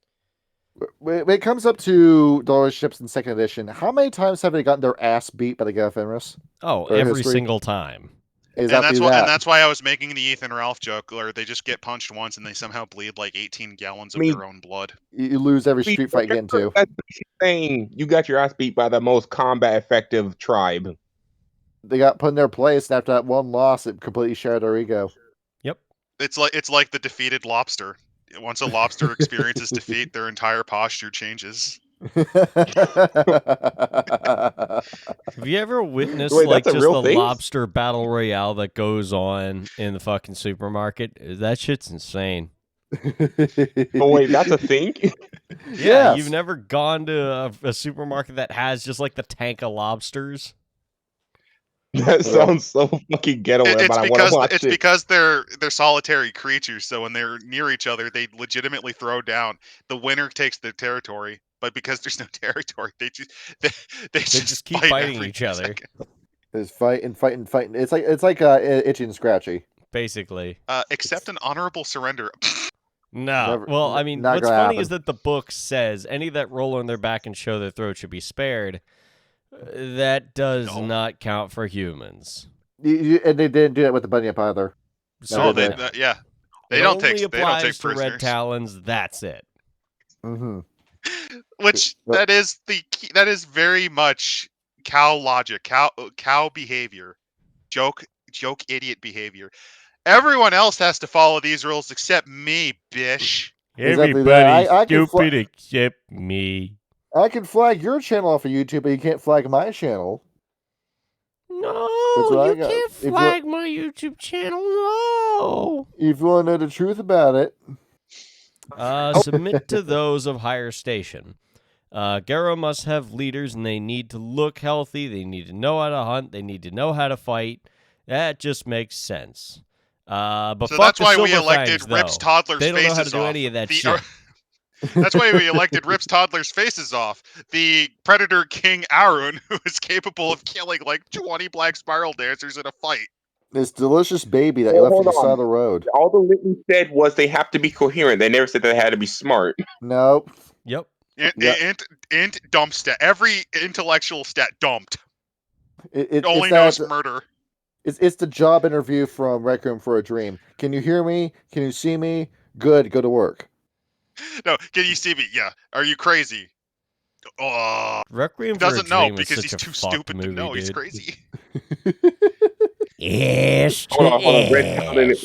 When it comes up to Dollar ships in second edition, how many times have they gotten their ass beat by the Guy of Fenris? Or every history? single time. Exactly And that's why I was making the Ethan Ralph joke, where they just get punched once and they somehow bleed like 18 gallons of their own blood. You lose every street fight you get into. That's basically saying you got your ass beat by the most combat effective tribe. They got put in their place, and after that one loss, it completely shattered their ego. It's like the defeated lobster. Once a lobster experiences defeat, their entire posture changes. Have you ever witnessed Wait, like that's a just real the thing? lobster battle royale that goes on in the fucking supermarket? That shit's insane. Oh wait, that's a thing. Yeah, Yes. you've never gone to a supermarket that has just like the tank of lobsters? That sounds so fucking getaway, It's but I want to watch it. because they're solitary creatures, so when they're near each other, they legitimately throw down. The winner takes their territory, but because there's no territory, they just keep fight fighting every each other. second. It's fighting. It's like Itchy and Scratchy. Basically. Except an honorable surrender. No. Never- Well, I mean, not what's gonna funny happen. is that the book says any that roll on their back and show their throat should be spared. That does No. not count for humans. And they didn't do that with the Bunyip either. So Oh, they- yeah. They it don't only take. They don't applies take to Red prisoners. Talons. That's it. Mm-hmm. Which But- that is very much cow logic, cow behavior, joke idiot behavior. Everyone else has to follow these rules except me, bish. Exactly that. Everybody's I can stupid except me. I can flag your channel off of YouTube, but you can't flag my channel. No, That's what I you got. can't If you- flag my YouTube channel. No. If you want to know the truth about it, Submit to those of higher station. Garrow must have leaders, and they need to look healthy. They need to know how to hunt. They need to know how to fight. That just makes sense. But So fuck that's the why we Silver elected Fangs, Rip's though. toddler's They don't know faces how to do off. any of that The- shit. That's why we elected Rip's toddler's faces off. The Predator King Arun, who is capable of killing like 20 black spiral dancers in a fight. this delicious baby that you Oh, left on hold the side on. of the road. All the Litany said was they have to be coherent. They never said they had to be smart. Nope. Yep. Yeah. And dump stat. Every intellectual stat dumped. It Only it's knows that- murder. It's the job interview from Rec Room for a Dream. Can you hear me? Can you see me? Good. Go to work. No, can you see me? Yeah. Are you crazy? Oh, Requiem he for a doesn't know Dream is because such he's a too fucked stupid to movie, know. He's dude. crazy. Yes. Hold on. Red Talon,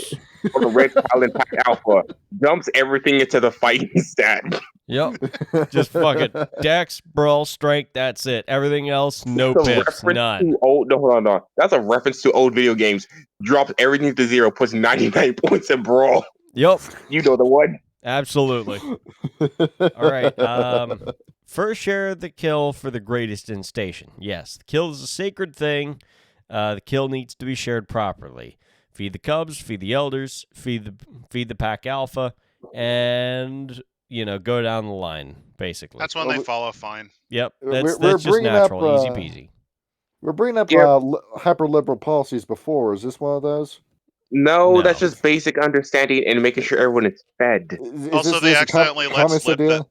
Red Talon Pack Alpha dumps everything into the fighting stat. Yep. Just fucking dex, brawl, strength, that's it. Everything else, no That's a pips, reference none. to old. No, hold on, no. That's a reference to old video games. Drops everything to 0, puts 99 points in brawl. Yep, You know the one. absolutely. All right. First share the kill for the greatest in station. Yes, the kill is a sacred thing. The kill needs to be shared properly. Feed the cubs, feed the elders, feed the pack alpha, and go down the line. Basically, That's when they follow fine. Yep, We're that's just bringing up, natural, easy peasy. We're bringing up Yeah. hyper-liberal policies before. Is this one of those? No, that's No. just basic understanding and making sure everyone is fed. Is Also, this they a accidentally let communist slip idea? that.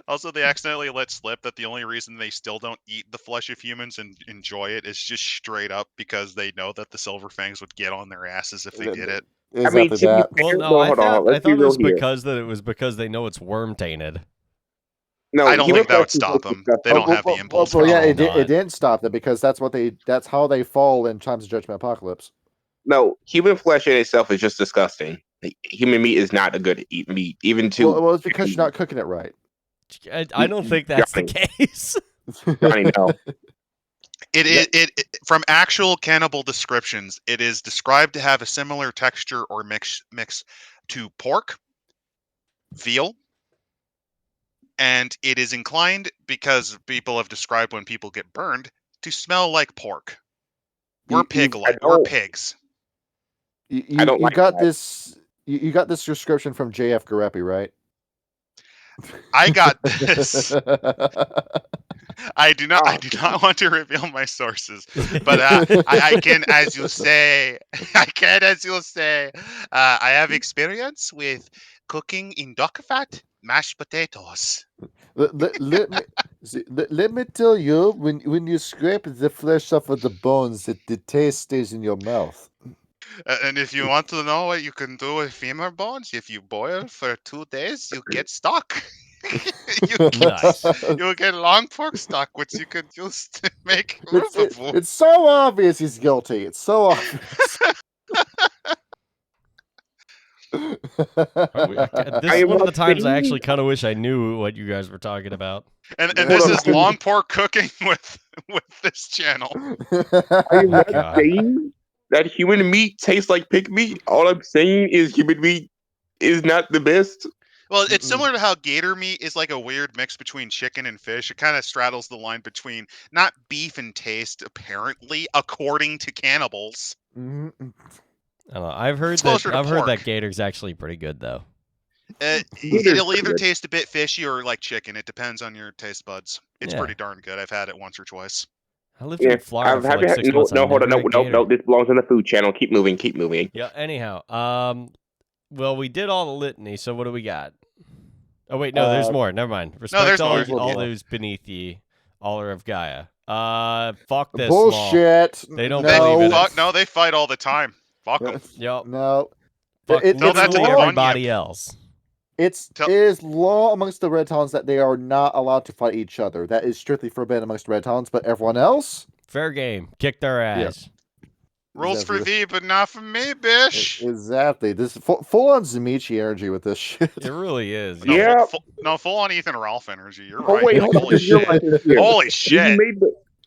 Also, they accidentally let slip that the only reason they still don't eat the flesh of humans and enjoy it is just straight up because they know that the Silver Fangs would get on their asses if they did it. Exactly to be that. Well, fair, no, I hold on, thought let's be it was real here. because they know it's worm tainted. No, I don't human think that would flesh is stop what's them. They don't have the impulse. Well, yeah, Probably it not. didn't stop them because that's how they fall in times of judgment apocalypse. No, human flesh in itself is just disgusting. Human meat is not a good eat meat, even to Well, it's because you're not cooking it right. I don't think that's the case. Johnny, no. It from actual cannibal descriptions, it is described to have a similar texture or mix to pork, veal, and it is inclined, because people have described when people get burned, to smell like pork. We're pig-like. We're pigs. I don't like got that. this. You got this description from J.F. Garepi, right? I got this. I do not want to reveal my sources, but I can, as you say, I have experience with cooking in duck fat, mashed potatoes. let me tell you, when you scrape the flesh off of the bones, the taste stays in your mouth. And if you want to know what you can do with femur bones, if you boil for 2 days, you get stock. Nice. You'll get long pork stock, which you could use to make urvavu. It's so obvious he's guilty. It's so obvious. This is one of the times I actually kind of wish I knew what you guys were talking about. And this is long pork cooking with this channel. Are you not God. saying that human meat tastes like pig meat? All I'm saying is human meat is not the best. Well, it's similar to how gator meat is like a weird mix between chicken and fish. It kind of straddles the line between not beef and taste, apparently, according to cannibals. Mhm. I don't know. I've heard It's closer to that pork. gator's actually pretty good though. It'll either taste a bit fishy or like chicken. It depends on your taste buds. It's Yeah. pretty darn good. I've had it once or twice. I lived in Florida for like 6 no, months. hold on, no. no. This belongs on the food channel. Keep moving. Yeah. Anyhow, well, we did all the litany. So what do we got? Oh wait, no, there's more. Never mind. Respect there's all more. those beneath ye, all are of Gaia. Fuck this. Bullshit. Law. They don't They believe it. no, they fight all the time. Fuck them. Yep. No. Fuck Tell that to the literally Bunyip. everybody else. It is law amongst the Red Talons that they are not allowed to fight each other. That is strictly forbidden amongst the Red Talons, but everyone else? Fair game. Kick their ass. Rules for Exactly. thee, but not for me, bish. Exactly. This full on Zamichi energy with this shit. It really is. No, Yeah. full on Ethan Ralph energy. You're Oh right. wait, hold on. Holy shit. Holy shit.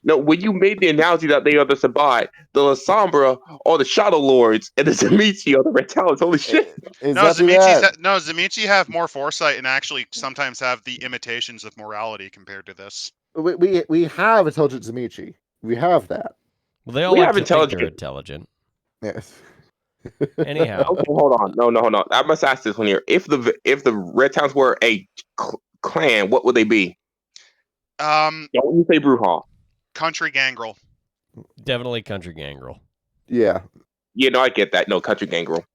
When you made the analogy that they are the Sabbat, the Lasombra, or the Shadow Lords, and the Zamichi are the Red Talons. Holy shit! Exactly that. Zamichi have more foresight and actually sometimes have the imitations of morality compared to this. We have intelligent Zamichi. We have that. Well, they all We like have to think they're intelligent. intelligent. Yes. Anyhow. Okay, hold on. No. I must ask this one here. If the Red Talons were a clan, what would they be? Don't you say Bruja? Country gangrel. Definitely country gangrel. Yeah. Yeah, no, I get that. No, country gangrel.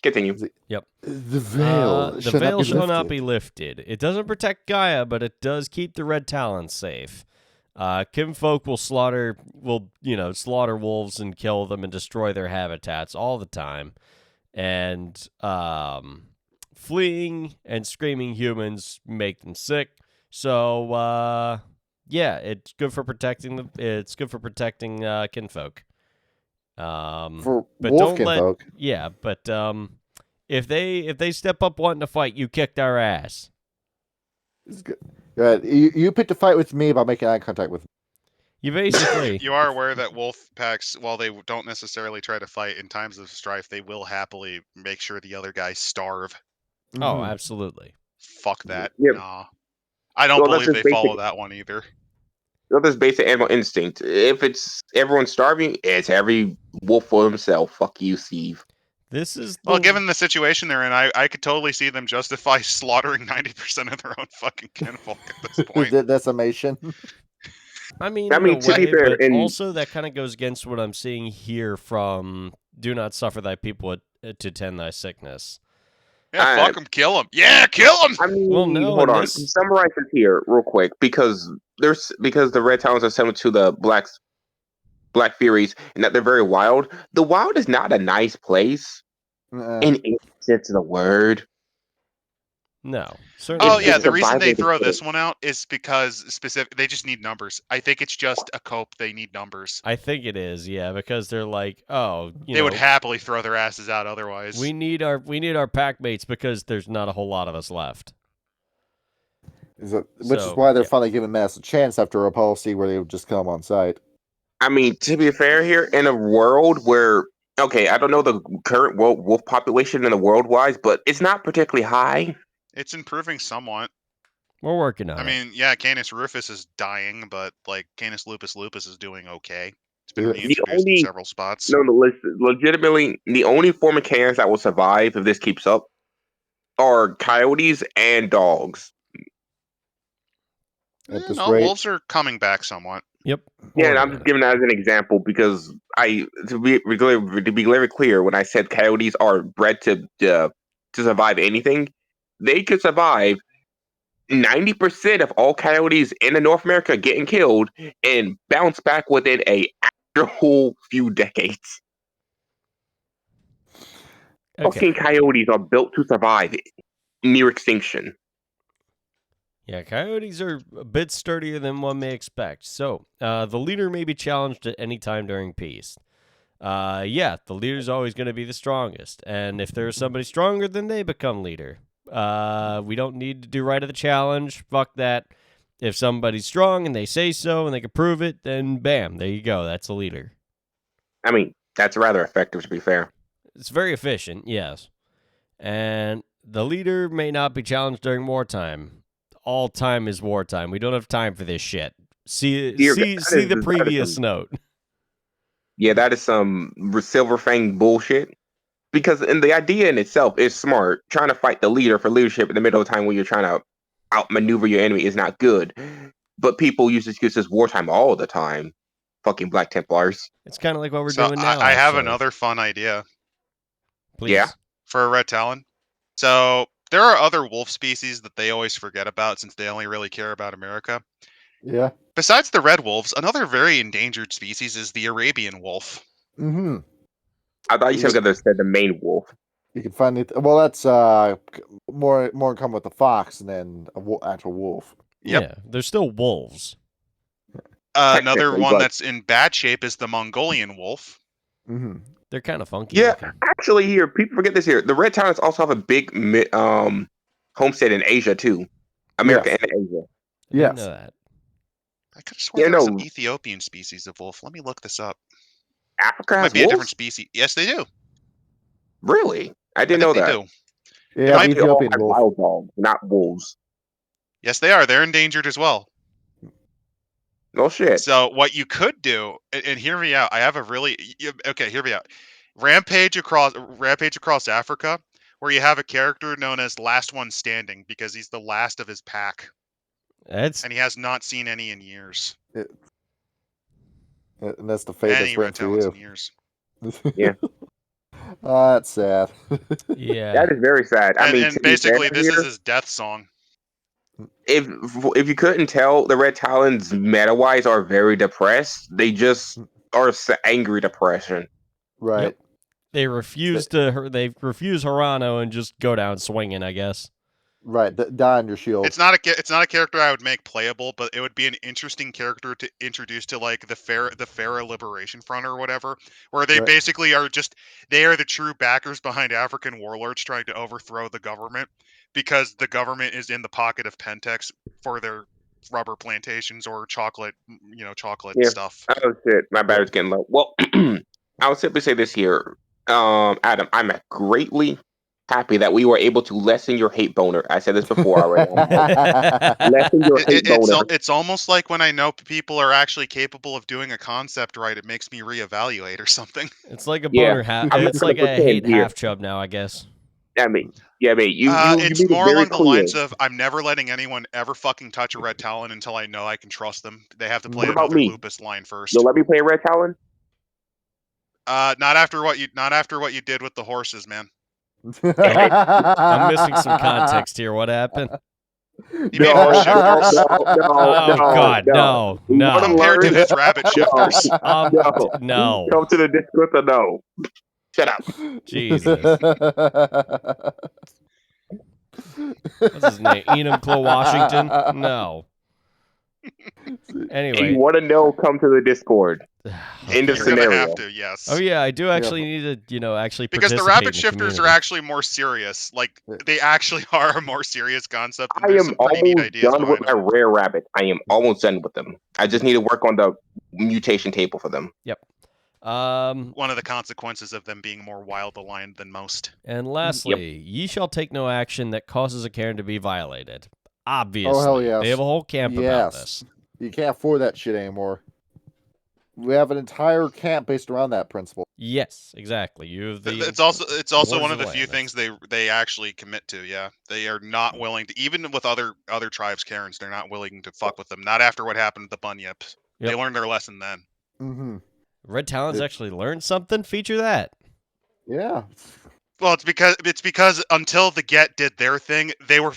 Continue. Yep. The veil. The veil shall not be lifted. It doesn't protect Gaia, but it does keep the Red Talons safe. Kinfolk will slaughter wolves and kill them and destroy their habitats all the time. And fleeing and screaming humans make them sick. So yeah, it's good for protecting kinfolk. For but wolf don't kinfolk. but if they step up wanting to fight, you kick their ass. It's good. Good. You picked a fight with me by making eye contact with me. You basically. You are aware that wolf packs, while they don't necessarily try to fight in times of strife, they will happily make sure the other guys starve. Oh, Mhm. absolutely. Fuck that. Yep. Nah. I don't Well, that's believe just they follow basic. that one either. Well, that's basic animal instinct. If it's everyone starving, it's every wolf for himself. Fuck you, Steve. This is Well, the given the situation they're in, I could totally see them justify slaughtering 90% of their own fucking kinfolk at this point. Decimation. I mean, I in mean, a to be way, fair, but and also that kind of goes against what I'm seeing here from "Do not suffer thy people to tend thy sickness." Yeah, I, fuck them, kill them. Yeah, kill them! I mean, Well, no, hold in on. this, Summarize this here real quick because the red talons are similar to the black furies and that they're very wild. The wild is not a nice place in any sense of the word. no, Oh, certainly It's yeah, just not. the reason they survival throw to this one out is because they just need numbers. I think it's just a cope. They need numbers. I think it is, yeah, because they're like, oh, They would happily throw their asses out otherwise. we need our pack mates because there's not a whole lot of us left. Which is why they're finally giving Mass a chance after a policy where they would just come on site. I mean, to be fair here, in a world where, okay, I don't know the current wolf population in the world wise, but it's not particularly high. It's improving somewhat. We're working on I it. mean, yeah, Canis rufus is dying, but like Canis lupus is doing okay. It's been The reintroduced in several spots. No, legitimately, the only form of chaos that will survive if this keeps up are coyotes and dogs. At this No, rate, wolves are coming back somewhat. Yep. Yeah, and working I'm on just it. giving that as an example because to be very clear, when I said coyotes are bred to survive anything, they could survive 90% of all coyotes in North America getting killed and bounce back within a actual few decades. Okay. Fucking coyotes are built to survive near extinction. Yeah, coyotes are a bit sturdier than one may expect. So, the leader may be challenged at any time during peace. Yeah, the leader's always going to be the strongest. And if there's somebody stronger, then they become leader. We don't need to do right of the challenge. Fuck that. If somebody's strong and they say so and they can prove it, then bam, there you go. That's a leader. I mean, that's rather effective to be fair. It's very efficient, yes. And the leader may not be challenged during wartime. All time is wartime. We don't have time for this shit. See the previous note. Yeah, that is some silver fang bullshit. Because the idea in itself is smart. Trying to fight the leader for leadership in the middle of time when you're trying to outmaneuver your enemy is not good. But people use this as wartime all the time. Fucking Black Templars. It's kind of like what we're So doing now. I have actually. another fun idea. Please. Yeah. For a red talon. So there are other wolf species that they always forget about since they only really care about America. yeah. Besides the red wolves, another very endangered species is the Arabian wolf. Mm-hmm. I thought you said the main wolf. You can find it. Well, that's more in common with the fox than an actual wolf. Yep. Yeah, they're still wolves. Another Technically, one but- that's in bad shape is the Mongolian wolf. Mm-hmm. They're kind of funky. Yeah, looking. actually, here people forget this. Here, the Red Talons also have a big homestead in Asia too, America Yes. and Asia. I didn't Yes. know that. I could have sworn Yeah, there was no. an Ethiopian species of wolf. Let me look this up. Africa has Might be a different wolves. species. Yes, they do. Really, I I didn't think know they that. do. Yeah, might the be They all Ethiopian have wolf. wild dogs, not wolves. Yes, they are. They're endangered as well. No shit. So what you could do, and hear me out. I have a really okay. Hear me out. Rampage across Africa, where you have a character known as Last One Standing because he's the last of his pack, That's and he has not seen any in years. And that's the fate Any that's red written talons for in years. you. Yeah. That's sad. yeah. That is very sad. I mean, And to be basically, fair this here, is his death song. if you couldn't tell, the Red Talons meta-wise are very depressed. They just are angry depression. Right. Yep. They refuse Hirano and just go down swinging, I guess. Right. Die on your shield. It's not a character I would make playable, but it would be an interesting character to introduce to like the Farah Liberation Front or whatever, where they Right. basically are they are the true backers behind African warlords trying to overthrow the government. because the government is in the pocket of Pentex for their rubber plantations or chocolate, chocolate Yeah. stuff. Oh shit, my battery's getting low. Well, I'll simply say this here, Adam. I'm greatly happy that we were able to lessen your hate boner. I said this before already. Lessen your hate boner. It's almost like when I know people are actually capable of doing a concept right, it makes me reevaluate or something. It's like a Yeah, boner half. I'm not It's gonna like a pretend hate here. half chub now, I guess. I mean, you It's made it more very along the clear. lines of I'm never letting anyone ever fucking touch a Red Talon until I know I can trust them. They have to play What about another me? lupus line first. You'll let me play Red Talon? Not after what you did with the horses, man. I'm missing some context here. What happened? He made horse shifters. Oh God, no. Compared to his rabbit shifters. No. Come to the Discord or no? Shut up. Jesus. What's his name? Enum Clo Washington? No. If you Anyway. want to know, come to the Discord. End of You're gonna scenario. have to, yes. Oh yeah, I do actually need to, actually because the participate rabbit in the shifters are community. actually more serious. Like they actually are a more serious concept. And I there's am some pretty neat almost ideas done with behind my them. rare rabbit. I am almost done with them. I just need to work on the mutation table for them. Yep. One of the consequences of them being more wild aligned than most. And lastly, ye shall take no action that causes a cairn to be violated. Obviously. Oh, hell yes. They have a whole camp about this. You can't afford that shit anymore. We have an entire camp based around that principle. Yes, exactly. It's also Lords one of of the the few Land. things they actually commit to. Yeah, they are not willing to, even with other tribes, Karens. They're not willing to fuck with them. Not after what happened to the Bunyips. Yep. They learned their lesson then. Mm-hmm. Red Talons actually learned something. Feature that. Yeah. Well, it's because until the Get did their thing, they were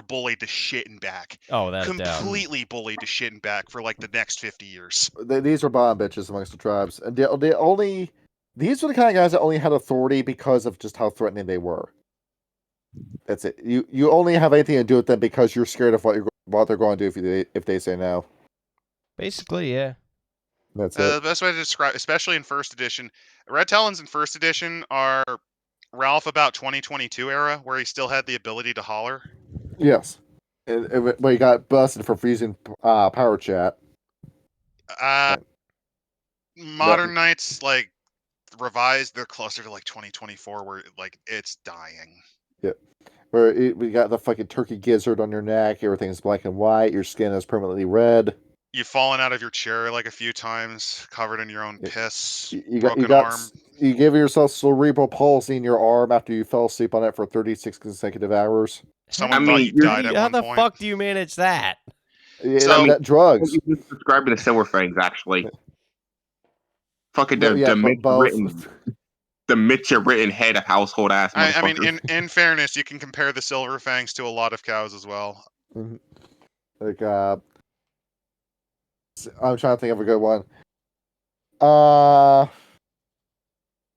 bullied to shit and back. Oh, that's down. Completely bullied to shit and back for like the next 50 years. These were bomb bitches amongst the tribes, and these were the kind of guys that only had authority because of just how threatening they were. That's it. You only have anything to do with them because you're scared of what they're going to do if they say no. Basically, yeah. That's The it. best way to describe, especially in first edition, Red Talons in first edition are Ralph about 2022 era, where he still had the ability to holler. Yes. But he got busted for freezing power chat. Modern Knights, like revised, they're closer to like 2024, where like it's dying. Yep. Where we got the fucking turkey gizzard on your neck, everything's black and white, your skin is permanently red. You've fallen out of your chair like a few times, covered in your own piss. You broken arm. You give yourself cerebral palsy in your arm after you fell asleep on it for 36 consecutive hours. Someone thought you died at How one the point. fuck do you manage that? Yeah, So- that drugs. You're just describing the silver fangs, actually. Fucking both. the Mitchell written head of household ass. I mean, in fairness, you can compare the silver fangs to a lot of cows as well. Mhm. Like, I'm trying to think of a good one.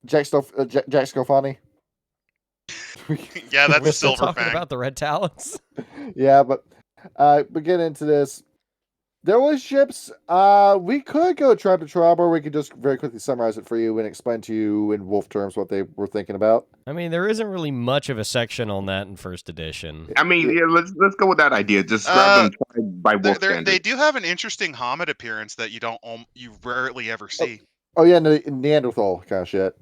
Jack Scofani. Yeah, that's We're a still silver talking fang. about the Red Talons. Yeah, but get into this. There was ships. We could go tribe to tribe, or we could just very quickly summarize it for you and explain to you in wolf terms what they were thinking about. I mean, there isn't really much of a section on that in first edition. I mean, yeah, let's go with that idea. Just grab them tried by wolf standards. They do have an interesting Hobbit appearance that you rarely ever see. Oh yeah, Neanderthal kind of shit.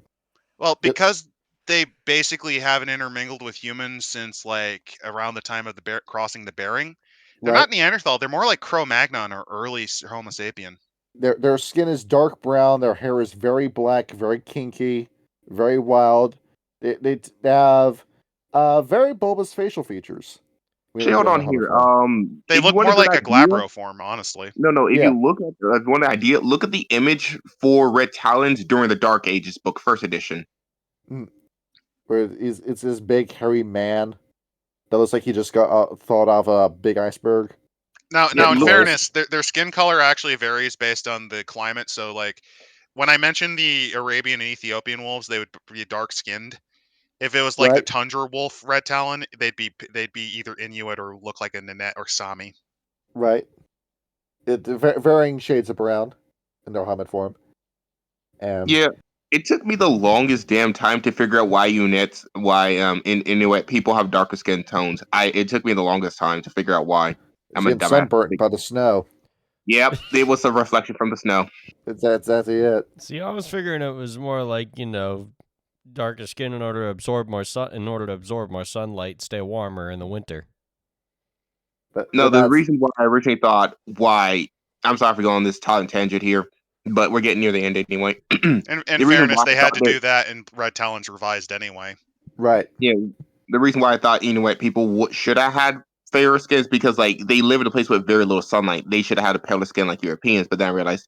Well, because they basically haven't intermingled with humans since like around the time of the crossing the Bering. They're Right. not Neanderthal. They're more like Cro-Magnon or early Homo sapien. Their skin is dark brown. Their hair is very black, very kinky, very wild. They have very bulbous facial features. Hold on here. They look more like a Glabro form, honestly. No. If you look at one idea, look at the image for Red Talons during the Dark Ages book, first edition. Where it's this big hairy man that looks like he just got thawed off a big iceberg. Now, in fairness, their skin color actually varies based on the climate. So, like, when I mentioned the Arabian and Ethiopian wolves, they would be dark skinned. If it was like the tundra wolf Red Talon, they'd be either Inuit or look like a Nanette or Sami. Right. Varying shades of brown in their Hobbit form. Yeah, It took me the longest damn time to figure out why in Inuit people have darker skin tones. It took me the longest time to figure out why. I'm a Getting dumbass. sunburnt by the snow. Yep, it was a reflection from the snow. That's exactly it. See, I was figuring it was more like, darker skin in order to absorb more sunlight, stay warmer in the winter. No, the reason why I originally thought I'm sorry for going on this tangent here, but we're getting near the end anyway. In fairness, they had to do that, and Red Talons revised anyway. Right. Yeah, the reason why I thought Inuit people should have had fairer skin is because they live in a place with very little sunlight. They should have had a paler skin like Europeans, but then I realized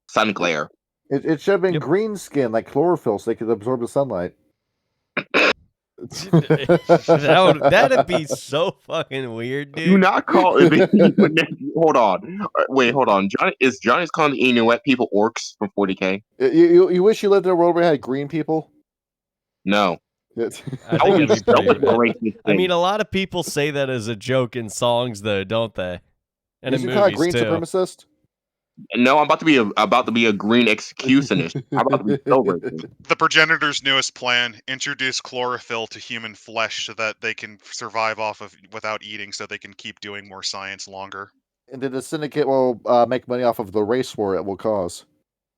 sun glare. It should have been green skin like chlorophyll, so they could absorb the sunlight. That'd be so fucking weird, dude. Do not call it. Hold on. Johnny's calling the Inuit people orcs from 40K? You wish you lived in a world where you had green people? No. I think that'd be pretty I mean, a lot of people say that as a joke in songs, though, don't they? And in movies, green too. Supremacist? No, I'm about to be a green executionist. I'm about to be so racist. The progenitors' newest plan: introduce chlorophyll to human flesh so that they can survive without eating, so they can keep doing more science longer. And then the syndicate will make money off of the race war it will cause.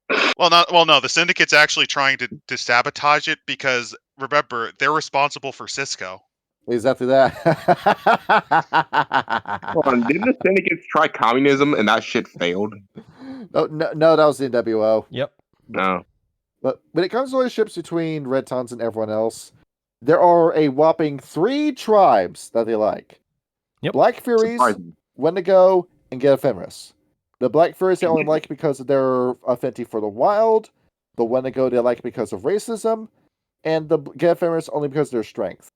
No. The syndicate's actually trying to sabotage it because remember they're responsible for Cisco. Exactly that. Hold on, didn't the syndicates try communism and that shit failed? No, that was the NWO. Yep. No. But when it comes to relationships between Red Talons and everyone else, there are a whopping 3 tribes that they like. Yep. Black Furies, Wendigo, and Get Ephemeris. The Black Furies they only like because of their affinity for the wild. The Wendigo they like because of racism. And the Get Ephemeris only because of their strength.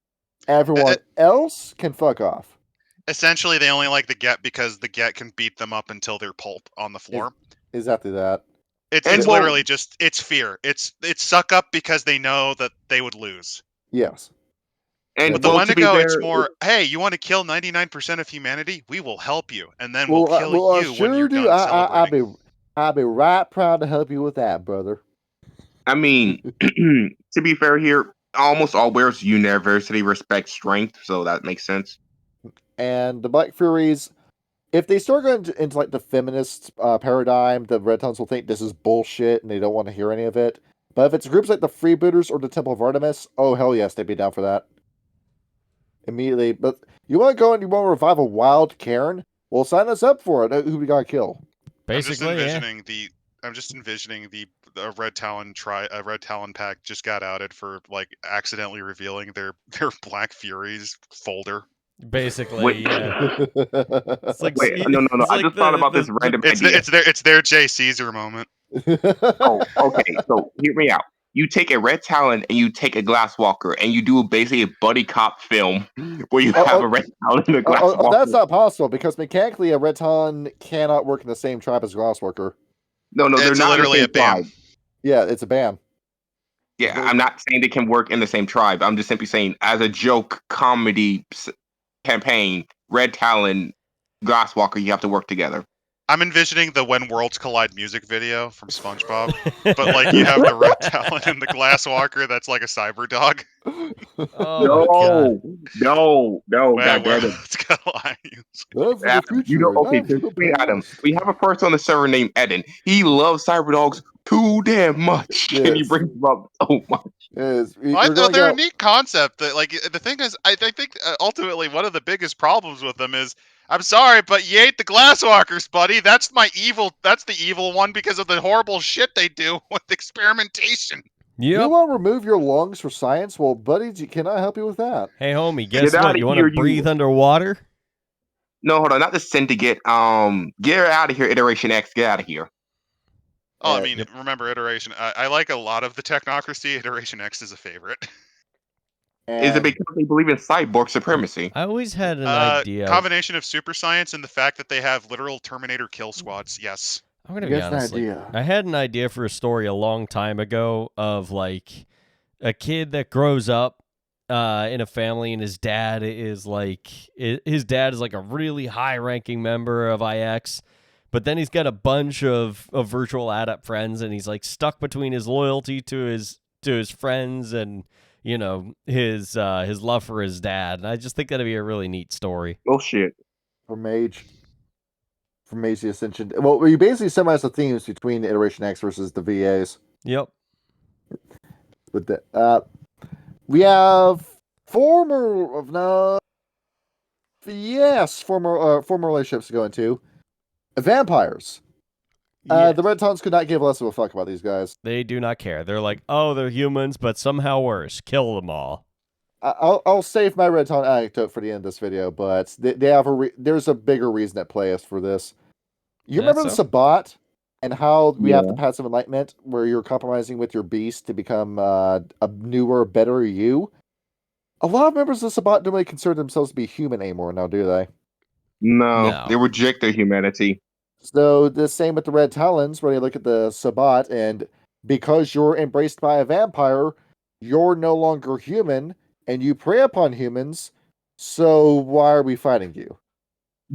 Everyone else can fuck off. Essentially, they only like the Get because the Get can beat them up until they're pulp on the floor. Exactly that. It's literally just, it's fear. It's suck up because they know that they would lose. Yes. But the Wendigo, it's more, hey, you want to kill 99% of humanity? We will help you. And then we'll kill you when you're done celebrating. I'll be right proud to help you with that, brother. I mean, to be fair here, almost all Werewolves University respect strength, so that makes sense. And the Black Furies, if they start going into like the feminist paradigm, the Red Talons will think this is bullshit and they don't want to hear any of it. But if it's groups like the Freebooters or the Temple of Artemis, oh hell yes, they'd be down for that. Immediately. But you want to go and you want to revive a wild Cairn? Well, sign us up for it. Who we gotta kill? Basically, I'm just envisioning the Red Talon Red Talon pack just got outed for accidentally revealing their Black Furies folder. Basically, yeah. It's like, wait, no. I just thought about this random idea. It's their J. Caesar moment. Oh, okay. So hear me out. You take a Red Talon and you take a Glasswalker and you do basically a buddy cop film where you have a Red Talon and a Glasswalker. That's not possible because mechanically a Red Talon cannot work in the same tribe as a Glasswalker. No, they're not literally a ban. Yeah, it's a ban. Yeah, I'm not saying they can work in the same tribe. I'm just simply saying, as a joke comedy campaign, Red Talon, Glasswalker, you have to work together. I'm envisioning the When Worlds Collide music video from SpongeBob, but you have the Red Talon and the Glasswalker that's like a cyber dog. No, Worlds Collide. Adam, we have a person on the server named Eden. He loves cyber dogs too damn much. Yes. And he brings them up so much. Yes. They're a neat concept. That the thing is, I think ultimately one of the biggest problems with them is, I'm sorry, but you ate the Glasswalkers, buddy. That's the evil one because of the horrible shit they do with experimentation. Yep. You want to remove your lungs for science? Well, buddy, can I help you with that? Hey, homie, guess what? You want to breathe underwater? No, hold on. Not the syndicate. Get out of here, Iteration X. Get out of here. Oh, remember Iteration. I like a lot of the technocracy. Iteration X is a favorite. Is it because they believe in cyborg supremacy? I always had an idea. Combination of super science and the fact that they have literal Terminator kill squads. Yes. I'm going to be honest. I had an idea for a story a long time ago of a kid that grows up in a family and his dad is a really high ranking member of IX, But then he's got a bunch of virtual adept friends, and he's like stuck between his loyalty to his friends and his love for his dad. And I just think that'd be a really neat story. Oh shit. For Mage the Ascension. Well, you basically summarize the themes between the Iteration X versus the VAs. Yep. With the we have former relationships to go into. Vampires. Yes. The Red Talons could not give less of a fuck about these guys. They do not care. They're like, oh, they're humans, but somehow worse. Kill them all. I'll save my Red Talon anecdote for the end of this video, but they have there's a bigger reason at play for this. You remember the Sabbat and how we have the passive enlightenment where you're compromising with your beast to become a newer, better you? A lot of members of the Sabbat don't really consider themselves to be human anymore now, do they? No, they reject their humanity. So the same with the Red Talons, where they look at the Sabbat, and because you're embraced by a vampire, you're no longer human, and you prey upon humans, so why are we fighting you?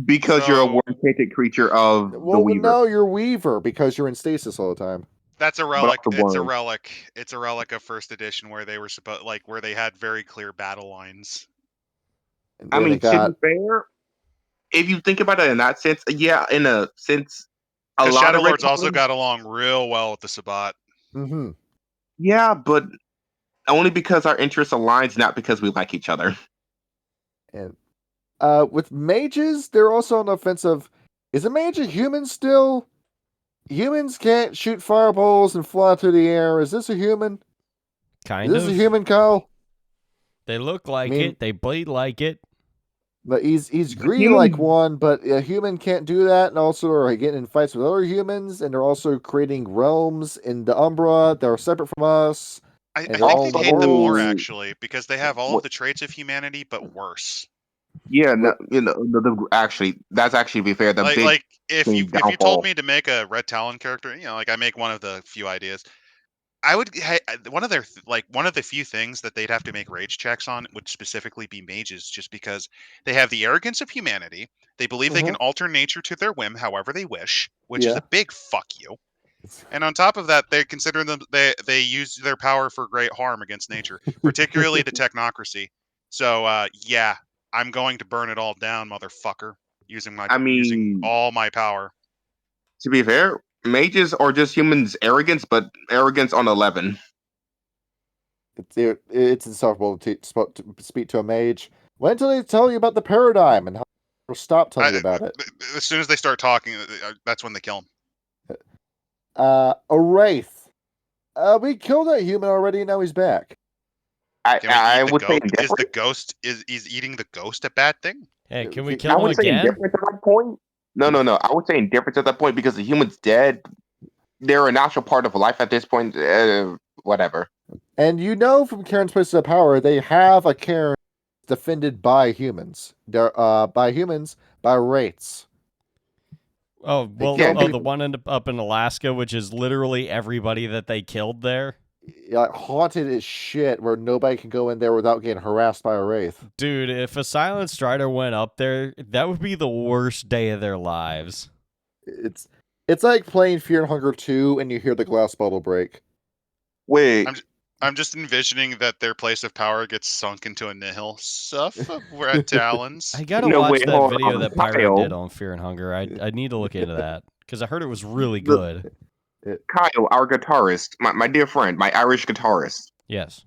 Because you're a worm-tainted creature of the Weaver. No, you're Weaver, because you're in stasis all the time. That's a relic. It's a relic. It's a relic of first edition where they were where they had very clear battle lines. I mean, to be fair, if you think about it in that sense, yeah, in a sense, a lot Shadow of Lords also got along real well with the Sabbat. Mm-hmm. Yeah, but only because our interests align, not because we like each other. And with mages, they're also on the offensive. Is a mage a human still? Humans can't shoot fireballs and fly through the air. Is this a human? Kind of. Is this a human, Kyle? They look like it. They bleed like it. But he's green like one, but a human can't do that, and also are getting in fights with other humans, and they're also creating realms in the Umbra that are separate from us. I think they'd hate them more, actually, because they have all of the traits of humanity, but worse. Yeah, no, actually, that's actually, to be fair, if you told me to make a Red Talon character, I make one of the few ideas. I would one of the few things that they'd have to make rage checks on would specifically be mages, just because they have the arrogance of humanity. They believe they can alter nature to their whim, however they wish, which is a big fuck you. And on top of that, they consider them they use their power for great harm against nature, particularly the technocracy. So yeah, I'm going to burn it all down, motherfucker, using all my power. To be fair, mages are just humans' arrogance, but arrogance on 11. It's insufferable to speak to a mage. Wait until they tell you about the paradigm and how they'll stop telling you about it. As soon as they start talking, that's when they kill him. A wraith. We killed that human already, and now he's back. I would say is eating the ghost a bad thing? Hey, can we kill him again? Indifference at that point? No. I would say indifference at that point because the human's dead. They're a natural part of life at this point. Whatever. And from Karen's Places of Power, they have a Karen defended by humans. They're by wraiths. Oh, well, the one up in Alaska, which is literally everybody that they killed there. Haunted as shit, where nobody can go in there without getting harassed by a wraith. Dude, if a Silent Strider went up there, that would be the worst day of their lives. It's like playing Fear and Hunger 2 and you hear the glass bottle break. Wait. I'm just envisioning that their place of power gets sunk into a nihil stuff of Red Talons. I gotta watch that video that Pyro did on Fear and Hunger. I need to look into that because I heard it was really good. Kyle, our guitarist, my dear friend, my Irish guitarist. Yes.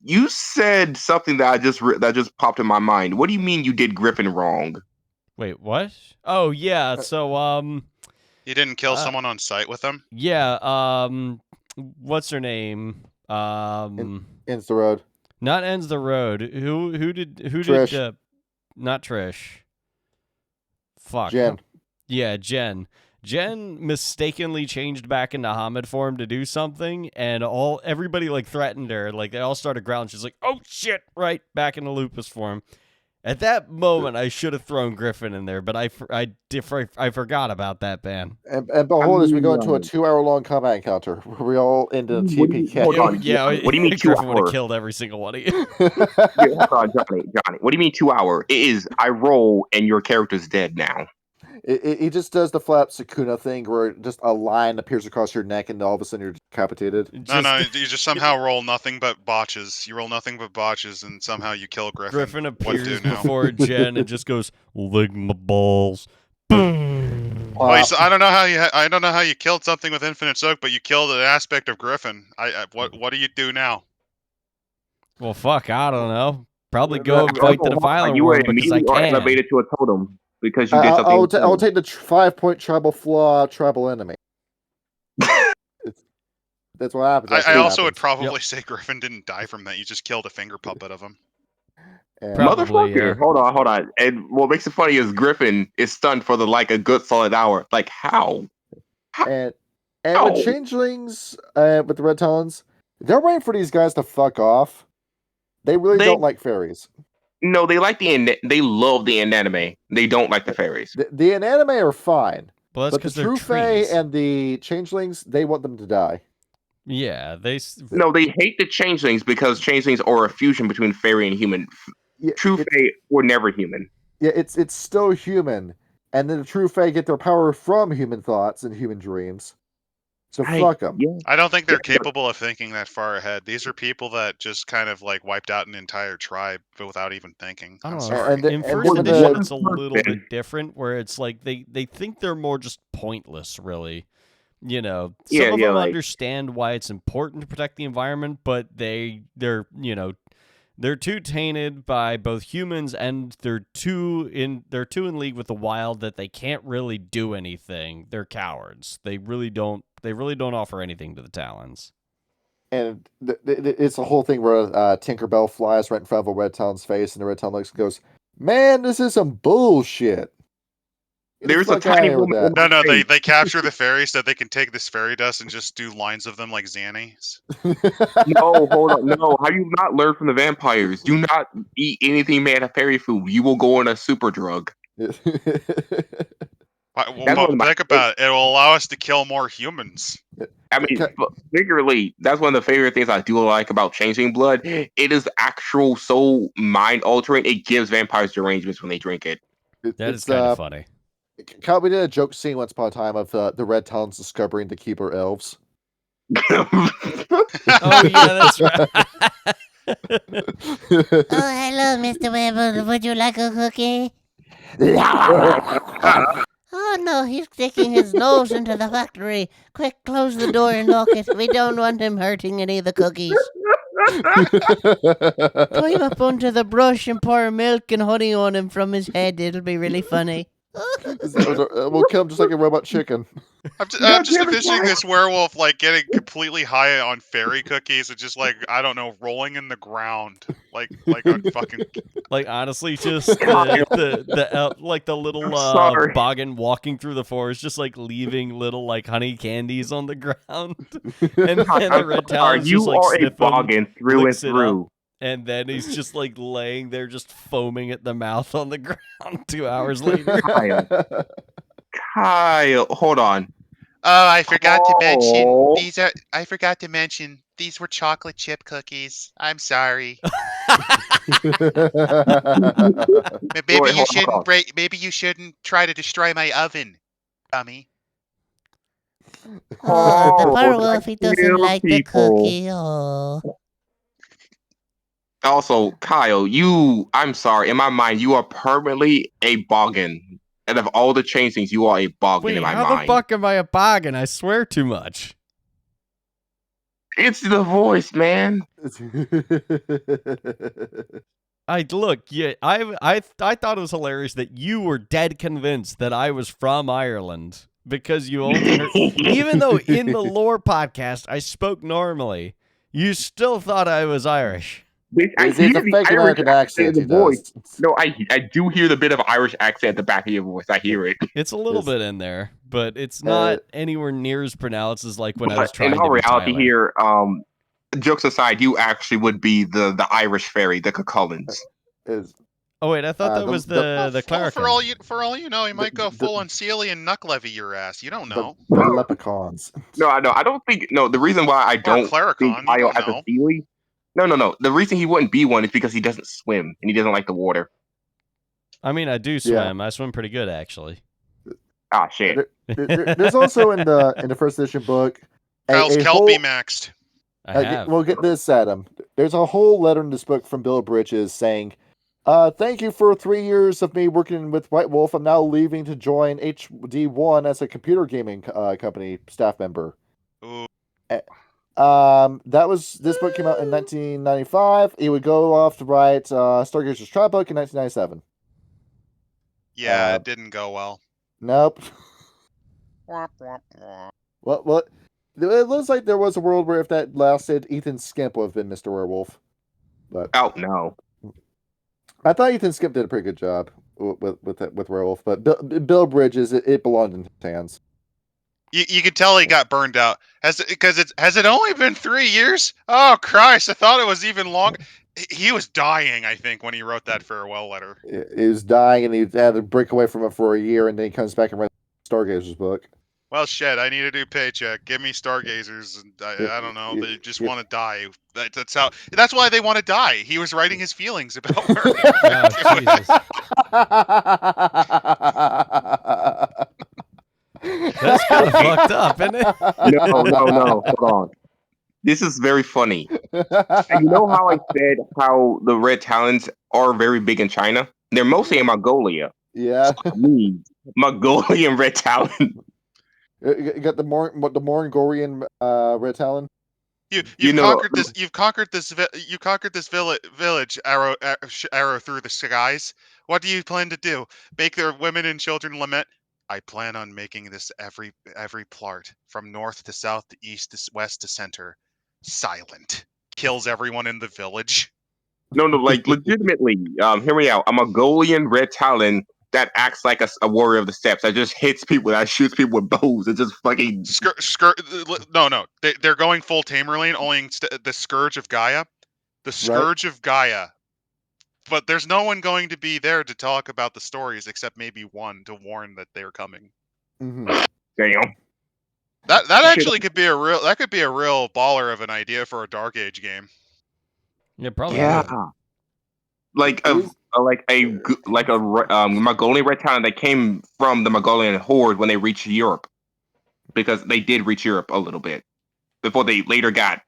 You said something that just popped in my mind. What do you mean you did Griffin wrong? Wait, what? Oh yeah, so you didn't kill someone on sight with them? Yeah, what's her name? Ends the Road. Not Ends the Road. Who did not Trish. Fuck. Jen. Yeah, Jen. Jen mistakenly changed back into Hamid form to do something, and everybody threatened her. They all started growling. She's like, "Oh shit!" Right back into lupus form. At that moment, I should have thrown Griffin in there, but I forgot about that ban. And behold, as we go into a 2-hour-long combat encounter, where we all into the TPK. Hold on. Yeah, what do you mean 2 Griffin hours? would have killed every single one of you. Hold on, Johnny. What do you mean 2 hours? It is I roll and your character's dead now. He just does the flap Sukuna thing where just a line appears across your neck and all of a sudden you're decapitated. No, you just somehow roll nothing but botches. You roll nothing but botches, and somehow you kill Griffin. Griffin What appears do now? before Jen and just goes, lick my balls. Well, I don't know how you killed something with infinite soak, but you killed an aspect of Griffin. What do you do now? Well, fuck, I don't know. Probably go fight the defiler You were one because I immediately can. elevated to a totem because you did something. I'll take the 5-point tribal flaw, tribal enemy. That's what happens. I also would probably say Griffin didn't die from that. You just killed a finger puppet of him. And Probably, Motherfucker, hold on. And what makes it funny is Griffin is stunned for a good solid hour. Like how? And with changelings, with the Red Talons, they're waiting for these guys to fuck off. They really don't like fairies. No, they love the inanimate. They don't like the fairies. The inanimate are fine, Well, that's but the because they're true fae trees. and the changelings, they want them to die. Yeah, they. No, they hate the changelings because changelings are a fusion between fairy and human. Yeah, True fae were never human. Yeah, it's still human, and then the true fae get their power from human thoughts and human dreams. So fuck them. Yeah. I don't think they're capable of thinking that far ahead. These are people that just kind of like wiped out an entire tribe without even thinking. I I'm don't know. sorry. In first edition, it's a little bit different, where it's like they think they're more just pointless, really. You know, some of them understand why it's important to protect the environment, but they're too tainted by both humans and they're too in league with the wild that they can't really do anything. They're cowards. They really don't offer anything to the Talons. And it's a whole thing where Tinkerbell flies right in front of a Red Talon's face, and the Red Talon looks and goes, "Man, this is some bullshit." There's a tiny woman. No, they capture the fairy so that they can take this fairy dust and just do lines of them like Xannies. No, hold on. No, how do you not learn from the vampires? Do not eat anything made of fairy food. You will go on a super drug. Well, think about it. It will allow us to kill more humans. I mean, figuratively, that's one of the favorite things I do like about changing blood. It is actual so mind altering. It gives vampires derangements when they drink it. That is kind of funny. Kyle, we did a joke scene once upon a time of the Red Talons discovering the Keeper elves. Oh yeah, that's right. Oh, hello, Mr. Werewolf. Would you like a cookie? Oh, no, he's sticking his nose into the factory. Quick, close the door and lock it. We don't want him hurting any of the cookies. Climb up onto the brush and pour milk and honey on him from his head. It'll be really funny. We'll kill him just like a robot chicken. I'm just envisioning this werewolf like getting completely high on fairy cookies and just like I don't know, rolling in the ground like a fucking like honestly, just the little boggin walking through the forest, just like leaving little like honey candies on the ground, and the Red Talons just like sniff them, boggin through and through. And then he's just like laying there, just foaming at the mouth on the ground 2 hours later. Kyle, hold on. Oh, I forgot to mention these were chocolate chip cookies. I'm sorry. Maybe you shouldn't try to destroy my oven, dummy. Oh, the werewolf, he doesn't like the cookie. Oh. Also, Kyle, I'm sorry, in my mind, you are permanently a boggin. And of all the changelings, you are a boggin in my mind. How the fuck am I a boggin? I swear too much. It's the voice, man. I thought it was hilarious that you were dead convinced that I was from Ireland because you only heard, even though in the lore podcast I spoke normally, you still thought I was Irish. It's a fake American accent. In the voice. No, I do hear the bit of Irish accent at the back of your voice. I hear it. It's a little bit in there, but it's not anywhere near as pronounced as like when I was trying to be in all reality Tyler. here, jokes aside, you actually would be the Irish fairy, the Cucullins. Oh wait, I thought that was the cleric. For all you know, he might go full on Sealy and knuck levy your ass. You don't know. The leprechauns. No, I don't think. No, the reason why I don't think Io has a Sealy. No. The reason he wouldn't be one is because he doesn't swim and he doesn't like the water. I mean, I do swim. Yeah. I swim pretty good, actually. Ah, shit. There's also in the first edition book Kyle's a Kelpie whole. maxed. I have. We'll get this, Adam. There's a whole letter in this book from Bill Bridges saying, thank you for 3 years of me working with White Wolf. I'm now leaving to join HD1 as a computer gaming company staff member. Ooh. This book came out in 1995. He would go off to write Stargazer's Scrapbook in 1997. Yeah, it didn't go well. Nope. Womp, womp, womp. What? It looks like there was a world where if that lasted, Ethan Skimp would have been Mr. Werewolf. But Oh, no. I thought Ethan Skimp did a pretty good job with Werewolf. But Bill Bridges, it belonged in his hands. You could tell he got burned out. Has it only been 3 years? Oh Christ! I thought it was even longer. He was dying, I think, when he wrote that farewell letter. He was dying, and he had to break away from it for a year, and then he comes back and writes Stargazer's book. Well, shit, I need a new paycheck. Give me Stargazers. And I don't know. They just want to die. That's why they want to die. He was writing his feelings about Werewolf. Oh, Jesus. That's kind of fucked up, isn't it? No. Hold on. This is very funny. And you know how I said how the Red Talons are very big in China? They're mostly in Mongolia. Yeah. Mongolian Red Talon. You got the Mongolian Red Talon. You've conquered this village. Arrow through the skies. What do you plan to do? Make their women and children lament? I plan on making this every part from north to south to east to west to center silent. Kills everyone in the village. No, like legitimately. Hear me out. A Mongolian Red Talon that acts like a warrior of the steppes. That just hits people. That shoots people with bows. It just fucking No. They're going full Tamerlane. Only the Scourge of Gaia. The Scourge of Gaia. But there's no one going to be there to talk about the stories except maybe one to warn that they're coming. Mm-hmm. Damn. That actually could be a real baller of an idea for a Dark Age game. Yeah, probably. Yeah. Would. Like a Mongolian Red Talon that came from the Mongolian horde when they reached Europe, because they did reach Europe a little bit before they later got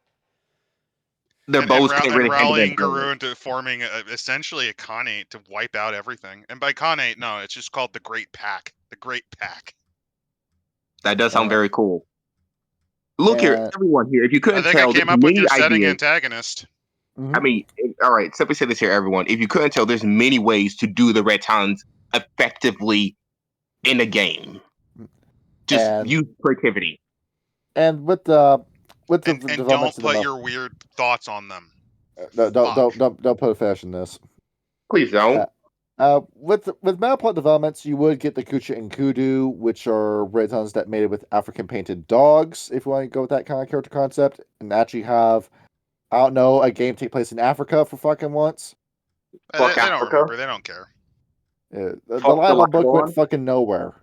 their bows can't really rallying handle Guru into forming essentially a Khanate to wipe out everything. And by Khanate, no, it's just called the Great Pack. The Great Pack. That does sound very cool. Look here, everyone here. If you couldn't I think tell, I came up with your setting antagonist. I mean, all right. Simply say this here, everyone. If you couldn't tell, there's many ways to do the Red Talons effectively in a game. Just use creativity. And with and don't put your weird thoughts on them. Don't put a fashion in this. Please don't. With meta plot developments, you would get the Kucha and Kudu, which are Red Talons that mated with African painted dogs, if you want to go with that kind of character concept, and actually have, I don't know, a game take place in Africa for fucking once. They don't remember. They don't care. Yeah, the Libon book went fucking nowhere.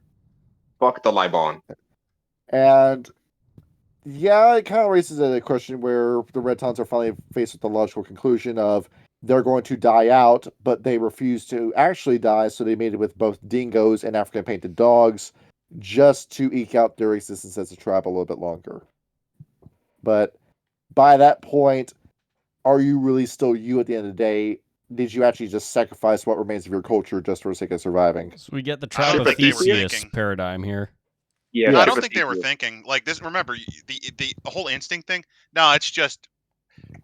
Fuck the Libon. And yeah, it kind of raises a question where the Red Talons are finally faced with the logical conclusion of they're going to die out, but they refuse to actually die, so they made it with both dingoes and African painted dogs just to eke out their existence as a tribe a little bit longer. But by that point, are you really still you at the end of the day? Did you actually just sacrifice what remains of your culture just for the sake of surviving? So we get the tribe of Theseus paradigm here. Yeah, I don't think they were thinking like this. Remember the whole instinct thing? No, it's just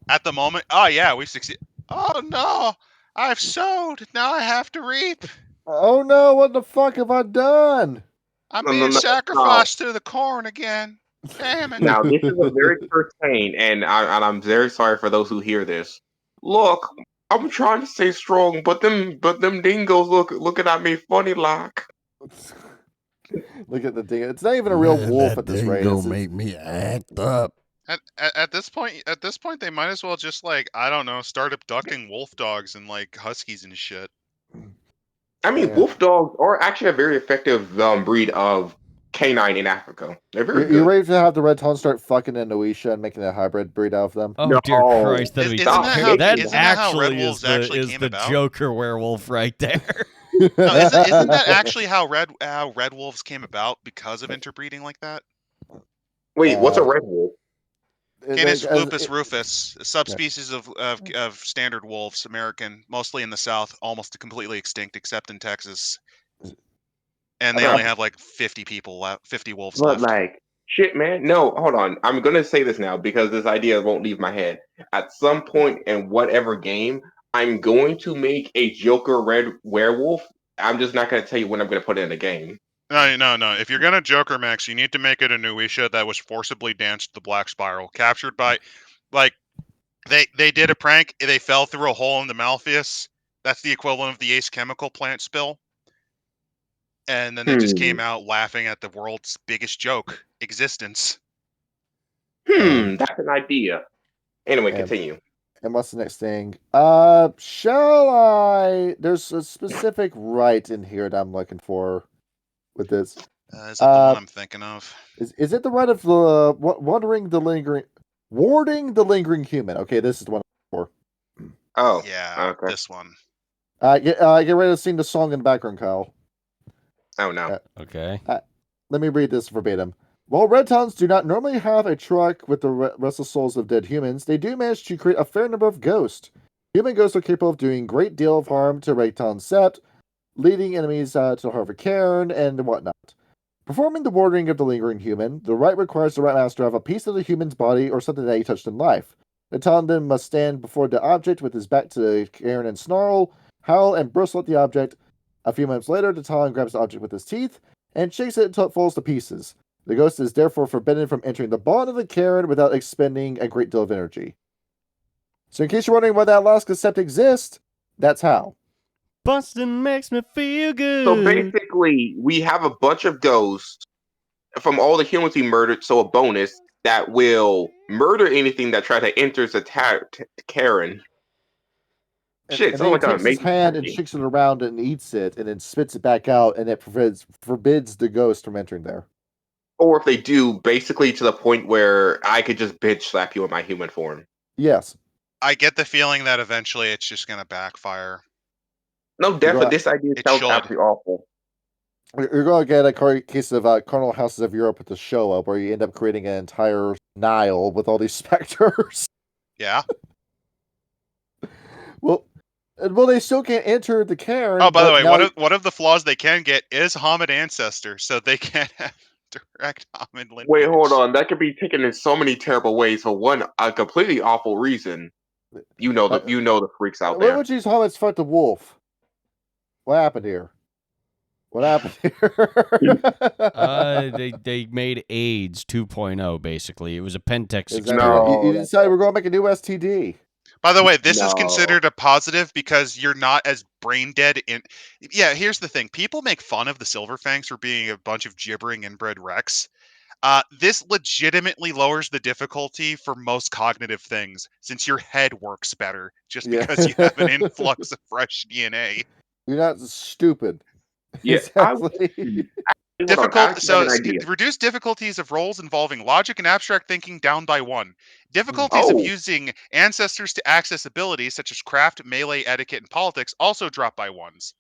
at the moment. Oh yeah, we succeeded. Oh no, I've sowed. Now I have to reap. Oh no, what the fuck have I done? I'm being sacrificed to the corn again. Damn it. Now this is a very first pain, and I'm very sorry for those who hear this. Look, I'm trying to stay strong, but them dingoes looking at me funny like. Look at the dingo. It's not even a real wolf at this rate. Dingo make me act up. At this point, they might as well just like I don't know, start abducting wolf dogs and like huskies and shit. I mean, wolf dogs are actually a very effective breed of canine in Africa. They're very good. You're ready to have the Red Talons start fucking Indonesia and making a hybrid breed out of them? Oh no. Dear Christ, that Isn't that how Red actually Wolves is actually the came about? Joker werewolf right there. No, isn't that actually how red wolves came about because of interbreeding like that? Wait, what's a red wolf? Canis lupus rufus, a subspecies of standard wolves, American, mostly in the South, almost completely extinct except in Texas. And they only have like 50 people left, 50 wolves But left. like, shit, man. No, hold on. I'm gonna say this now because this idea won't leave my head. At some point in whatever game, I'm going to make a Joker red werewolf. I'm just not gonna tell you when I'm gonna put it in the game. No. If you're gonna Joker Max, you need to make it a Nuisha that was forcibly danced the Black Spiral, captured by, like, they did a prank. They fell through a hole in the Malpheus. That's the equivalent of the Ace Chemical plant spill. And then they just came out laughing at the world's biggest joke, existence. That's an idea. Anyway, continue. And what's the next thing? Shall I? There's a specific rite in here that I'm looking for with this. Is that the one I'm thinking of? Is it the rite of the warding the lingering human? Okay, this is the one I'm looking for. Oh, yeah, okay. This one. Get ready to sing the song in the background, Kyle. Oh no. Okay. Let me read this verbatim. While Red Talons do not normally have a truck with the restless souls of dead humans, they do manage to create a fair number of ghosts. Human ghosts are capable of doing a great deal of harm to Red Talon Sept, leading enemies to the heart of Cairn and whatnot. Performing the warding of the lingering human, the rite requires the rite master to have a piece of the human's body or something that he touched in life. The Talon then must stand before the object with his back to the Cairn and snarl, howl, and bristle at the object. A few moments later, the Talon grabs the object with his teeth and shakes it until it falls to pieces. The ghost is therefore forbidden from entering the bond of the Cairn without expending a great deal of energy. So in case you're wondering why that Alaska Sept exists, that's how. Boston makes me feel good. So basically, we have a bunch of ghosts from all the humans we murdered, so a bonus that will murder anything that tries to enter the Karen. Shit, And sounds like he an takes his amazing hand and strategy. shakes it around and eats it, and then spits it back out, and it forbids the ghost from entering there. Or if they do, basically to the point where I could just bitch slap you in my human form. Yes. I get the feeling that eventually it's just going to backfire. No, definitely, this idea sounds should. absolutely awful. You're going to get a case of Carnal Houses of Europe with the show up, where you end up creating an entire Nile with all these specters. Yeah. Well, they still can't enter the Cairn. Oh, by the way, one of the flaws they can get is Hamid ancestor, so they can't have direct Hamid lineage. Wait, hold on. That could be taken in so many terrible ways. For one, a completely awful reason. You know the freaks out there. What would you use Hamid's fuck the wolf? What happened here? What happened here? They made AIDS 2.0, basically. It was a Pentex Exactly. experiment. You decided we're going to make a new STD. By the way, this is considered a positive because you're not as brain dead in. Yeah, here's the thing: people make fun of the Silverfangs for being a bunch of gibbering inbred wrecks. This legitimately lowers the difficulty for most cognitive things, since your head works better just because you have an influx of fresh DNA. You're not stupid. Yeah, exactly. Reduce difficulties of roles involving logic and abstract thinking down by 1. Difficulties of using ancestors to access abilities such as craft, melee, etiquette, and politics also drop by 1s.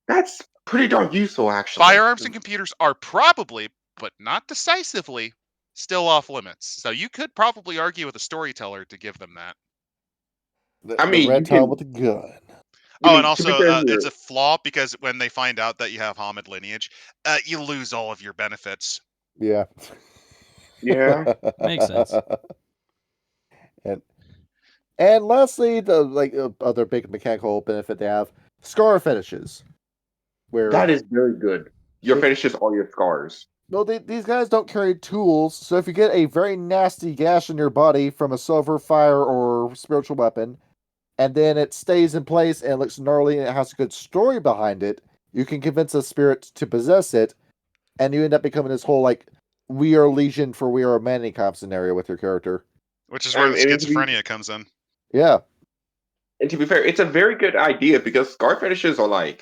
That's pretty darn useful, actually. Firearms and computers are probably, but not decisively, still off limits. So you could probably argue with a storyteller to give them that. The Red Talon with a gun. And also, it's a flaw because when they find out that you have Hamid lineage, you lose all of your benefits. Yeah. Yeah. Makes sense. And lastly, the other big mechanical benefit they have, scar fetishes. Where that is very good. Your fetishes are your scars. No, these guys don't carry tools, so if you get a very nasty gash in your body from a silver, fire, or spiritual weapon, and then it stays in place and it looks gnarly and it has a good story behind it, you can convince a spirit to possess it, and you end up becoming this whole, we are Legion for we are a Manny cop scenario with your character. Which is where the schizophrenia comes in. Yeah. And to be fair, it's a very good idea because scar fetishes are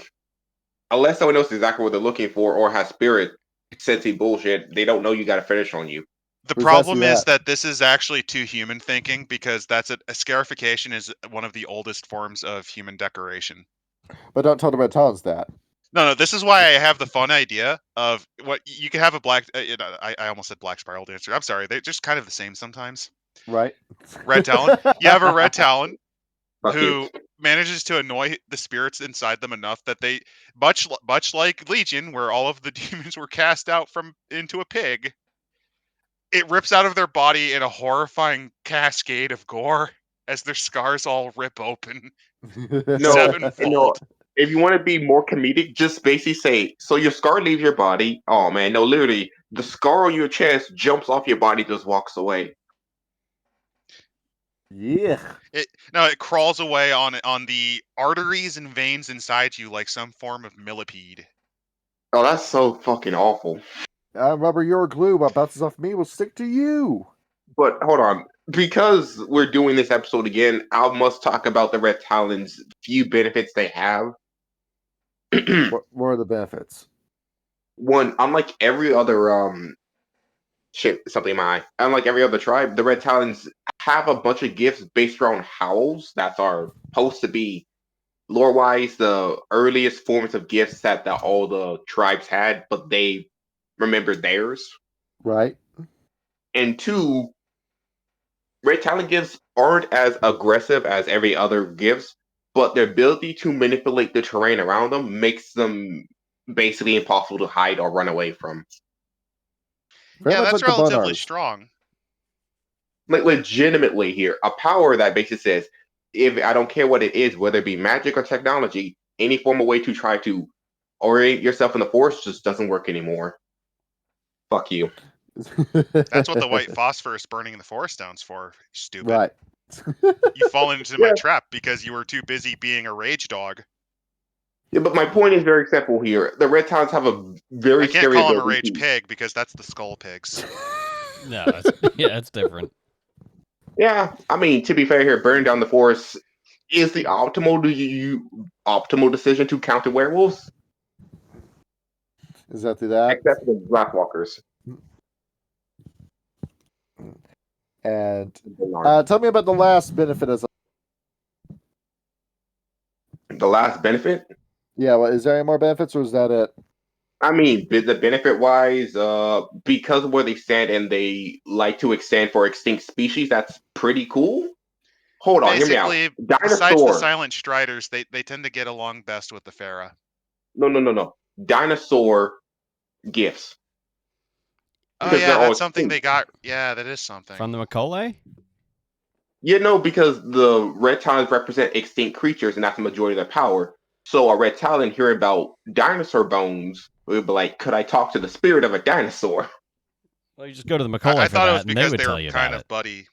unless someone knows exactly what they're looking for or has spirit sensey bullshit, they don't know you got a fetish on you. The problem is that this is actually too human thinking because that's a scarification is one of the oldest forms of human decoration. But don't tell the Red Talons that. No, this is why I have the fun idea of what you can have a black. I almost said black spiral dancer. I'm sorry, they're just kind of the same sometimes. Right. Red Talon. You have a Red Talon Fuck who you. manages to annoy the spirits inside them enough that they, much like Legion, where all of the demons were cast out into a pig, it rips out of their body in a horrifying cascade of gore as their scars all rip open No, sevenfold. if you want to be more comedic, just basically say, so your scar leaves your body. Oh man, no, literally, the scar on your chest jumps off your body, just walks away. Yeah. It crawls away on the arteries and veins inside you like some form of millipede. Oh, that's so fucking awful. Rubber, you're glue. What bounces off me will stick to you. But hold on, because we're doing this episode again, I must talk about the Red Talons' few benefits they have. What are the benefits? One, unlike every other something in my eye. Unlike every other tribe, the Red Talons have a bunch of gifts based around howls that are supposed to be lore-wise the earliest forms of gifts that all the tribes had, but they remembered theirs. Right. And two, Red Talon gifts aren't as aggressive as every other gifts, but their ability to manipulate the terrain around them makes them basically impossible to hide or run away from. Very much that's like the relatively Bonars. strong. Like legitimately here, a power that basically says, if I don't care what it is, whether it be magic or technology, any form of way to try to orient yourself in the force just doesn't work anymore. Fuck you. That's what the white phosphorus burning in the forest down's for, stupid. Right. You fall into my trap because you were too busy being a rage dog. Yeah, but my point is very simple here. The Red Talons have a very I can't scary call him a ability rage pig because that's the skull pigs. No, it's different. Yeah, I mean, to be fair here, burning down the forest is the optimal decision to counter werewolves, Is that through that? except for the Blackwalkers. And tell me about the last benefit. The last benefit? Yeah, well, is there any more benefits, or is that it? I mean, the benefit-wise, because of where they stand and they like to extend for extinct species, that's pretty cool. Hold on, hear me out. Basically, Dinosaur. besides the silent striders, they tend to get along best with the Farah. No. Dinosaur gifts. Oh Because yeah, they're all that's something extinct. they got. Yeah, that is something. From the Macaulay? Yeah, no, because the Red Talons represent extinct creatures, and that's the majority of their power. So a Red Talon hearing about dinosaur bones would be like, could I talk to the spirit of a dinosaur? Well, you just go to the Macaulay I for thought it that, was and they because would they tell were you kind about of it. buddy.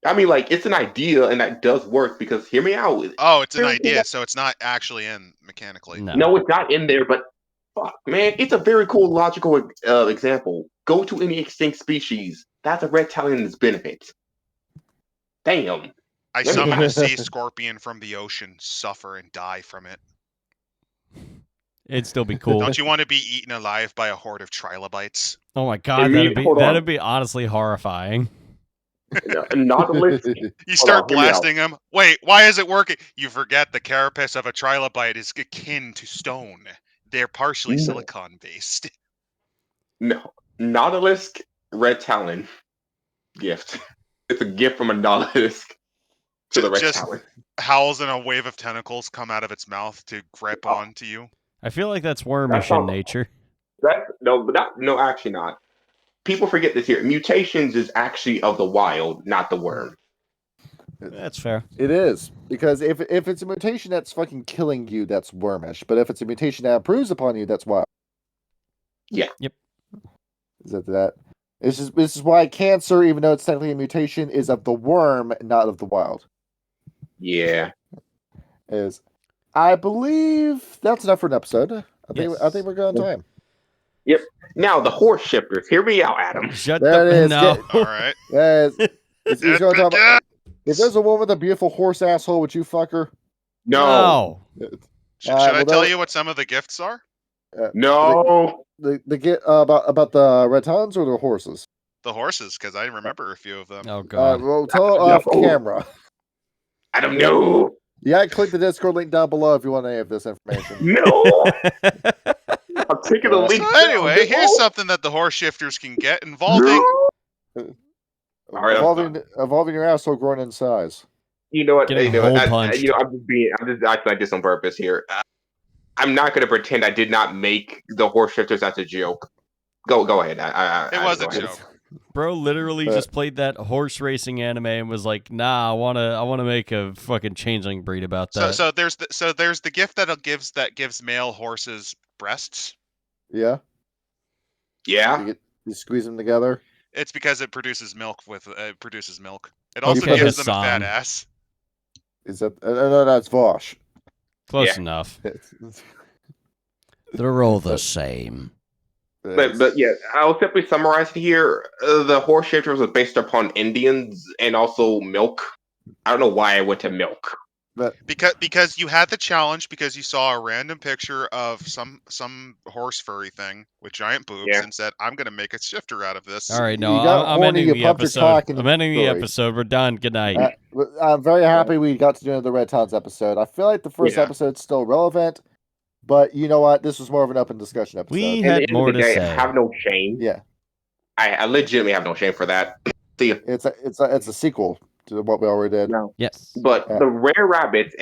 I mean, like, it's an idea, and that does work, because hear me out. Oh, it's an idea, so it's not actually in mechanically. No, it's not in there, but fuck, man, it's a very cool logical example. Go to any extinct species. That's a Red Talon's benefit. Damn. I summoned a sea scorpion from the ocean, suffer and die from it. It'd still be cool. Don't you want to be eaten alive by a horde of trilobites? Oh my god, that'd be honestly horrifying. Nautilus. You start blasting them. Wait, why is it working? You forget the carapace of a trilobite is akin to stone. They're partially silicon based. No, Nautilus Red Talon gift. It's a gift from a Nautilus to the Red Talon. Howls and a wave of tentacles come out of its mouth to grip onto you. I feel like that's wormish in nature. No, actually not. People forget this here. Mutations is actually of the wild, not the worm. That's fair. It is, because if it's a mutation that's fucking killing you, that's wormish. But if it's a mutation that improves upon you, that's wild. Yeah. Yep. Is that? This is why cancer, even though it's technically a mutation, is of the worm, not of the wild. Yeah. I believe that's enough for an episode. I think we're good on time. Yep. Now the horse shifters. Hear me out, Adam. There it is. No. All right. If there's a woman with a beautiful horse asshole, would you fuck her? No. Should I tell you what some of the gifts are? No. The get about the Red Talons or the horses? The horses, because I remember a few of them. Oh god. Well, tell it off camera. Adam, no. Yeah, click the Discord link down below if you want any of this information. No, I'm taking the link. So anyway, here's something that the horse shifters can get involving. All right, evolving your asshole growing in size. You know what? Getting You know what? hole punched. I'm just acting like this on purpose here. I'm not going to pretend I did not make the horse shifters as a joke. Go ahead. It was a joke. Bro literally just played that horse racing anime and was like, "Nah, I wanna make a fucking changeling breed about that." So there's the gift that gives male horses breasts. Yeah. Yeah. You squeeze them together. It's because it produces milk. It also Okay, gives them a Hassan. fat ass. Is that? No, that's Vosh. Close enough. They're all the same. But yeah, I'll simply summarize it here. The horse shifters was based upon Indians and also milk. I don't know why I went to milk. But Because you had the challenge because you saw a random picture of some horse furry thing with giant boobs and said, "I'm gonna make a shifter out of this." All right, You no, got I'm horny, ending you the pumped your episode. cock in I'm the ending the story. episode. We're done. Good night. I'm very happy we got to do another Red Talons episode. I feel like the first episode's still relevant, but you know what? This was more of an open discussion episode. We had more to say. I have no shame. Yeah, I legitimately have no shame for that. See, it's a sequel to what we already did. no. Yes. But the rare rabbits,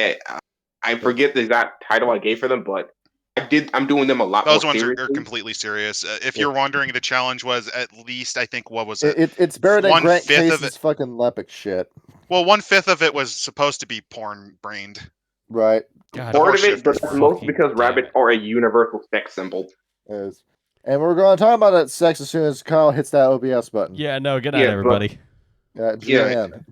I forget the exact title I gave for them, but I'm doing them a lot Those more ones seriously. are completely serious. If you're wondering, the challenge was at least, I think, what was it? It's better than Grant 1/5 of Case's fucking Lepic shit. Well, 1/5 of it was supposed to be porn-brained. Right. God, Part of it, but fucking most because damn rabbits it. are a universal sex symbol. Is. And we're going to talk about that sex as soon as Kyle hits that OBS button. Yeah, no, good night, Yeah, but- everybody. GN.